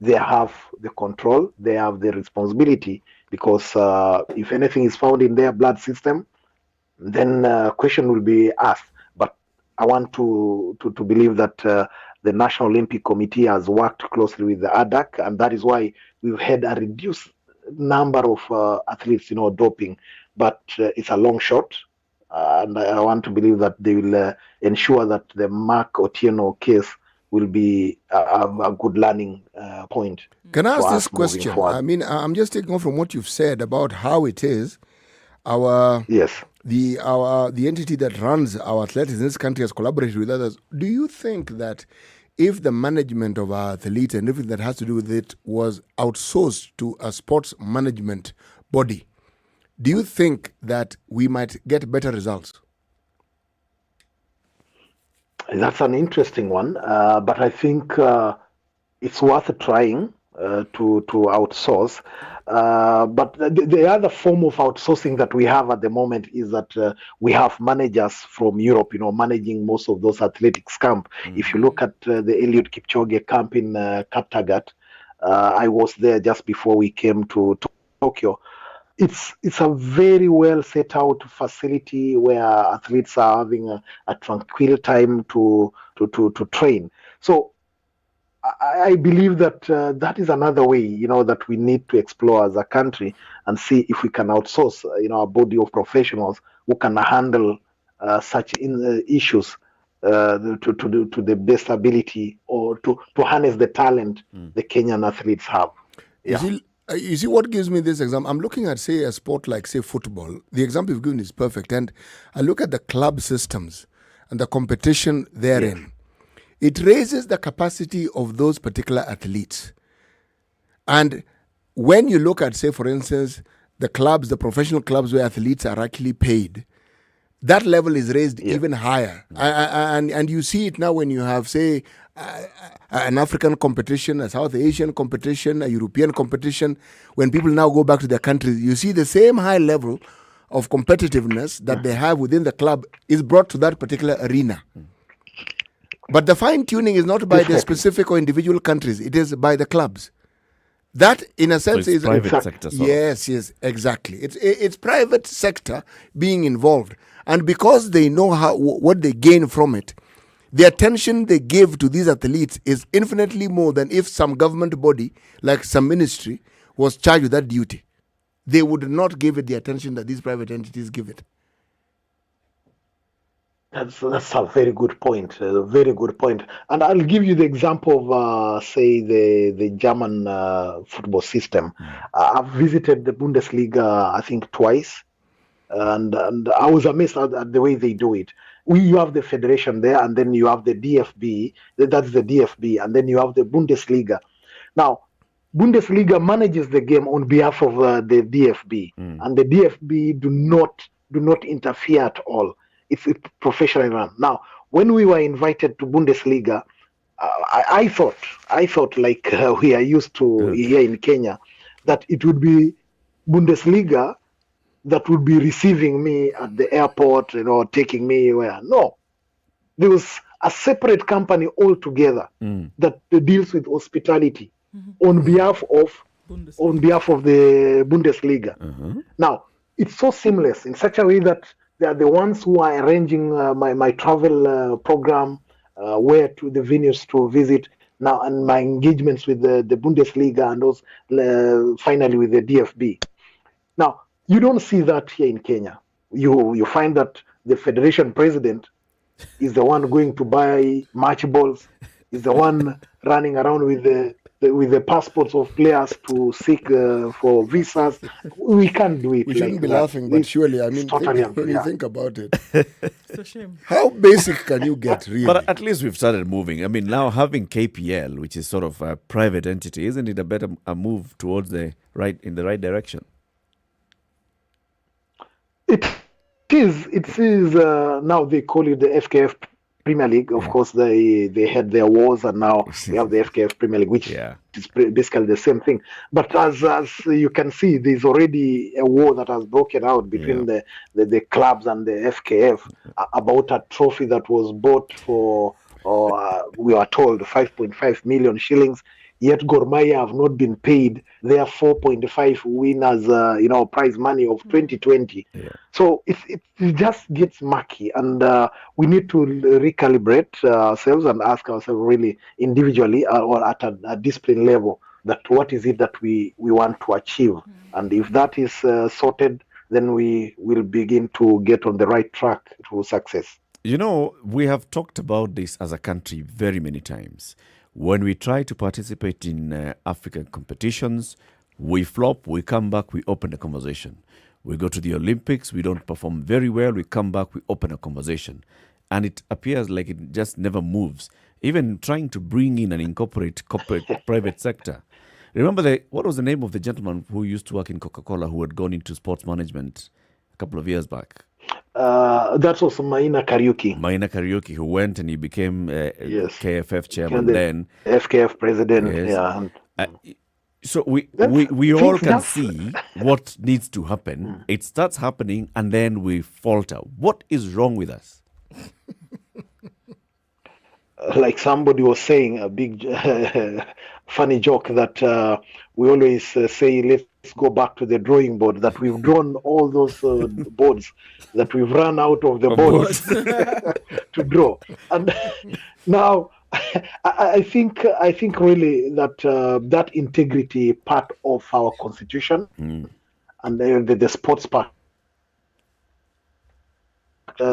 they have the control, they have the responsibility, because if anything is found in their blood system, then a question will be asked. But I want to believe that the National Olympic Committee has worked closely with the ADAC, and that is why we've had a reduced number of athletes, doping. But it's a long shot, and I want to believe that they will ensure that the Mark Otieno case will be a good learning point. Can I ask for this us moving question? forward. I mean, I'm just taking off from what you've said about how it is the entity that runs our athletics in this country has collaborated with others. Do you think that if the management of our athletes and everything that has to do with it was outsourced to a sports management body, do you think that we might get better results? That's an interesting one, but I think it's worth trying to outsource. But the other form of outsourcing that we have at the moment is that we have managers from Europe, managing most of those athletics camp. If you look at the Eliud Kipchoge camp in Kaptagat, I was there just before we came to Tokyo. It's a very well set out facility where athletes are having a tranquil time to train. So I believe that that is another way, that we need to explore as a country and see if we can outsource, a body of professionals who can handle such issues to the best ability, or to harness the talent the Kenyan athletes have. You see what gives me this example? I'm looking at, say, a sport like, say, football. The example you've given is perfect. And I look at the club systems and the competition therein. It raises the capacity of those particular athletes. And when you look at, say, for instance, the clubs, the professional clubs where athletes are actually paid, that level is raised even higher. And you see it now when you have, say, an African competition, a South Asian competition, a European competition. When people now go back to their countries, you see the same high level of competitiveness that they have within the club is brought to that particular arena. But the fine-tuning is not by the specific or individual countries. It is by the clubs. That, in a sense, is private sector. Yes, exactly. It's private sector being involved. And because they know what they gain from it, the attention they give to these athletes is infinitely more than if some government body, like some ministry, was charged with that duty. They would not give it the attention that these private entities give it. That's a very good point. A very good point. And I'll give you the example of, say, the German football system. I've visited the Bundesliga, I think, twice, and I was amazed at the way they do it. You have the federation there, and then you have the DFB. That's the DFB, and then you have the Bundesliga. Now, Bundesliga manages the game on behalf of the DFB, and the DFB do not interfere at all. It's professionally run. Now, when we were invited to Bundesliga, I thought like we are used to here in Kenya, that it would be Bundesliga that would be receiving me at the airport, taking me where. No, there was a separate company altogether that deals with hospitality on behalf of the Bundesliga. Now, it's so seamless in such a way that they are the ones who are arranging my travel program, where to the venues to visit now, and my engagements with the Bundesliga, and those finally with the DFB. Now, you don't see that here in Kenya. You find that the federation president is the one going to buy match balls, is the one running around with the passports of players to seek for visas. We can't do it. We like shouldn't be that. laughing, but surely, I It's mean, totally when you unfair. think about it, It's a shame. how basic can you get, really? But at least we've started moving. I mean, now having KPL, which is sort of a private entity, isn't it a move towards the right direction? It is. Now they call it the FKF Premier League. Of course, they had their wars, and now we have the FKF Premier League, which is basically the same thing. But as you can see, there's already a war that has broken out between the clubs and the FKF about a trophy that was bought for, we are told, 5.5 million shillings. Yet Gor Mahia have not been paid their 4.5 winners, prize money of 2020. So it just gets murky, and we need to recalibrate ourselves and ask ourselves really individually or at a discipline level that what is it that we want to achieve. And if that is sorted, then we will begin to get on the right track to success. You know, we have talked about this as a country very many times. When we try to participate in African competitions, we flop, we come back, we open a conversation. We go to the Olympics, we don't perform very well, we come back, we open a conversation. And it appears like it just never moves. Even trying to bring in and incorporate corporate private sector. Remember, what was the name of the gentleman who used to work in Coca-Cola who had gone into sports management a couple of years back? That's also Maina Kariuki, who went and he became KFF chairman, then FKF president. Yes. Yeah. So we all can see what needs to happen. It starts happening and then we falter. What is wrong with us? Like somebody was saying, a big funny joke that we always say, let's go back to the drawing board, that we've drawn all those boards, that we've run out of the boards to draw. And now I think really that that integrity part of our constitution and the sports part,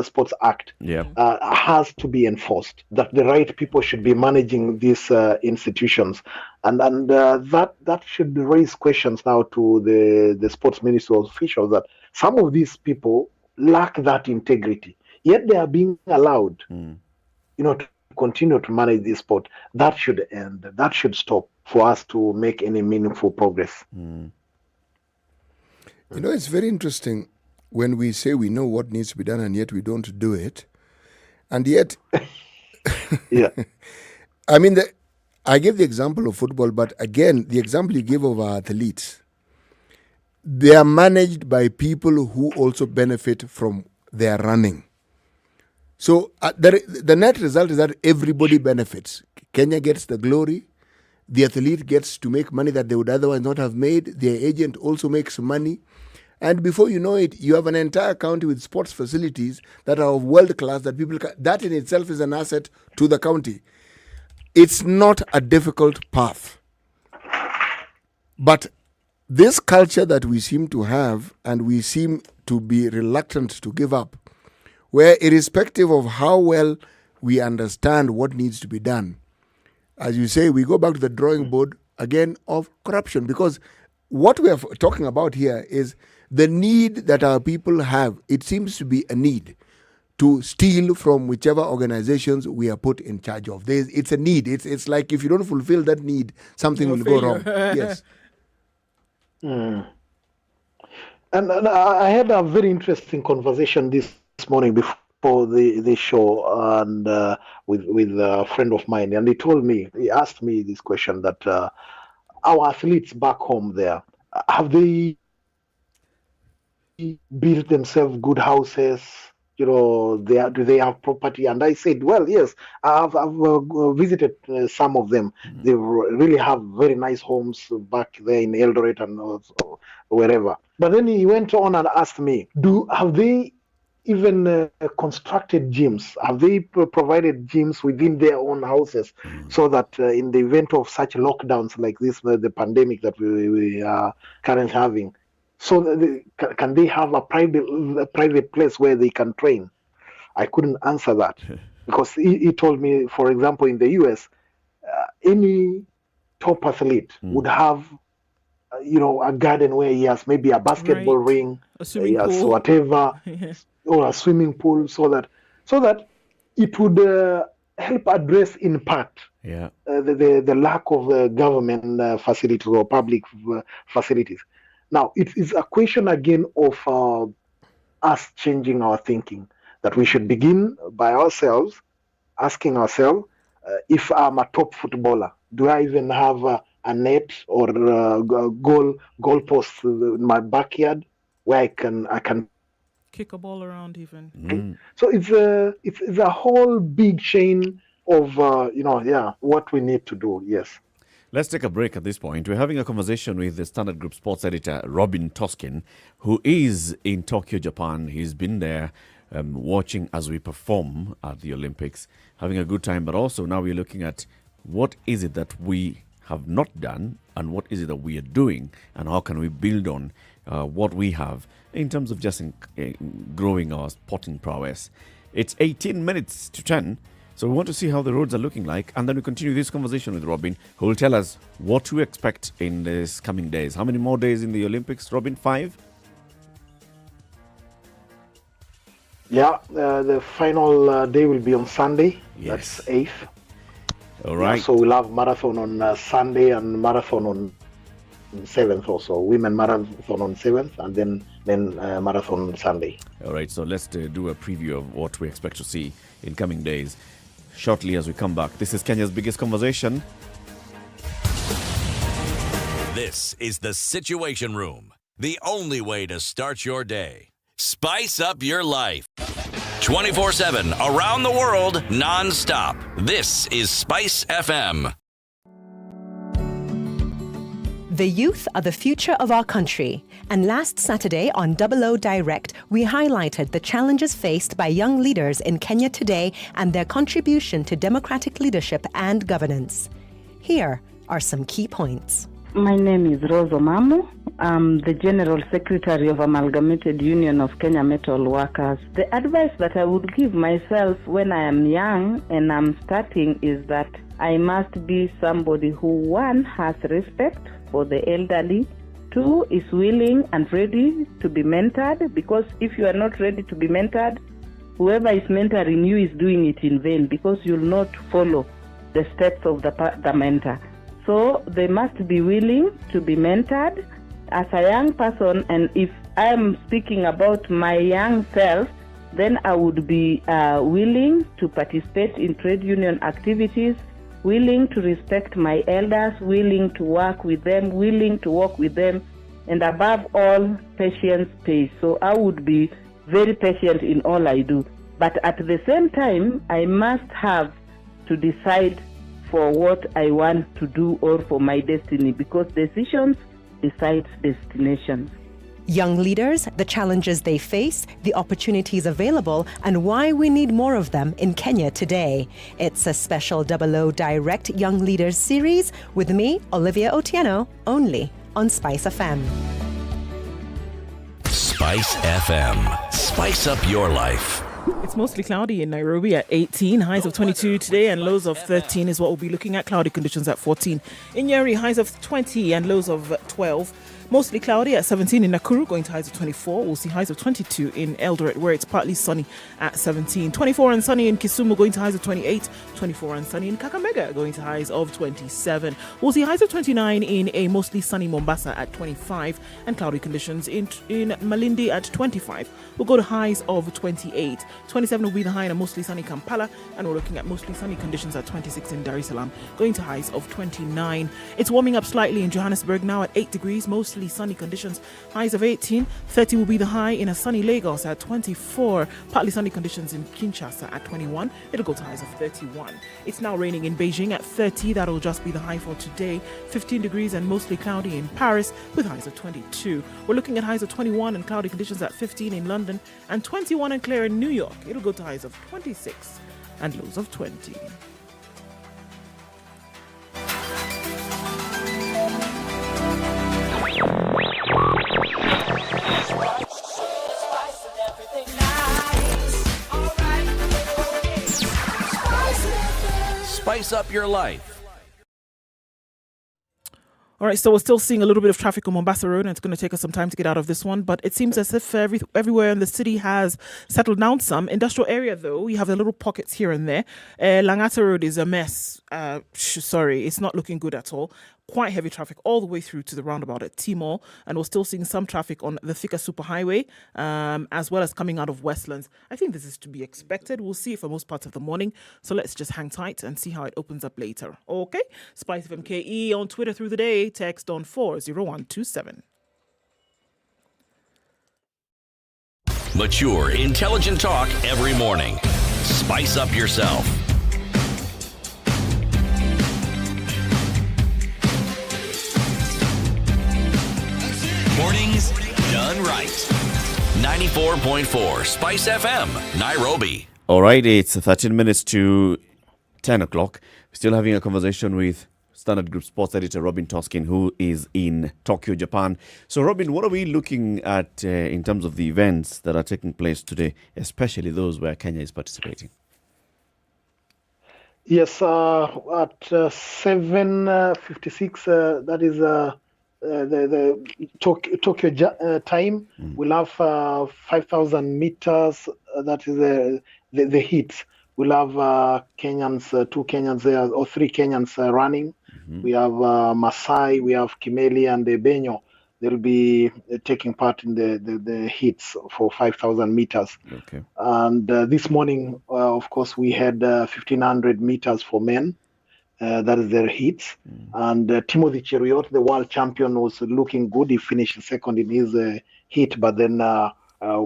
Sports Act has to be enforced, that the right people should be managing these institutions, and that should raise questions now to the sports ministry officials, that some of these people lack that integrity, yet they are being allowed to continue to manage this sport. That should end. That should stop for us to make any meaningful progress. It's very interesting when we say we know what needs to be done and yet we don't do it. And yet, I mean, I gave the example of football, but again, the example you give of our athletes, they are managed by people who also benefit from their running. So the net result is that everybody benefits. Kenya gets the glory. The athlete gets to make money that they would otherwise not have made. Their agent also makes money. And before you know it, you have an entire county with sports facilities that are of world class, that people that in itself is an asset to the county. It's not a difficult path. But this culture that we seem to have, and we seem to be reluctant to give up, where irrespective of how well we understand what needs to be done, as you say, we go back to the drawing board again of corruption, because what we are talking about here is the need that our people have. It seems to be a need to steal from whichever organizations we are put in charge of. It's a need. It's like if you don't fulfill that need, something will go wrong. Yes. And I had a very interesting conversation this morning before the show, and with a friend of mine, and he asked me this question, that our athletes back home there, have they built themselves good houses? Do they have property? And I said, well, yes, I've visited some of them. They really have very nice homes back there in Eldoret and wherever. But then he went on and asked me, have they even constructed gyms? Have they provided gyms within their own houses, so that in the event of such lockdowns like this, the pandemic that we are currently having, so can they have a private place where they can train? I couldn't answer that because he told me, for example, in the US, any top athlete would have, a garden where he has maybe a basketball ring, a swimming he has pool, whatever, or a swimming pool, so that it would help address in part the lack of government facilities or public facilities. Now, it is a question again of us changing our thinking, that we should begin by ourselves, asking ourselves, if I'm a top footballer, do I even have a net or goal post in my backyard where I can kick a ball around even? So it's a whole big chain of what we need to do. Yes. Let's take a break at this point. We're having a conversation with the Standard Group sports editor, Robin Toskin, who is in Tokyo, Japan. He's been there watching as we perform at the Olympics, having a good time. But also now we're looking at what is it that we have not done and what is it that we are doing and how can we build on what we have in terms of just growing our sporting prowess. It's 18 minutes to 10. So we want to see how the roads are looking like, and then we continue this conversation with Robin, who will tell us what to expect in these coming days. How many more days in the Olympics, Robin? 5? Yeah, the final day will be on Sunday. Yes. That's 8th. All right. Yeah, so we'll have marathon on Sunday and marathon on 7th also. Women marathon on 7th and then marathon on Sunday. All right, so let's do a preview of what we expect to see in coming days shortly as we come back. This is Kenya's biggest conversation. This is the Situation Room, the only way to start your day. Spice up your life. 24/7, around the world, non-stop. This is SpiceFM. The youth are the future of our country. And last Saturday on 00 Direct, we highlighted the challenges faced by young leaders in Kenya today and their contribution to democratic leadership and governance. Here are some key points. My name is Rose Omamu. I'm the General Secretary of Amalgamated Union of Kenya Metal Workers. The advice that I would give myself when I am young and I'm starting is that I must be somebody who, one, has respect for the elderly, 2, is willing and ready to be mentored, because if you are not ready to be mentored, whoever is mentoring you is doing it in vain, because you'll not follow the steps of the mentor. So they must be willing to be mentored as a young person, and if I'm speaking about my young self, then I would be willing to participate in trade union activities, willing to respect my elders, willing to work with them, willing to walk with them, and above all, patience pays. So I would be very patient in all I do. But at the same time, I must have to decide for what I want to do or for my destiny, because decisions decide destinations. Young leaders, the challenges they face, the opportunities available, and why we need more of them in Kenya today. It's a special 00 Direct Young Leaders series with me, Olivia Otieno, only on SpiceFM. SpiceFM. Spice up your life. It's mostly cloudy in Nairobi at 18, highs of 22 today and lows of 13 is what we'll be looking at. Cloudy conditions at 14. In Nyeri, highs of 20 and lows of 12. Mostly cloudy at 17 in Nakuru, going to highs of 24. We'll see highs of 22 in Eldoret, where it's partly sunny at 17. 24 and sunny in Kisumu, going to highs of 28. 24 and sunny in Kakamega, going to highs of 27. We'll see highs of 29 in a mostly sunny Mombasa at 25. And cloudy conditions in Malindi at 25. We'll go to highs of 28. 27 will be the high in a mostly sunny Kampala. And we're looking at mostly sunny conditions at 26 in Dar es Salaam, going to highs of 29. It's warming up slightly in Johannesburg now at 8 degrees, mostly sunny conditions, highs of 18. 30 will be the high in a sunny Lagos at 24. Partly sunny conditions in Kinshasa at 21. It'll go to highs of 31. It's now raining in Beijing at 30. That'll just be the high for today. 15 degrees and mostly cloudy in Paris with highs of 22. We're looking at highs of 21 and cloudy conditions at 15 in London and 21 and clear in New York. It'll go to highs of 26 and lows of 20. Spice up your life. All right, so we're still seeing a little bit of traffic on Mombasa Road, and it's going to take us some time to get out of this one. But it seems as if everywhere in the city has settled down some. Industrial area, though, you have the little pockets here and there. Langata Road is a mess. Sorry, it's not looking good at all. Quite heavy traffic all the way through to the roundabout at Timor, and we're still seeing some traffic on the Thika Superhighway, as well as coming out of Westlands. I think this is to be expected. We'll see it for most parts of the morning. So let's just hang tight and see how it opens up later. Okay? SpiceFM KE on Twitter through the day. Text on 40127. Mature, intelligent talk every morning. Spice up yourself. Mornings done right. 94.4 Spice FM, Nairobi. All right, it's 13 minutes to 10 o'clock. We're still having a conversation with Standard Group sports editor Robin Toskin, who is in Tokyo, Japan. So, Robin, what are we looking at in terms of the events that are taking place today, especially those where Kenya is participating? Yes, at 7:56, that is the Tokyo time. We'll have 5,000 meters. That is the heat. We'll have Kenyans, two Kenyans there, or three Kenyans running. We have Masai, we have Kimeli and Benyo. They'll be taking part in the heats for 5,000 meters. Okay. And this morning, of course, we had 1,500 meters for men. That is their heats. And Timothy Cheruiyot, the world champion, was looking good. He finished second in his heat, but then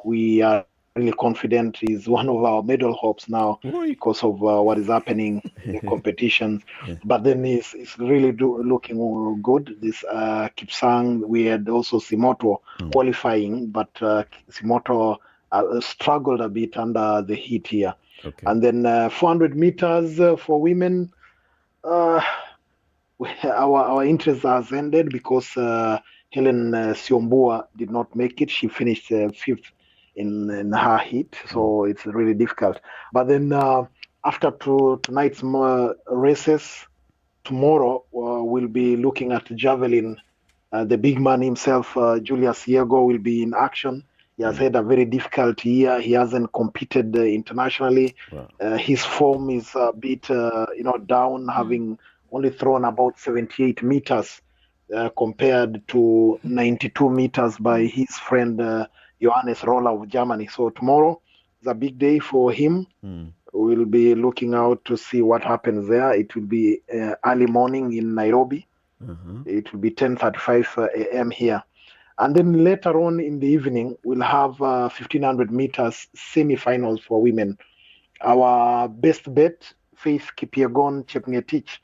we are really confident he's one of our medal hopes now because of what is happening in the competitions. But then he's really looking good. This Kipsang, we had also Simoto qualifying, but Simoto struggled a bit under the heat here. Okay. And then 400 meters for women. Our interest has ended because Helen Siombua did not make it. She finished fifth in her heat, so it's really difficult. But then after tonight's races, tomorrow we'll be looking at javelin. The big man himself, Julius Yego, will be in action. He has had a very difficult year. He hasn't competed internationally. Wow. His form is a bit, down, having only thrown about 78 meters compared to 92 meters by his friend Johannes Roller of Germany. So tomorrow is a big day for him. We'll be looking out to see what happens there. It will be early morning in Nairobi. It will be 10:35 a.m. here. And then later on in the evening, we'll have 1,500 meters semi-finals for women. Our best bet, Faith Kipyegon Chepngetich,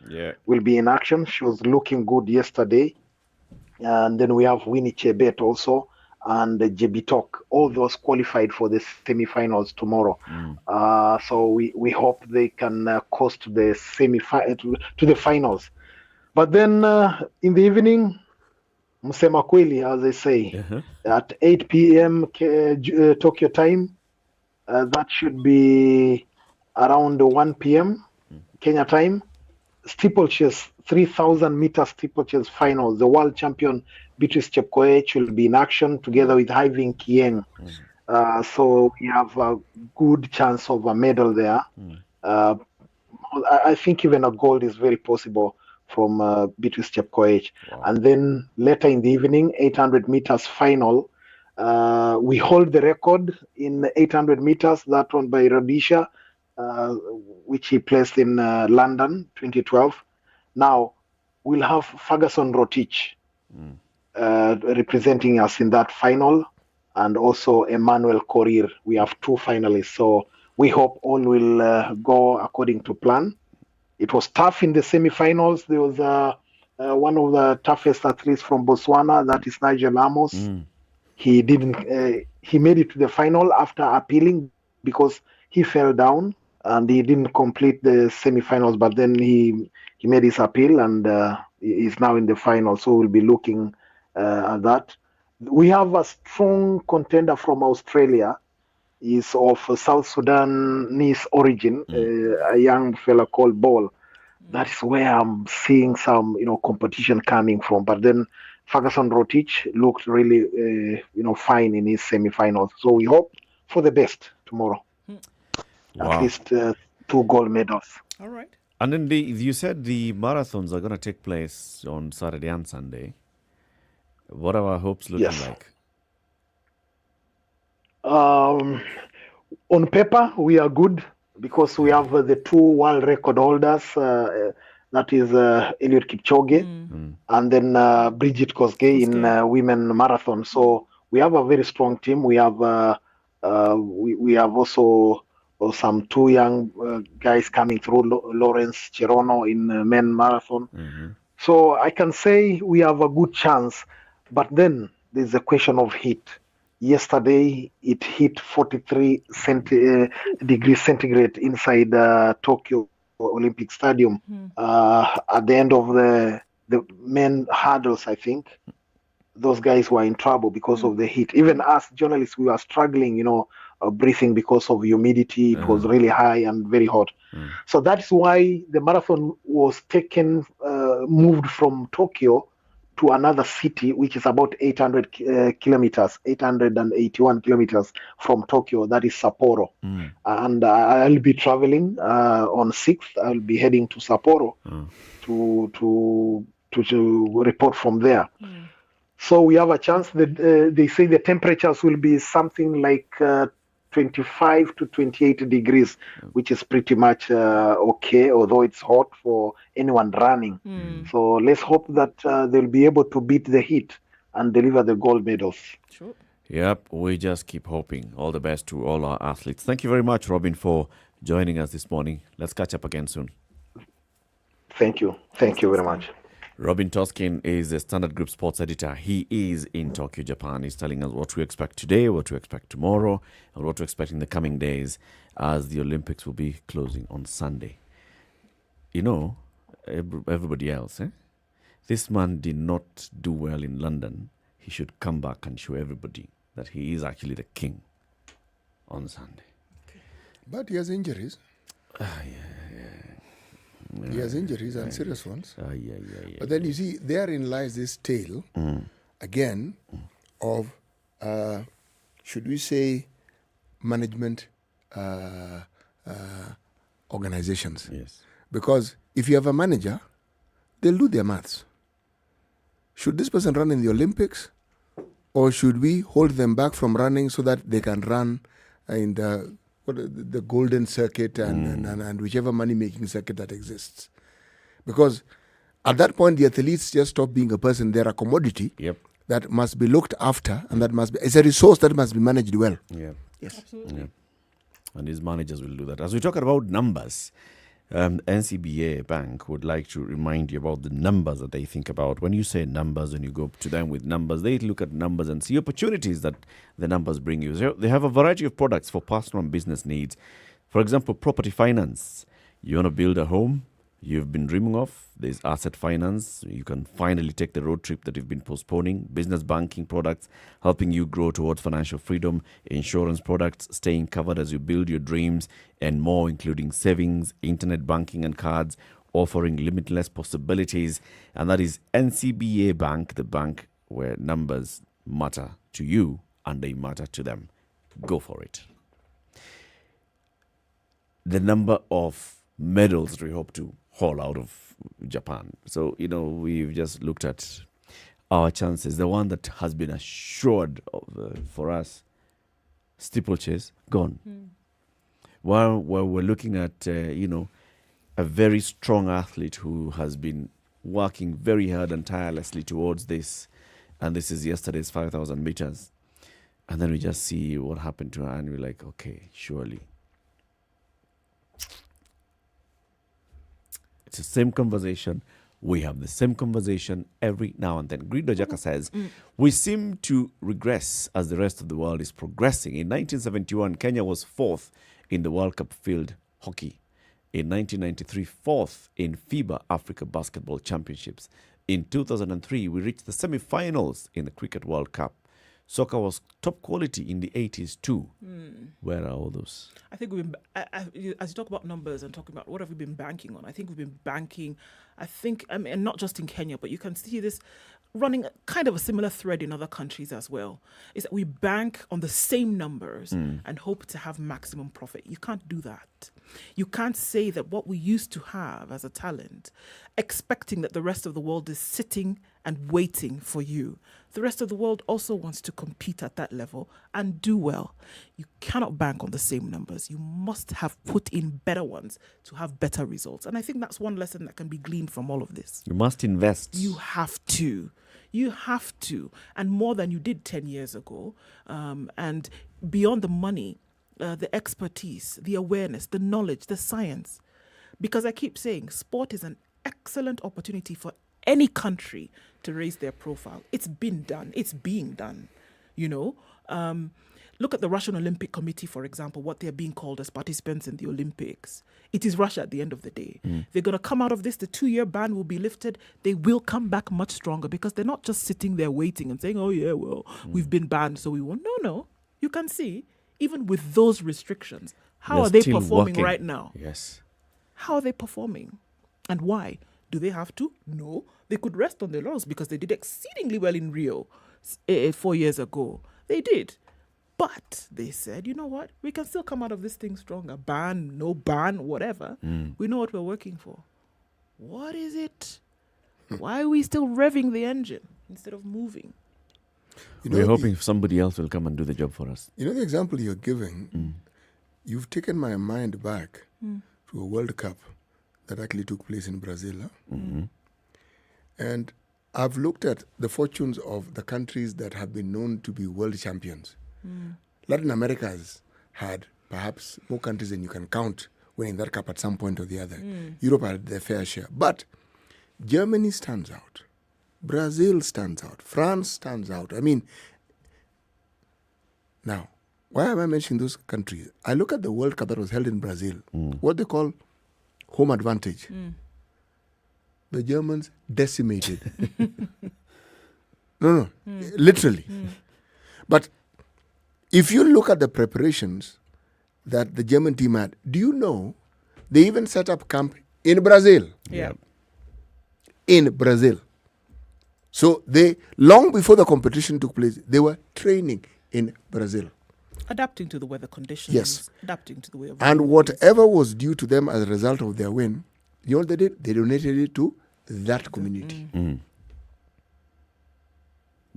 will be in action. She was looking good yesterday. And then we have Winnie Chebet also, and Jebitok. All those qualified for the semi-finals tomorrow. So we hope they can coast to the to the finals. But then in the evening, Msema kweli, as they say, at 8 p.m. Tokyo time, that should be around 1 p.m. Kenya time. Steeplechase, 3,000 meter steeplechase finals. The world champion Beatrice Chepkoech will be in action together with Hyving Kieng. So we have a good chance of a medal there. I think even a gold is very possible from Beatrice Chepkoech. Wow. And then later in the evening, 800 meters final. We hold the record in 800 meters, that one by Rhodesia, which he placed in London 2012. Now, we'll have Ferguson Rotich representing us in that final, and also Emmanuel Korir. We have two finalists, so we hope all will go according to plan. It was tough in the semi-finals. There was one of the toughest athletes from Botswana, that is Nigel Amos. He didn't. He made it to the final after appealing because he fell down and he didn't complete the semi-finals. But then he made his appeal and is now in the final. So we'll be looking at that. We have a strong contender from Australia. He's of South Sudanese origin, a young fella called Ball. That's where I'm seeing some, competition coming from. But then Ferguson Rotich looked really, fine in his semi-finals. So we hope for the best tomorrow. Wow. At least 2 gold medals. All right. And then you said the marathons are going to take place on Saturday and Sunday. What are our hopes looking like? On paper, we are good because we have the 2 world record holders. That is Eliud Kipchoge and then Bridget Kosgei in women marathon. So we have a very strong team. We have we have also some 2 young guys coming through, Lawrence Cherono in men marathon. So I can say we have a good chance. But then there's a question of heat. Yesterday, it hit 43 degrees centigrade inside Tokyo Olympic Stadium. At the end of the men hurdles, I think, those guys were in trouble because of the heat. Even us journalists, we were struggling, breathing because of humidity. It was really high and very hot. So that's why the marathon was moved from Tokyo to another city, which is about 800 kilometers, 881 kilometers from Tokyo. That is Sapporo. And I'll be traveling on 6th. I'll be heading to Sapporo to report from there. So we have a chance that they say the temperatures will be something like 25 to 28 degrees, which is pretty much okay, although it's hot for anyone running. So let's hope that they'll be able to beat the heat and deliver the gold medals. Sure. Yep, we just keep hoping. All the best to all our athletes. Thank you very much, Robin, for joining us this morning. Let's catch up again soon. Thank you. Thank you very much. Robin Toskin is the Standard Group sports editor. He is in Tokyo, Japan. He's telling us what to expect today, what to expect tomorrow, and what to expect in the coming days as the Olympics will be closing on Sunday. Everybody else, this man did not do well in London. He should come back and show everybody that he is actually the king on Sunday. But he has injuries. He has injuries and serious ones. But then you see, therein lies this tale, again, of, should we say, management organizations. Yes. Because if you have a manager, they'll do their maths. Should this person run in the Olympics, or should we hold them back from running so that they can run in the golden circuit and whichever money-making circuit that exists? Because at that point, the athletes just stop being a person. They're a commodity that must be looked after, and it's a resource that must be managed well. Yes. Absolutely. Yeah. And these managers will do that. As we talk about numbers, NCBA Bank would like to remind you about the numbers that they think about. When you say numbers, when you go to them with numbers, they look at numbers and see opportunities that the numbers bring you. So they have a variety of products for personal and business needs. For example, property finance. You want to build a home you've been dreaming of? There's asset finance. You can finally take the road trip that you've been postponing. Business banking products, helping you grow towards financial freedom. Insurance products, staying covered as you build your dreams, and more, including savings, internet banking and cards, offering limitless possibilities. And that is NCBA Bank, the bank where numbers matter to you and they matter to them. Go for it. The number of medals that we hope to haul out of Japan. So, we've just looked at our chances. The one that has been assured of, for us, steeplechase, gone. While we're looking at, a very strong athlete who has been working very hard and tirelessly towards this, and this is yesterday's 5,000 meters. And then we just see what happened to her, and we're like, okay, surely. It's the same conversation. We have the same conversation every now and then. Grido Jaka says, we seem to regress as the rest of the world is progressing. In 1971, Kenya was 4th in the World Cup field hockey. In 1993, 4th in FIBA Africa Basketball Championships. In 2003, we reached the semi-finals in the Cricket World Cup. Soccer was top quality in the 80s too. Where are all those? I think we've been, as you talk about numbers and talking about what have we been banking on, I think we've been banking, and not just in Kenya, but you can see this running kind of a similar thread in other countries as well, is that we bank on the same numbers and hope to have maximum profit. You can't do that. You can't say that what we used to have as a talent, expecting that the rest of the world is sitting and waiting for you. The rest of the world also wants to compete at that level and do well. You cannot bank on the same numbers. You must have put in better ones to have better results. And I think that's one lesson that can be gleaned from all of this. You must invest. You have to. You have to. And more than you did 10 years ago. And beyond the money, the expertise, the awareness, the knowledge, the science. Because I keep saying sport is an excellent opportunity for any country to raise their profile. It's been done. It's being done. You know, look at the Russian Olympic Committee, for example, what they're being called as participants in the Olympics. It is Russia at the end of the day. They're going to come out of this. The 2-year ban will be lifted. They will come back much stronger because they're not just sitting there waiting and saying, oh, yeah, well, we've been banned, so we won't. No. You can see, even with those restrictions, how are they performing right now? Yes. How are they performing? And why? Do they have to? No. They could rest on their laurels because they did exceedingly well in Rio 4 years ago. They did. But they said, you know what? We can still come out of this thing stronger. Ban, no ban, whatever. We know what we're working for. What is it? Why are we still revving the engine instead of moving? We're hoping somebody else will come and do the job for us. You know the example you're giving? You've taken my mind back to a World Cup that actually took place in Brazil. And I've looked at the fortunes of the countries that have been known to be world champions. Latin America has had perhaps more countries than you can count winning that cup at some point or the other. Europe had their fair share. But Germany stands out. Brazil stands out. France stands out. I mean, now, why am I mentioning those countries? I look at the World Cup that was held in Brazil, what they call home advantage. The Germans decimated. No, literally. But if you look at the preparations that the German team had, do you know they even set up camp in Brazil? Yeah. In Brazil. So they, long before the competition took place, they were training in Brazil. Adapting to the weather conditions. Yes. Adapting to the way of And whatever was due to them as a result of their win, you know what they did? They donated it to that community.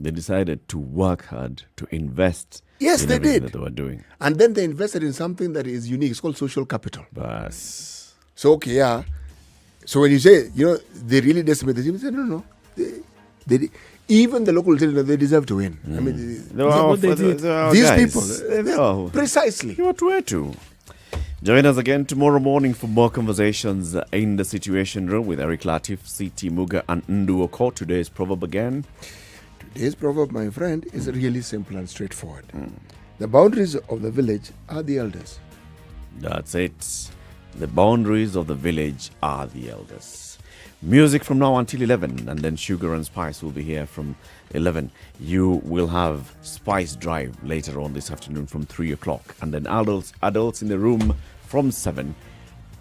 They decided to work hard, to invest. Yes, in they everything did. that they were doing. And then they invested in something that is unique. It's called social capital. Bas. So, okay, yeah. So when you say, you know, they really decimated the team, say, no. They even the local team, they deserve to win. I mean, these people, precisely. You ought where to. Join us again tomorrow morning for more conversations in the Situation Room with Eric Latif, C.T. Muga, and Ndu Oko. Today's proverb again. Today's proverb, my friend, is really simple and straightforward. The boundaries of the village are the elders. That's it. The boundaries of the village are the elders. Music from now until 11, and then Sugar and Spice will be here from 11. You will have Spice Drive later on this afternoon from 3 o'clock, and then adults in the room from 7.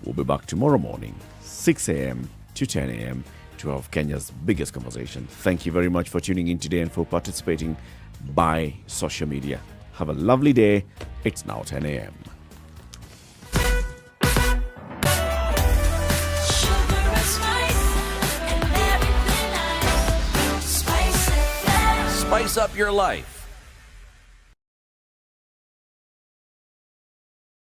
We'll be back tomorrow morning, 6 a.m. to 10 a.m. to have Kenya's biggest conversation. Thank you very much for tuning in today and for participating by social media. Have a lovely day. It's now 10 a.m. Spice up your life